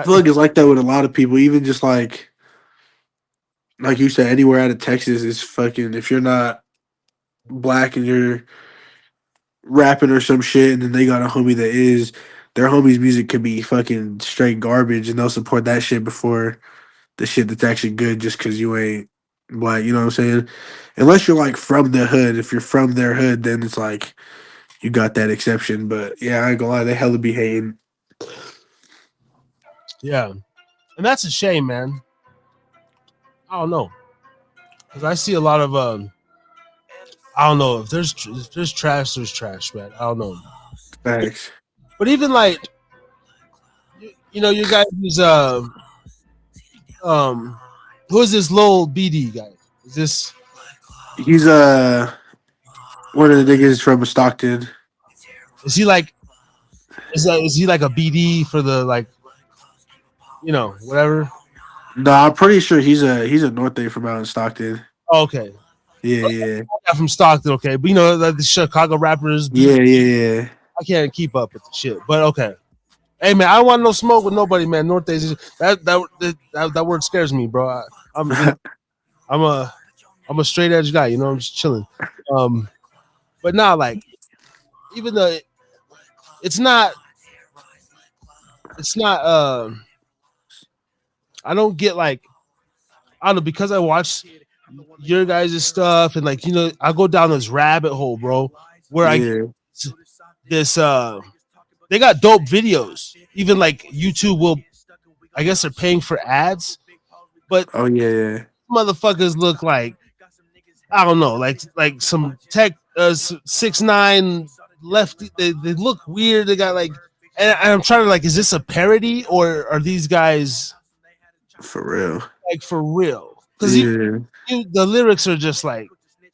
feel like it's like that with a lot of people, even just like you said, anywhere out of Texas is fucking if you're not black and you're rapping or some shit and then they got a homie that is, their homie's music could be fucking straight garbage and they'll support that shit before the shit that's actually good just because you ain't black, you know what I'm saying? Unless you're like from the hood. If you're from their hood, then it's like you got that exception. But yeah, I ain't gonna lie, they hella be hating. Yeah, and that's a shame, man. I don't know, because I see a lot of I don't know if there's trash, there's trash, man. I don't know, Thanks. but even like you know, you guys use who is this Lil BD guy? Is this He's one of the niggas from Stockton. is he like is he like a BD for the like you know whatever? No, I'm pretty sure he's a North Day from out in Stockton. Oh, okay, Yeah. I'm from Stockton, okay, but you know like the Chicago rappers. Yeah. I can't keep up with the shit, but okay. Hey man, I don't want no smoke with nobody, man. North Days that word scares me, bro. I'm you know, I'm a straight edge guy, you know. I'm just chilling. But now like even though it's not I don't get like I don't know because I watch your guys' stuff and like you know I go down this rabbit hole, bro, where I get this they got dope videos. Even like YouTube will I guess they're paying for ads, but Oh yeah. motherfuckers look like I don't know, like some tech 6ix9ine lefty. They look weird. They got like, and I'm trying to like, is this a parody or are these guys For real? like for real? Because Yeah. the lyrics are just like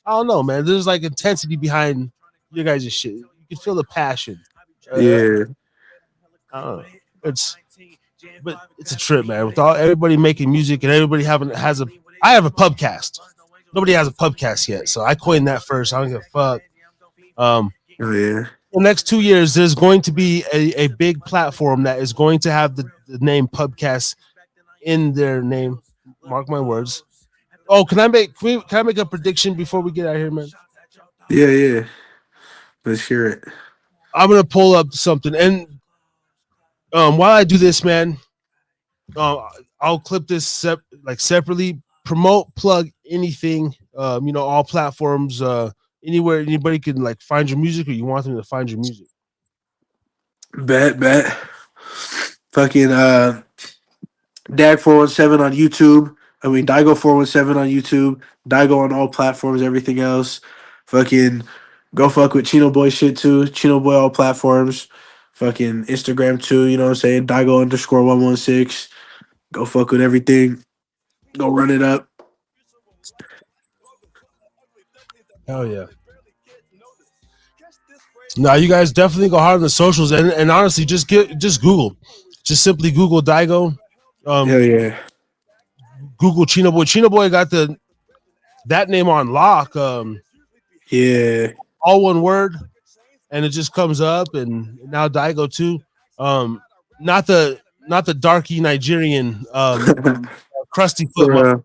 I don't know, man. There's like intensity behind your guys' shit. You can feel the passion. Yeah. I don't know. It's a trip, man. With all everybody making music and everybody I have a pubcast. Nobody has a pubcast yet, so I coined that first. I don't give a fuck. Oh yeah. The next 2 years, there's going to be a big platform that is going to have the name pubcast in their name. Mark my words. Oh, can I make a prediction before we get out of here, man? Yeah. Let's hear it. I'm gonna pull up something, and while I do this, man, I'll clip this separately. Promote, plug anything. You know, all platforms. Anywhere anybody can like find your music, or you want them to find your music. Bet. Fucking Dag417 on YouTube. I mean Dygo417 on YouTube. Dygo on all platforms, everything else. Fucking go fuck with Chino Boy shit too. Chino Boy all platforms. Fucking Instagram too, you know what I'm saying? Dygo_116. Go fuck with everything. Go run it up. Hell yeah. No, you guys definitely go hard on the socials and honestly just Google. Just simply Google Dygo. Hell yeah. Google Chino Boy. Chino Boy got that name on lock. Yeah. All one word. And it just comes up and now Dygo too. Not the darky Nigerian crusty foot,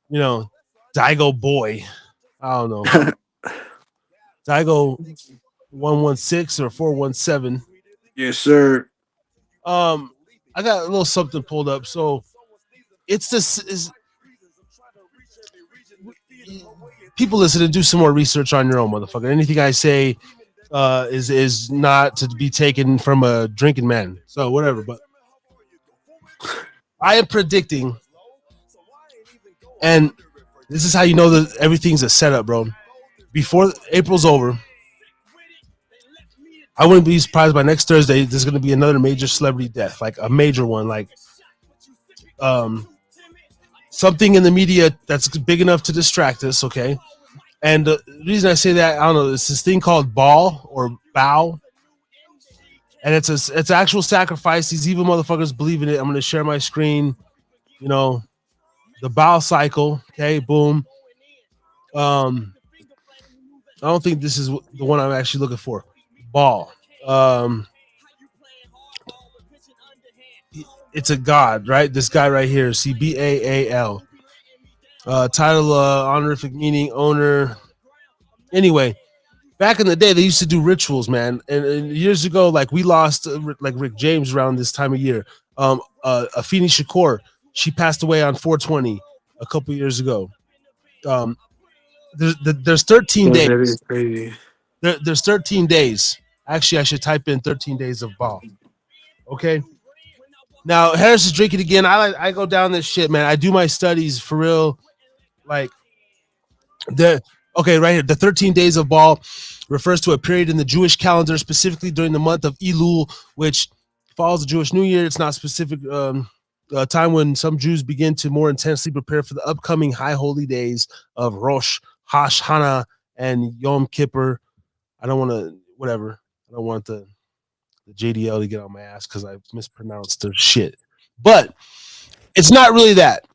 you know, Dygo boy. I don't know. Dygo116 or 417. Yes, sir. I got a little something pulled up. So it's this people listen and do some more research on your own, motherfucker. Anything I say is not to be taken from a drinking man. So whatever, but I am predicting, and this is how you know that everything's a setup, bro. Before April's over, I wouldn't be surprised by next Thursday there's going to be another major celebrity death, like a major one, like something in the media that's big enough to distract us, okay? And the reason I say that, I don't know, it's this thing called bow, and it's actual sacrifice. These evil motherfuckers believe in it. I'm going to share my screen, you know, the bow cycle, okay, boom. I don't think this is the one I'm actually looking for. Ball. It's a god, right? This guy right here, see Baal. Title, honorific meaning, owner. Anyway, back in the day, they used to do rituals, man. And years ago, like we lost, like Rick James around this time of year. Afeni Shakur, she passed away on 420 a couple years ago. There's 13 days. Crazy. There's 13 days. Actually, I should type in 13 days of ball. Okay. Now Harris is drinking again. I go down this shit, man. I do my studies for real. Like the okay, right here. The 13 days of ball refers to a period in the Jewish calendar, specifically during the month of Elul, which follows the Jewish New Year. It's not specific a time when some Jews begin to more intensely prepare for the upcoming high holy days of Rosh Hashanah and Yom Kippur. I don't want to whatever. I don't want the JDL to get on my ass because I mispronounced their shit. But it's not really that.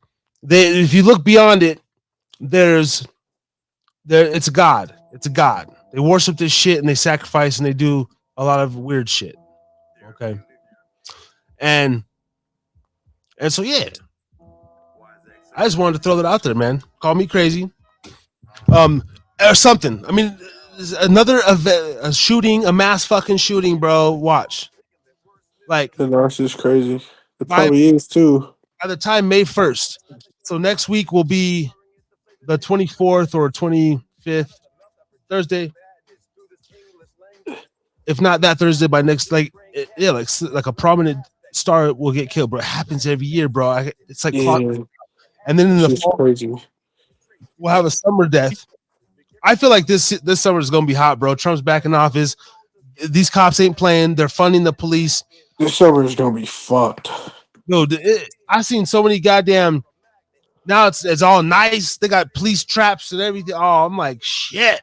If you look beyond it, it's a god. It's a god. They worship this shit and they sacrifice and they do a lot of weird shit. Okay. And so yeah. I just wanted to throw that out there, man. Call me crazy. Or something. I mean, another a shooting, a mass fucking shooting, bro. Watch. Like That's just crazy. It probably is too. By the time May 1st. So next week will be the 24th or 25th Thursday. If not that Thursday, by next like a prominent star will get killed, bro. It happens every year, bro. It's like and then in the fall, crazy. We'll have a summer death. I feel like this summer is gonna be hot, bro. Trump's back in office. These cops ain't playing. They're funding the police. This summer is gonna be fucked. Dude, I've seen so many goddamn. Now it's all nice. They got police traps and everything. Oh, I'm like shit.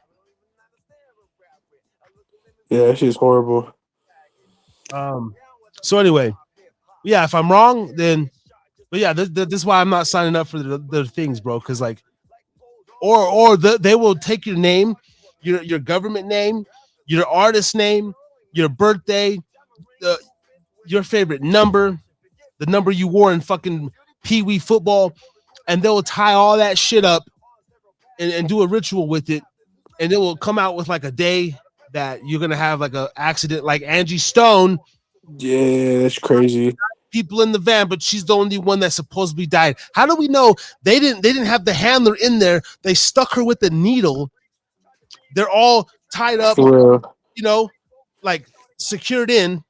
Yeah, that shit's horrible. So anyway, yeah, if I'm wrong, then, but yeah, this is why I'm not signing up for the things, bro. Because like, they will take your name, your government name, your artist name, your birthday, your favorite number, the number you wore in fucking Pee Wee football, and they'll tie all that shit up and do a ritual with it, and it will come out with like a day that you're gonna have like an accident, like Angie Stone. Yeah, that's crazy. People in the van, but she's the only one that's supposedly died. How do we know they didn't have the handler in there? They stuck her with the needle. They're all tied up, like secured in.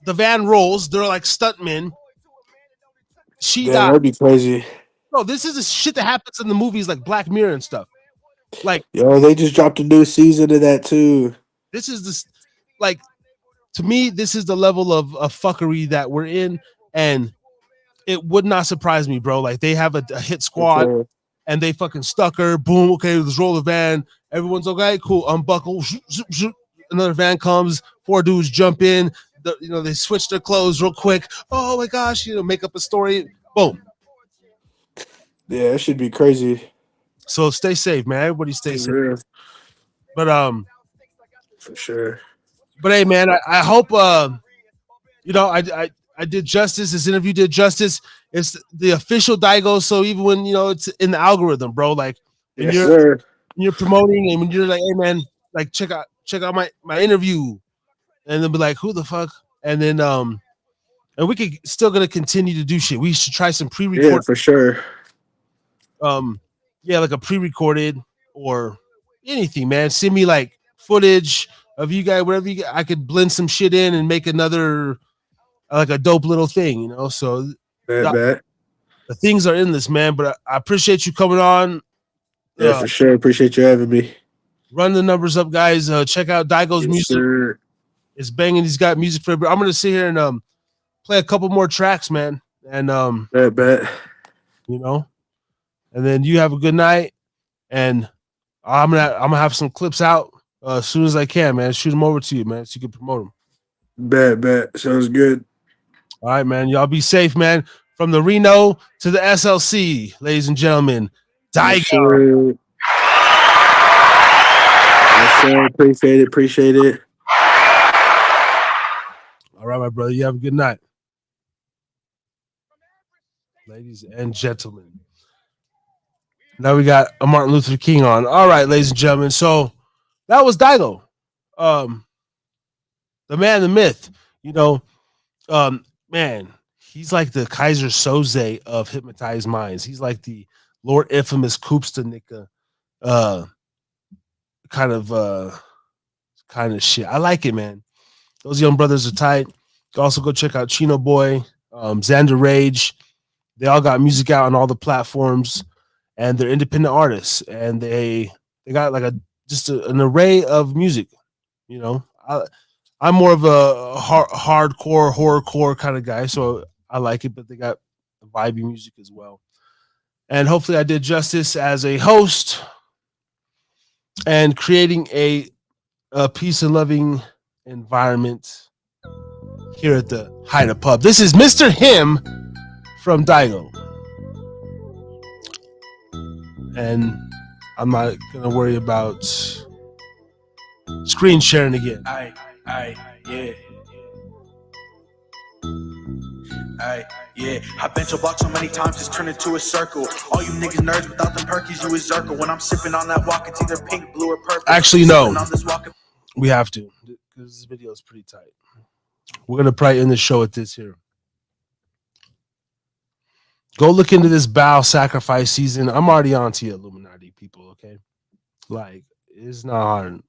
The van rolls. They're like stuntmen. She died. That'd be crazy. Bro, this is the shit that happens in the movies like Black Mirror and stuff. Like, yo, they just dropped a new season of that too. This is this, like, to me, this is the level of fuckery that we're in, and it would not surprise me, bro. Like, they have a hit squad, and they fucking stuck her. Boom, okay, let's roll the van. Everyone's okay, cool. Unbuckle. Another van comes. 4 dudes jump in. They switch their clothes real quick. Oh my gosh, make up a story. Boom. Yeah, that should be crazy. So stay safe, man. Everybody stay safe. But for sure. But hey, man, I hope I did justice. This interview did justice. It's the official Dygo, so even when it's in the algorithm, bro. Like when you're promoting and when you're like, hey man, like check out my interview, and they'll be like, who the fuck? And then and we could still gonna continue to do shit. We should try some pre-recorded. Yeah, for sure. Yeah, like a pre-recorded or anything, man. Send me like footage of you guys, whatever you got. I could blend some shit in and make another like a dope little thing, So the things are in this, man. But I appreciate you coming on. Yeah, for sure. Appreciate you having me. Run the numbers up, guys. Check out Dygo's music. Sir. It's banging. He's got music for everybody. I'm gonna sit here and play a couple more tracks, man. And and then you have a good night. And I'm gonna have some clips out as soon as I can, man. Shoot them over to you, man, so you can promote them. Bet. Sounds good. All right, man. Y'all be safe, man. From the Reno to the SLC, ladies and gentlemen. Dygo. Yes, sir. Appreciate it. All right, my brother. You have a good night. Ladies and gentlemen. Now we got a Martin Luther King on. All right, ladies and gentlemen. So that was Dygo. The man, the myth. Man, he's like the Kaiser Soze of hypnotized minds. He's like the Lord Infamous Koopstanika kind of kind of shit. I like it, man. Those young brothers are tight. Also, go check out Chino Boy, Xander Rage. They all got music out on all the platforms, and they're independent artists, and they got like an array of music. You know, I'm more of a hardcore horrorcore kind of guy, so I like it. But they got vibey music as well, and hopefully, I did justice as a host and creating a peace and loving environment here at the Hida Pub. This is Mr. Him from Dygo. And I'm not gonna worry about screen sharing again. Yeah. Yeah, I bent your block so many times it's turned into a circle. All you niggas nerds without them perkies, you a Zirkle. When I'm sipping on that walk, it's either pink, blue, or purple. Actually, no. We have to, because this video is pretty tight. We're gonna probably end the show with this here. Go look into this Bow sacrifice season. I'm already on to you, Illuminati people, okay? Like, it's not hard.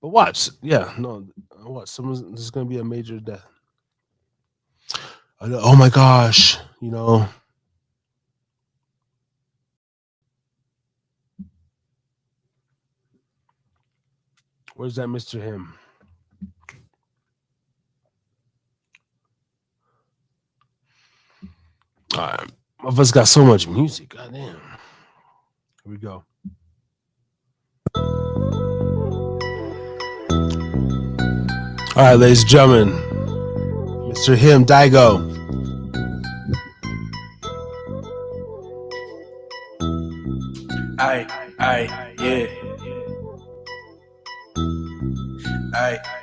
But watch. Yeah, no. What? There's going to be a major death. Oh my gosh. You know. Where's that Mr. Him? All right. Of us got so much music. Goddamn. Here we go. All right, ladies and gentlemen. Mr. Him, Dygo. Yeah.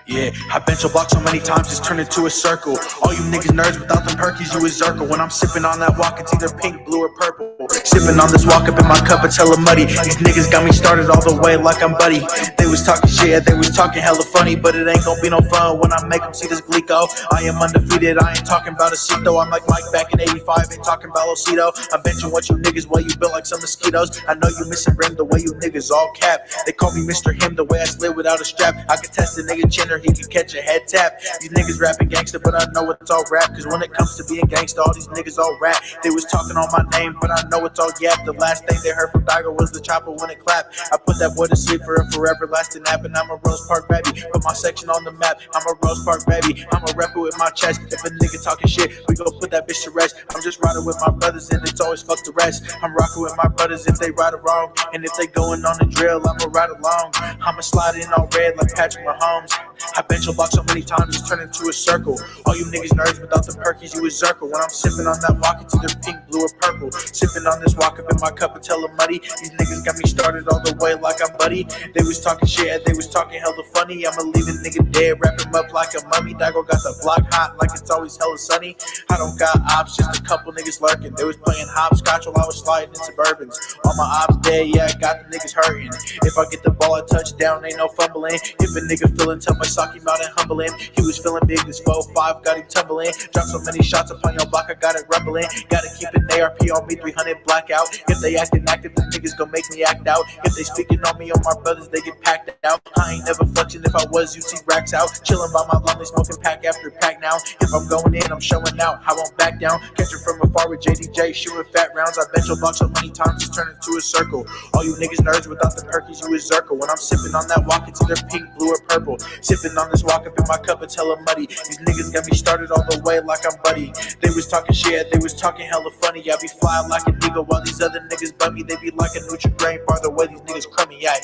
Yeah, I bent your block so many times it's turned into a circle. All you niggas nerds without them perkies, you a Zirkle. When I'm sipping on that walk, it's either pink, blue, or purple. Sipping on this walk up in my cup, it's hella muddy. These niggas got me started all the way like I'm Buddy. They was talking shit, they was talking hella funny, but it ain't gonna be no fun when I make them see this Glico. I am undefeated, I ain't talking about a seat though. I'm like Mike back in 85, ain't talking about Osito. I bet you what you niggas, well you built like some mosquitoes. I know you missing rim the way you niggas all cap. They call me Mr. Him the way I slid without a strap. I could test a nigga chin or he could catch a head tap. These niggas rapping gangster, but I know it's all rap. Cause when it comes to being gangster, all these niggas all rap. They was talking on my name, but I know it's all yap. The last thing they heard from Dygo was the chopper when it clapped. I put that boy to sleep for a forever lasting nap. And I'm a Rose Park baby, put my section on the map. I'm a Rose Park baby, I'm a rapper with my chest. If a nigga talking shit, we gon' put that bitch to rest. I'm just riding with my brothers and it's always fuck the rest. I'm rocking with my brothers if they right or wrong. And if they going on the drill, I'ma ride along. I'ma slide in all red like Patrick Mahomes. I bent your block so many times it's turned into a circle. All you niggas nerds without the perkies, you a Zirkle. When I'm sipping on that walk, it's either pink, blue, or purple. Sipping on this walk up in my cup until I'm muddy. These niggas got me started all the way like I'm Buddy. They was talking shit, they was talking hella funny. I'ma leave a nigga dead, wrap him up like a mummy. Dygo got the block hot like it's always hella sunny. I don't got ops, just a couple niggas lurking. They was playing hopscotch while I was sliding in Suburbans. All my ops dead, yeah, I got the niggas hurting. If I get the ball, I touchdown, ain't no fumbling. If a nigga feeling tough, I sock him out and humble him. He was feeling big, this 4-5 got him tumbling. Dropped so many shots upon your block, I got it rumbling. Gotta keep an ARP on me, 300 blackout. If they acting active, the niggas gon' make me act out. If they speaking on me or my brothers, they get packed out. I ain't never flexing, if I was, you see racks out. Chillin' by my lonely, smoking pack after pack now. If I'm going in, I'm showing out, I won't back down. Catch it from afar with JDJ, shooting fat rounds. I bet your block so many times it's turned into a circle. All you niggas nerds without the perkies, you a Zirkle. When I'm sipping on that walk, it's either pink, blue, or purple. Sipping on this walk up in my cup, it's hella muddy. These niggas got me started all the way like I'm Buddy. They was talking shit, they was talking hella funny. I be flying like a Dygo while these other niggas bummy. They be like a Nutri-Grain bar the way these niggas crummy, yeah,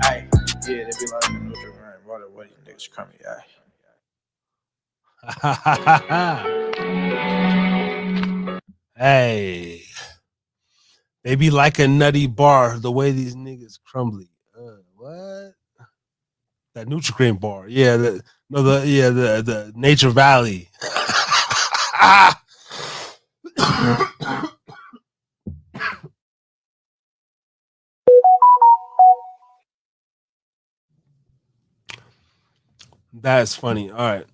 they be like a Nutri-Grain bar the way these niggas crummy, Hey, they be like a nutty bar the way these niggas crumbly. What? That Nutri-Grain bar, yeah. The Nature Valley. That's funny. All right.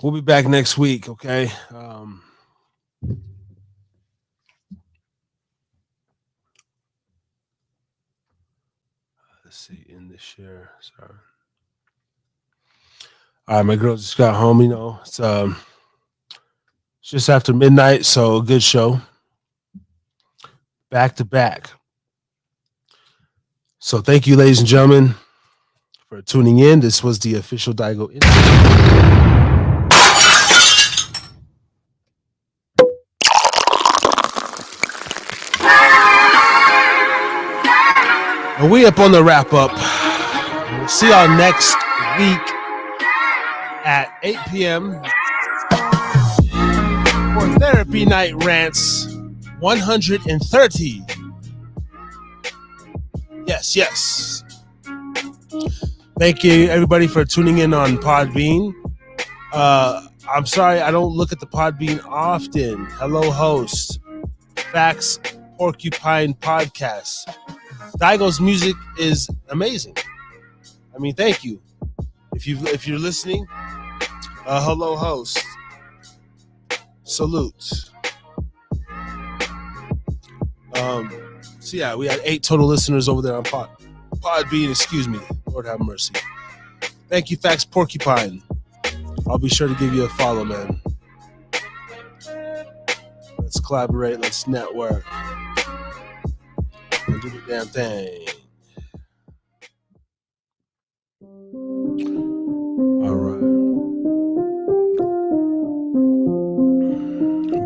We'll be back next week, okay? Let's see, in the share. Sorry. All right, my girl just got home. You know, it's just after midnight, so a good show. Back to back. So thank you, ladies and gentlemen, for tuning in. This was the official Dygo interview. And we up on the wrap up. We'll see y'all next week at 8 p.m. for Therapy Night Rants 130. Yes. Thank you, everybody, for tuning in on Podbean. I'm sorry I don't look at the Podbean often. Hello, host. Facts Porcupine Podcast. Dygo's music is amazing. I mean, thank you. If you're listening, hello, host. Salute. So yeah, we had 8 total listeners over there on Podbean. Excuse me. Lord have mercy. Thank you, Facts Porcupine. I'll be sure to give you a follow, man. Let's collaborate. Let's network. And do the damn thing. All right.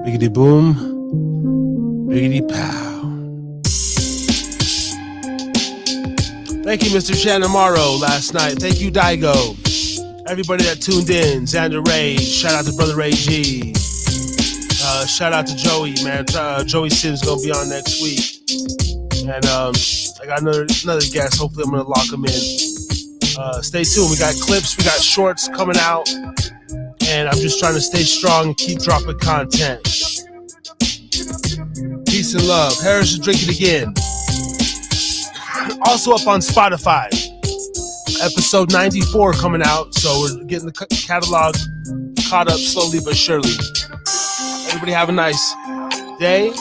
Biggity boom. Biggity pow. Thank you, Mr. Shanamaro, last night. Thank you, Dygo. Everybody that tuned in. Xander Ray. Shout out to Brother Ray G. Shout out to Joey, man. Joey Sims gonna be on next week. And I got another guest. Hopefully I'm gonna lock him in. Stay tuned. We got clips, we got shorts coming out. And I'm just trying to stay strong and keep dropping content. Peace and love. Harris is drinking again. Also up on Spotify. Episode 94 coming out. So we're getting the catalog caught up slowly but surely. Everybody have a nice day.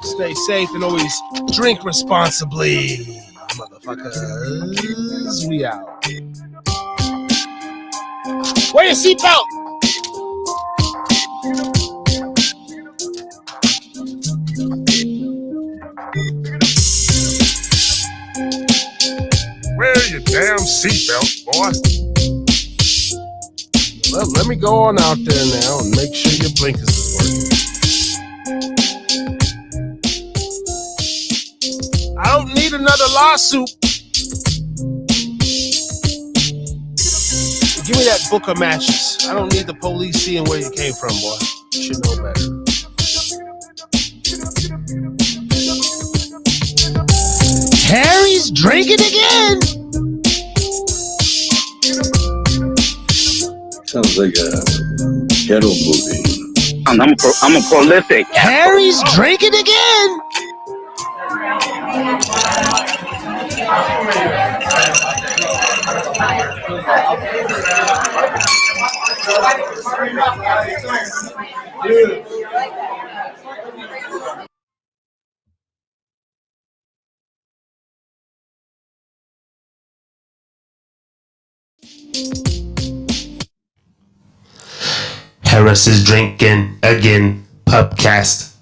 Stay safe and always drink responsibly. Motherfuckers. We out. Wear your seatbelt. Wear your damn seatbelt, boy. Well, let me go on out there now and make sure your blinkers is working. I don't need another lawsuit. Give me that book of matches. I don't need the police seeing where you came from, boy. You should know better. Harry's drinking again. Sounds like a ghetto movie. I'm a prolific. Harry's drinking again. Harris is drinking again. Pubcast.